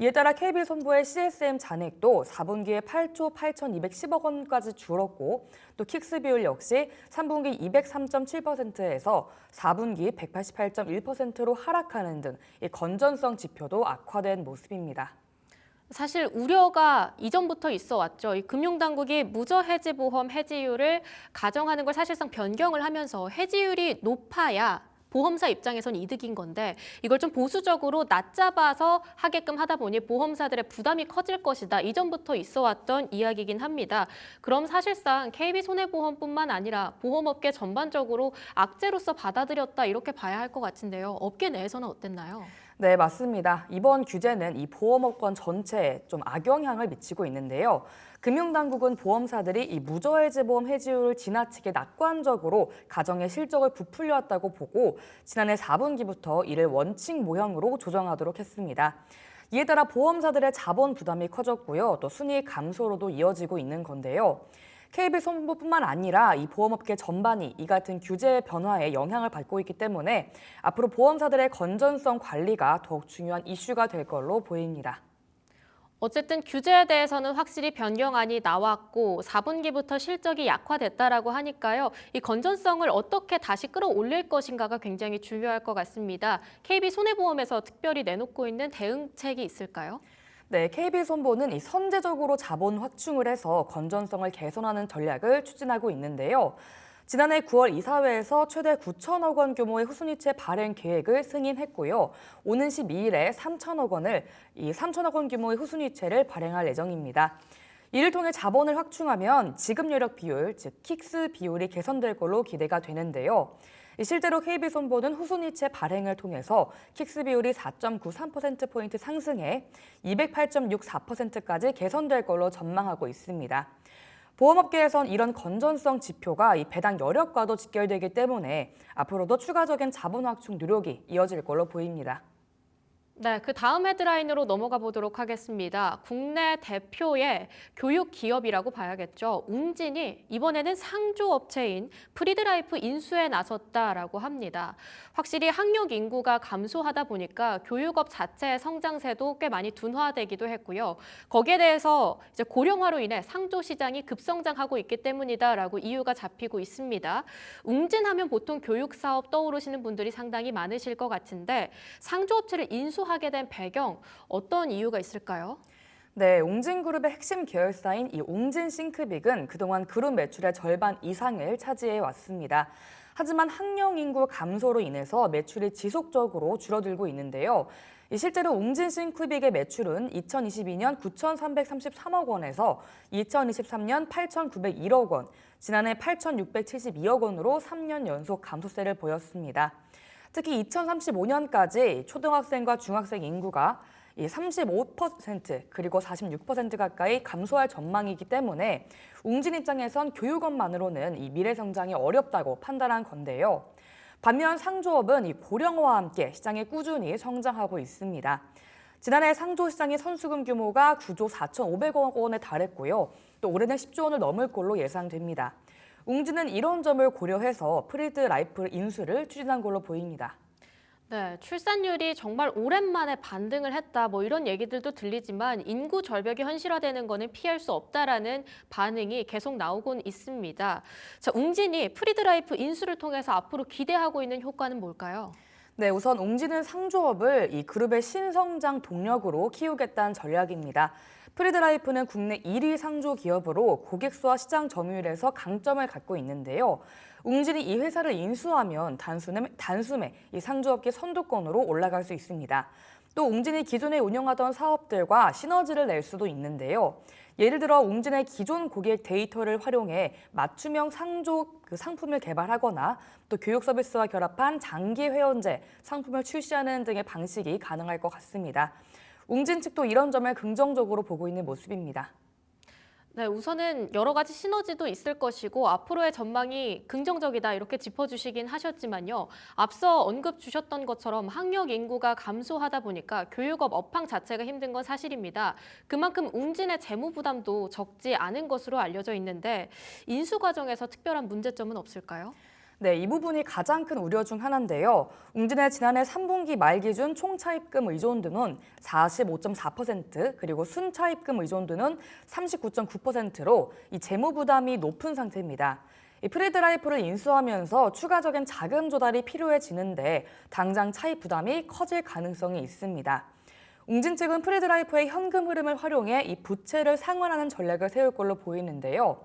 이에 따라 KB손보의 CSM 잔액도 4분기에 8조 8,210억 원까지 줄었고 또 킥스 비율 역시 3분기 203.7%에서 4분기 188.1%로 하락하는 등 이 건전성 지표도 악화된 모습입니다. 사실 우려가 이전부터 있어 왔죠. 이 금융당국이 무저해지보험 해지율을 가정하는 걸 사실상 변경을 하면서 해지율이 높아야 보험사 입장에서는 이득인 건데 이걸 좀 보수적으로 낮잡아서 하게끔 하다 보니 보험사들의 부담이 커질 것이다. 이전부터 있어 왔던 이야기이긴 합니다. 그럼 사실상 KB손해보험뿐만 아니라 보험업계 전반적으로 악재로서 받아들였다 이렇게 봐야 할 것 같은데요. 업계 내에서는 어땠나요? 네, 맞습니다. 이번 규제는 이 보험업권 전체에 좀 악영향을 미치고 있는데요. 금융당국은 보험사들이 이 무저해지보험 해지율을 지나치게 낙관적으로 가정의 실적을 부풀려 왔다고 보고 지난해 4분기부터 이를 원칙 모형으로 조정하도록 했습니다. 이에 따라 보험사들의 자본 부담이 커졌고요. 또 순이익 감소로도 이어지고 있는 건데요. KB손보뿐만 아니라 이 보험업계 전반이 이 같은 규제 변화에 영향을 받고 있기 때문에 앞으로 보험사들의 건전성 관리가 더욱 중요한 이슈가 될 걸로 보입니다. 어쨌든 규제에 대해서는 확실히 변경안이 나왔고 4분기부터 실적이 약화됐다라고 하니까요. 이 건전성을 어떻게 다시 끌어올릴 것인가가 굉장히 중요할 것 같습니다. KB손해보험에서 특별히 내놓고 있는 대응책이 있을까요? 네, KB손보는 이 선제적으로 자본 확충을 해서 건전성을 개선하는 전략을 추진하고 있는데요. 지난해 9월 이사회에서 최대 9천억 원 규모의 후순위채 발행 계획을 승인했고요. 오는 12일에 3천억 원 규모의 후순위채를 발행할 예정입니다. 이를 통해 자본을 확충하면 지급여력 비율, 즉 킥스 비율이 개선될 걸로 기대가 되는데요. 실제로 KB손보는 후순위채 발행을 통해서 킥스 비율이 4.93%포인트 상승해 208.64%까지 개선될 걸로 전망하고 있습니다. 보험업계에선 이런 건전성 지표가 이 배당 여력과도 직결되기 때문에 앞으로도 추가적인 자본 확충 노력이 이어질 걸로 보입니다. 네, 그 다음 헤드라인으로 넘어가 보도록 하겠습니다. 국내 대표의 교육 기업이라고 봐야겠죠. 웅진이 이번에는 상조업체인 프리드라이프 인수에 나섰다라고 합니다. 확실히 학력 인구가 감소하다 보니까 교육업 자체의 성장세도 꽤 많이 둔화되기도 했고요. 거기에 대해서 이제 고령화로 인해 상조 시장이 급성장하고 있기 때문이다라고 이유가 잡히고 있습니다. 웅진하면 보통 교육 사업 떠오르시는 분들이 상당히 많으실 것 같은데 상조업체를 인수하게 된 배경 어떤 이유가 있을까요? 네, 웅진그룹의 핵심 계열사인 이 웅진싱크빅은 그동안 그룹 매출의 절반 이상을 차지해 왔습니다. 하지만 학령 인구 감소로 인해서 매출이 지속적으로 줄어들고 있는데요. 실제로 웅진싱크빅의 매출은 2022년 9,333억 원에서 2023년 8,901억 원, 지난해 8,672억 원으로 3년 연속 감소세를 보였습니다. 특히 2035년까지 초등학생과 중학생 인구가 35% 그리고 46% 가까이 감소할 전망이기 때문에 웅진 입장에선 교육업만으로는 이 미래 성장이 어렵다고 판단한 건데요. 반면 상조업은 이 고령화와 함께 시장이 꾸준히 성장하고 있습니다. 지난해 상조 시장의 선수금 규모가 9조 4,500억 원에 달했고요. 또 올해는 10조 원을 넘을 걸로 예상됩니다. 웅진은 이런 점을 고려해서 프리드라이프 인수를 추진한 걸로 보입니다. 네, 출산율이 정말 오랜만에 반등을 했다 뭐 이런 얘기들도 들리지만 인구 절벽이 현실화되는 거는 피할 수 없다라는 반응이 계속 나오곤 있습니다. 자, 웅진이 프리드라이프 인수를 통해서 앞으로 기대하고 있는 효과는 뭘까요? 네, 우선 웅진은 상조업을 이 그룹의 신성장 동력으로 키우겠다는 전략입니다. 프리드라이프는 국내 1위 상조 기업으로 고객수와 시장 점유율에서 강점을 갖고 있는데요. 웅진이 이 회사를 인수하면 단숨에 이 상조업계 선두권으로 올라갈 수 있습니다. 또 웅진이 기존에 운영하던 사업들과 시너지를 낼 수도 있는데요. 예를 들어 웅진의 기존 고객 데이터를 활용해 맞춤형 상조 상품을 개발하거나 또 교육 서비스와 결합한 장기 회원제 상품을 출시하는 등의 방식이 가능할 것 같습니다. 웅진 측도 이런 점을 긍정적으로 보고 있는 모습입니다. 네, 우선은 여러 가지 시너지도 있을 것이고 앞으로의 전망이 긍정적이다 이렇게 짚어주시긴 하셨지만요. 앞서 언급 주셨던 것처럼 학력 인구가 감소하다 보니까 교육업 업황 자체가 힘든 건 사실입니다. 그만큼 웅진의 재무 부담도 적지 않은 것으로 알려져 있는데 인수 과정에서 특별한 문제점은 없을까요? 네, 이 부분이 가장 큰 우려 중 하나인데요. 웅진의 지난해 3분기 말 기준 총차입금 의존도는 45.4%, 그리고 순차입금 의존도는 39.9%로 이 재무 부담이 높은 상태입니다. 이 프리드라이프를 인수하면서 추가적인 자금 조달이 필요해지는데 당장 차입 부담이 커질 가능성이 있습니다. 웅진 측은 프리드라이프의 현금 흐름을 활용해 이 부채를 상환하는 전략을 세울 걸로 보이는데요.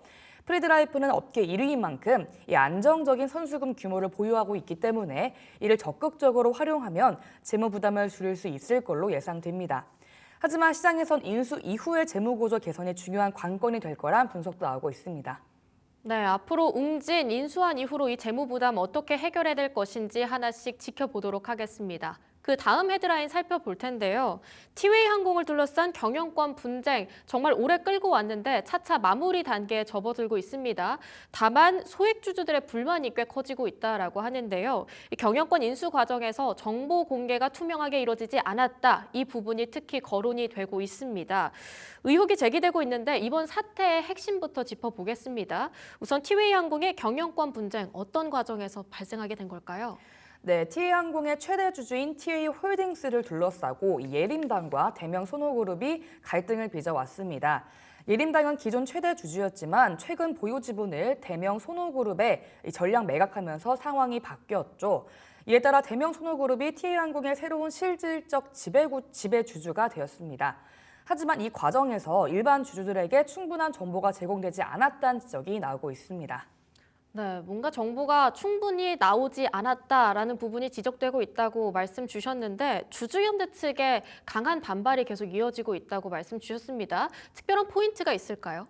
프리드라이프는 업계 1위인 만큼 이 안정적인 선수금 규모를 보유하고 있기 때문에 이를 적극적으로 활용하면 재무 부담을 줄일 수 있을 걸로 예상됩니다. 하지만 시장에선 인수 이후의 재무 구조 개선이 중요한 관건이 될 거란 분석도 나오고 있습니다. 네, 앞으로 웅진 인수한 이후로 이 재무 부담 어떻게 해결해야 될 것인지 하나씩 지켜보도록 하겠습니다. 그 다음 헤드라인 살펴볼 텐데요. 티웨이 항공을 둘러싼 경영권 분쟁 정말 오래 끌고 왔는데 차차 마무리 단계에 접어들고 있습니다. 다만 소액주주들의 불만이 꽤 커지고 있다라고 하는데요. 이 경영권 인수 과정에서 정보 공개가 투명하게 이루어지지 않았다. 이 부분이 특히 거론이 되고 있습니다. 의혹이 제기되고 있는데 이번 사태의 핵심부터 짚어보겠습니다. 우선 티웨이 항공의 경영권 분쟁 어떤 과정에서 발생하게 된 걸까요? 네, 티웨이항공의 최대 주주인 티웨이홀딩스를 둘러싸고 예림당과 대명 손호그룹이 갈등을 빚어왔습니다. 예림당은 기존 최대 주주였지만 최근 보유 지분을 대명 손호그룹에 전량 매각하면서 상황이 바뀌었죠. 이에 따라 대명 손호그룹이 티웨이항공의 새로운 실질적 지배주주가 되었습니다. 하지만 이 과정에서 일반 주주들에게 충분한 정보가 제공되지 않았다는 지적이 나오고 있습니다. 네, 뭔가 정보가 충분히 나오지 않았다라는 부분이 지적되고 있다고 말씀 주셨는데 주주연대 측의 강한 반발이 계속 이어지고 있다고 말씀 주셨습니다. 특별한 포인트가 있을까요?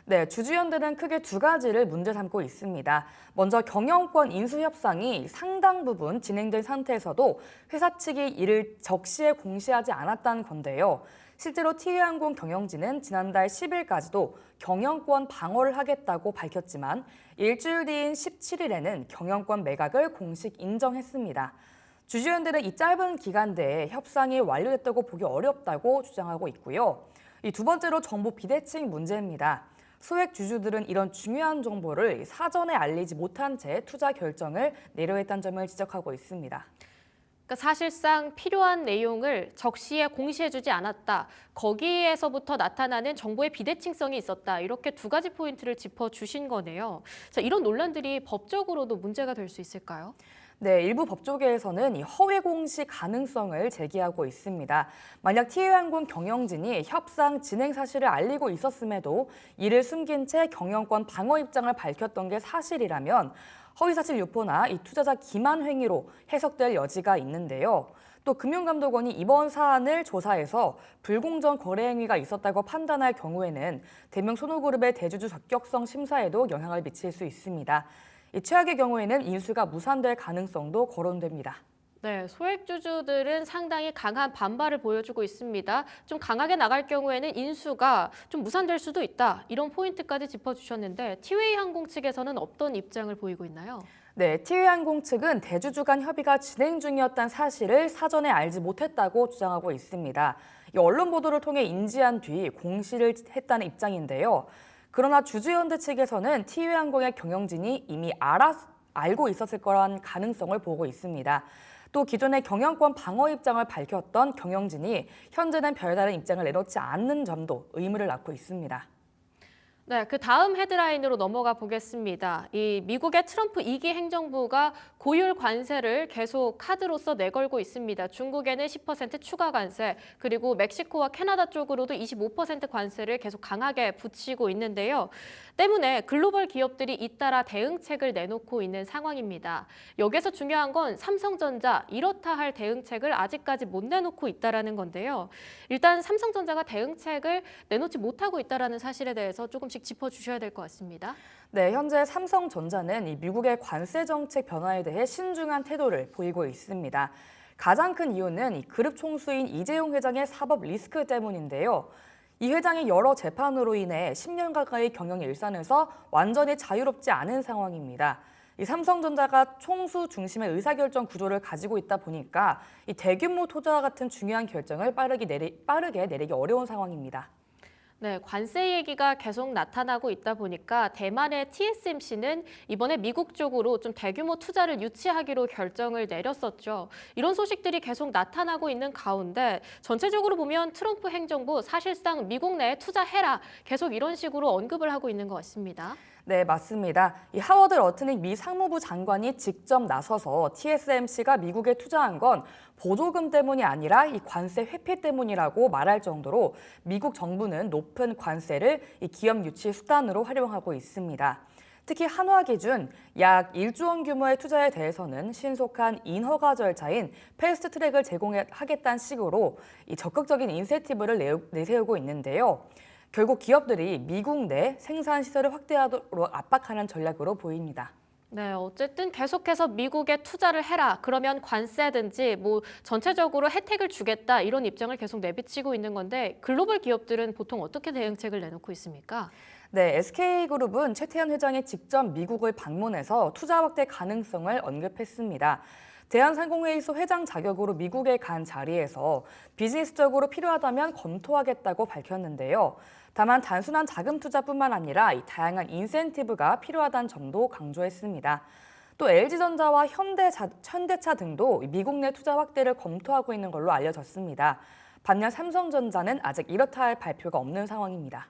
네, 주주연대는 크게 두 가지를 문제 삼고 있습니다. 먼저 경영권 인수 협상이 상당 부분 진행된 상태에서도 회사 측이 이를 적시에 공시하지 않았다는 건데요. 실제로 티웨이항공 경영진은 지난달 10일까지도 경영권 방어를 하겠다고 밝혔지만 일주일 뒤인 17일에는 경영권 매각을 공식 인정했습니다. 주주연들은 이 짧은 기간 내에 협상이 완료됐다고 보기 어렵다고 주장하고 있고요. 이 두 번째로 정보 비대칭 문제입니다. 소액 주주들은 이런 중요한 정보를 사전에 알리지 못한 채 투자 결정을 내려했다는 점을 지적하고 있습니다. 그러니까 사실상 필요한 내용을 적시에 공시해주지 않았다. 거기에서부터 나타나는 정보의 비대칭성이 있었다. 이렇게 두 가지 포인트를 짚어주신 거네요. 자, 이런 논란들이 법적으로도 문제가 될 수 있을까요? 네, 일부 법조계에서는 이 허위 공시 가능성을 제기하고 있습니다. 만약 티웨이항공 경영진이 협상 진행 사실을 알리고 있었음에도 이를 숨긴 채 경영권 방어 입장을 밝혔던 게 사실이라면 허위사실 유포나 이 투자자 기만 행위로 해석될 여지가 있는데요. 또 금융감독원이 이번 사안을 조사해서 불공정 거래 행위가 있었다고 판단할 경우에는 대명 손해그룹의 대주주 적격성 심사에도 영향을 미칠 수 있습니다. 이 최악의 경우에는 인수가 무산될 가능성도 거론됩니다. 네, 소액주주들은 상당히 강한 반발을 보여주고 있습니다. 좀 강하게 나갈 경우에는 인수가 좀 무산될 수도 있다. 이런 포인트까지 짚어주셨는데 티웨이항공 측에서는 어떤 입장을 보이고 있나요? 네, 티웨이항공 측은 대주주 간 협의가 진행 중이었다는 사실을 사전에 알지 못했다고 주장하고 있습니다. 이 언론 보도를 통해 인지한 뒤 공시를 했다는 입장인데요. 그러나 주주연대 측에서는 티웨이항공의 경영진이 이미 알고 있었을 거란 가능성을 보고 있습니다. 또 기존의 경영권 방어 입장을 밝혔던 경영진이 현재는 별다른 입장을 내놓지 않는 점도 의문을 낳고 있습니다. 네, 그 다음 헤드라인으로 넘어가 보겠습니다. 이 미국의 트럼프 2기 행정부가 고율 관세를 계속 카드로서 내걸고 있습니다. 중국에는 10% 추가 관세, 그리고 멕시코와 캐나다 쪽으로도 25% 관세를 계속 강하게 붙이고 있는데요. 때문에 글로벌 기업들이 잇따라 대응책을 내놓고 있는 상황입니다. 여기서 중요한 건 삼성전자 이렇다 할 대응책을 아직까지 못 내놓고 있다라는 건데요. 일단 삼성전자가 대응책을 내놓지 못하고 있다라는 사실에 대해서 조금씩 짚어주셔야 될 것 같습니다. 네, 현재 삼성전자는 이 미국의 관세 정책 변화에 대해 신중한 태도를 보이고 있습니다. 가장 큰 이유는 이 그룹 총수인 이재용 회장의 사법 리스크 때문인데요. 이 회장의 여러 재판으로 인해 10년 가까이 경영 일선에서 완전히 자유롭지 않은 상황입니다. 이 삼성전자가 총수 중심의 의사결정 구조를 가지고 있다 보니까 이 대규모 투자와 같은 중요한 결정을 빠르게 내리기 어려운 상황입니다. 네, 관세 얘기가 계속 나타나고 있다 보니까 대만의 TSMC는 이번에 미국 쪽으로 좀 대규모 투자를 유치하기로 결정을 내렸었죠. 이런 소식들이 계속 나타나고 있는 가운데 전체적으로 보면 트럼프 행정부 사실상 미국 내에 투자해라 계속 이런 식으로 언급을 하고 있는 것 같습니다. 네, 맞습니다. 이 하워드 러트닉 미 상무부 장관이 직접 나서서 TSMC가 미국에 투자한 건 보조금 때문이 아니라 이 관세 회피 때문이라고 말할 정도로 미국 정부는 높은 관세를 이 기업 유치 수단으로 활용하고 있습니다. 특히 한화 기준 약 1조 원 규모의 투자에 대해서는 신속한 인허가 절차인 패스트 트랙을 제공하겠다는 식으로 이 적극적인 인센티브를 내세우고 있는데요. 결국 기업들이 미국 내 생산 시설을 확대하도록 압박하는 전략으로 보입니다. 네, 어쨌든 계속해서 미국에 투자를 해라. 그러면 관세든지 뭐 전체적으로 혜택을 주겠다. 이런 입장을 계속 내비치고 있는 건데 글로벌 기업들은 보통 어떻게 대응책을 내놓고 있습니까? 네, SK그룹은 최태현 회장이 직접 미국을 방문해서 투자 확대 가능성을 언급했습니다. 대한상공회의소 회장 자격으로 미국에 간 자리에서 비즈니스적으로 필요하다면 검토하겠다고 밝혔는데요. 다만 단순한 자금 투자뿐만 아니라 이 다양한 인센티브가 필요하다는 점도 강조했습니다. 또 LG전자와 현대차 등도 미국 내 투자 확대를 검토하고 있는 걸로 알려졌습니다. 반면 삼성전자는 아직 이렇다 할 발표가 없는 상황입니다.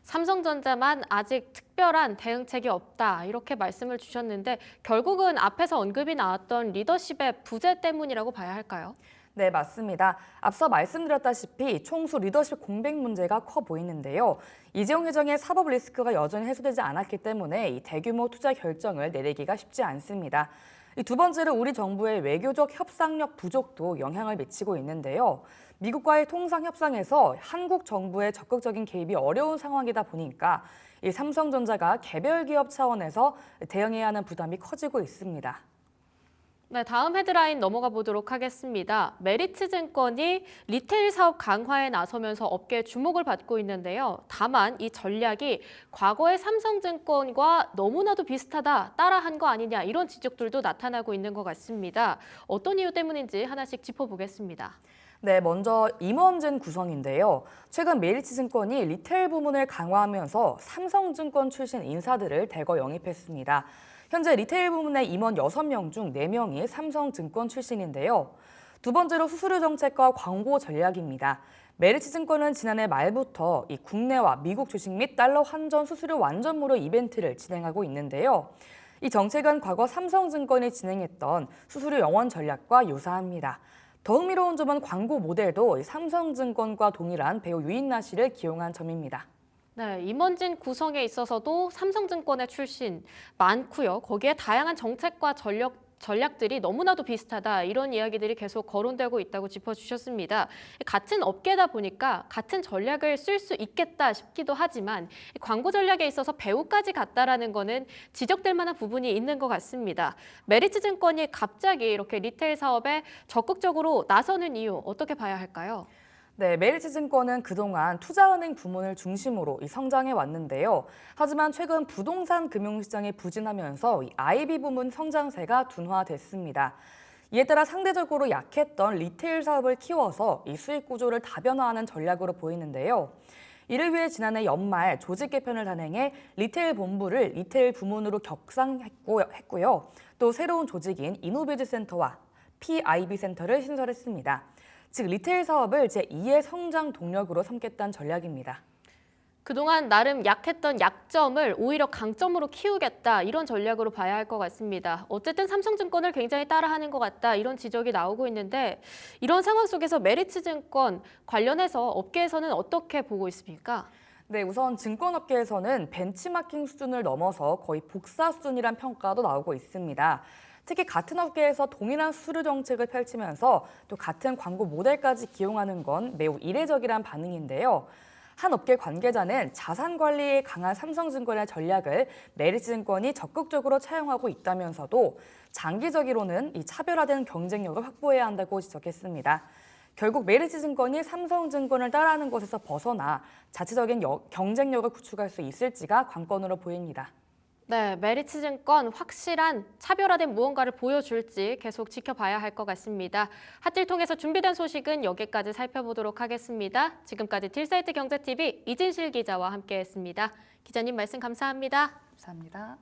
삼성전자만 아직 특별한 대응책이 없다 이렇게 말씀을 주셨는데 결국은 앞에서 언급이 나왔던 리더십의 부재 때문이라고 봐야 할까요? 네, 맞습니다. 앞서 말씀드렸다시피 총수 리더십 공백 문제가 커 보이는데요. 이재용 회장의 사법 리스크가 여전히 해소되지 않았기 때문에 이 대규모 투자 결정을 내리기가 쉽지 않습니다. 두 번째로 우리 정부의 외교적 협상력 부족도 영향을 미치고 있는데요. 미국과의 통상 협상에서 한국 정부의 적극적인 개입이 어려운 상황이다 보니까 이 삼성전자가 개별 기업 차원에서 대응해야 하는 부담이 커지고 있습니다. 네, 다음 헤드라인 넘어가 보도록 하겠습니다. 메리츠증권이 리테일 사업 강화에 나서면서 업계의 주목을 받고 있는데요. 다만 이 전략이 과거의 삼성증권과 너무나도 비슷하다, 따라한 거 아니냐 이런 지적들도 나타나고 있는 것 같습니다. 어떤 이유 때문인지 하나씩 짚어보겠습니다. 네, 먼저 임원진 구성인데요. 최근 메리츠증권이 리테일 부문을 강화하면서 삼성증권 출신 인사들을 대거 영입했습니다. 현재 리테일 부문의 임원 6명 중 4명이 삼성증권 출신인데요. 두 번째로 수수료 정책과 광고 전략입니다. 메리츠증권은 지난해 말부터 이 국내와 미국 주식 및 달러 환전 수수료 완전 무료 이벤트를 진행하고 있는데요. 이 정책은 과거 삼성증권이 진행했던 수수료 영원 전략과 유사합니다. 더 흥미로운 점은 광고 모델도 삼성증권과 동일한 배우 유인나 씨를 기용한 점입니다. 네, 임원진 구성에 있어서도 삼성증권의 출신 많고요. 거기에 다양한 정책과 전략들이 너무나도 비슷하다 이런 이야기들이 계속 거론되고 있다고 짚어주셨습니다. 같은 업계다 보니까 같은 전략을 쓸 수 있겠다 싶기도 하지만 광고 전략에 있어서 배우까지 같다라는 거는 지적될 만한 부분이 있는 것 같습니다. 메리츠증권이 갑자기 이렇게 리테일 사업에 적극적으로 나서는 이유 어떻게 봐야 할까요? 네, 메리츠증권은 그동안 투자은행 부문을 중심으로 성장해 왔는데요. 하지만 최근 부동산 금융시장이 부진하면서 IB 부문 성장세가 둔화됐습니다. 이에 따라 상대적으로 약했던 리테일 사업을 키워서 이 수익 구조를 다변화하는 전략으로 보이는데요. 이를 위해 지난해 연말 조직 개편을 단행해 리테일 본부를 리테일 부문으로 격상했고요. 또 새로운 조직인 이노비즈 센터와 PIB 센터를 신설했습니다. 즉 리테일 사업을 제2의 성장 동력으로 삼겠다는 전략입니다. 그동안 나름 약했던 약점을 오히려 강점으로 키우겠다 이런 전략으로 봐야 할 것 같습니다. 어쨌든 삼성증권을 굉장히 따라하는 것 같다 이런 지적이 나오고 있는데 이런 상황 속에서 메리츠증권 관련해서 업계에서는 어떻게 보고 있습니까? 네, 우선 증권업계에서는 벤치마킹 수준을 넘어서 거의 복사 수준이란 평가도 나오고 있습니다. 특히 같은 업계에서 동일한 수수료 정책을 펼치면서 또 같은 광고 모델까지 기용하는 건 매우 이례적이란 반응인데요. 한 업계 관계자는 자산 관리에 강한 삼성증권의 전략을 메리츠증권이 적극적으로 차용하고 있다면서도 장기적으로는 이 차별화된 경쟁력을 확보해야 한다고 지적했습니다. 결국 메리츠증권이 삼성증권을 따라하는 것에서 벗어나 자체적인 경쟁력을 구축할 수 있을지가 관건으로 보입니다. 네, 메리츠증권 확실한 차별화된 무언가를 보여줄지 계속 지켜봐야 할 것 같습니다. 핫딜 통해서 준비된 소식은 여기까지 살펴보도록 하겠습니다. 지금까지 딜사이트 경제TV 이진실 기자와 함께했습니다. 기자님 말씀 감사합니다. 감사합니다.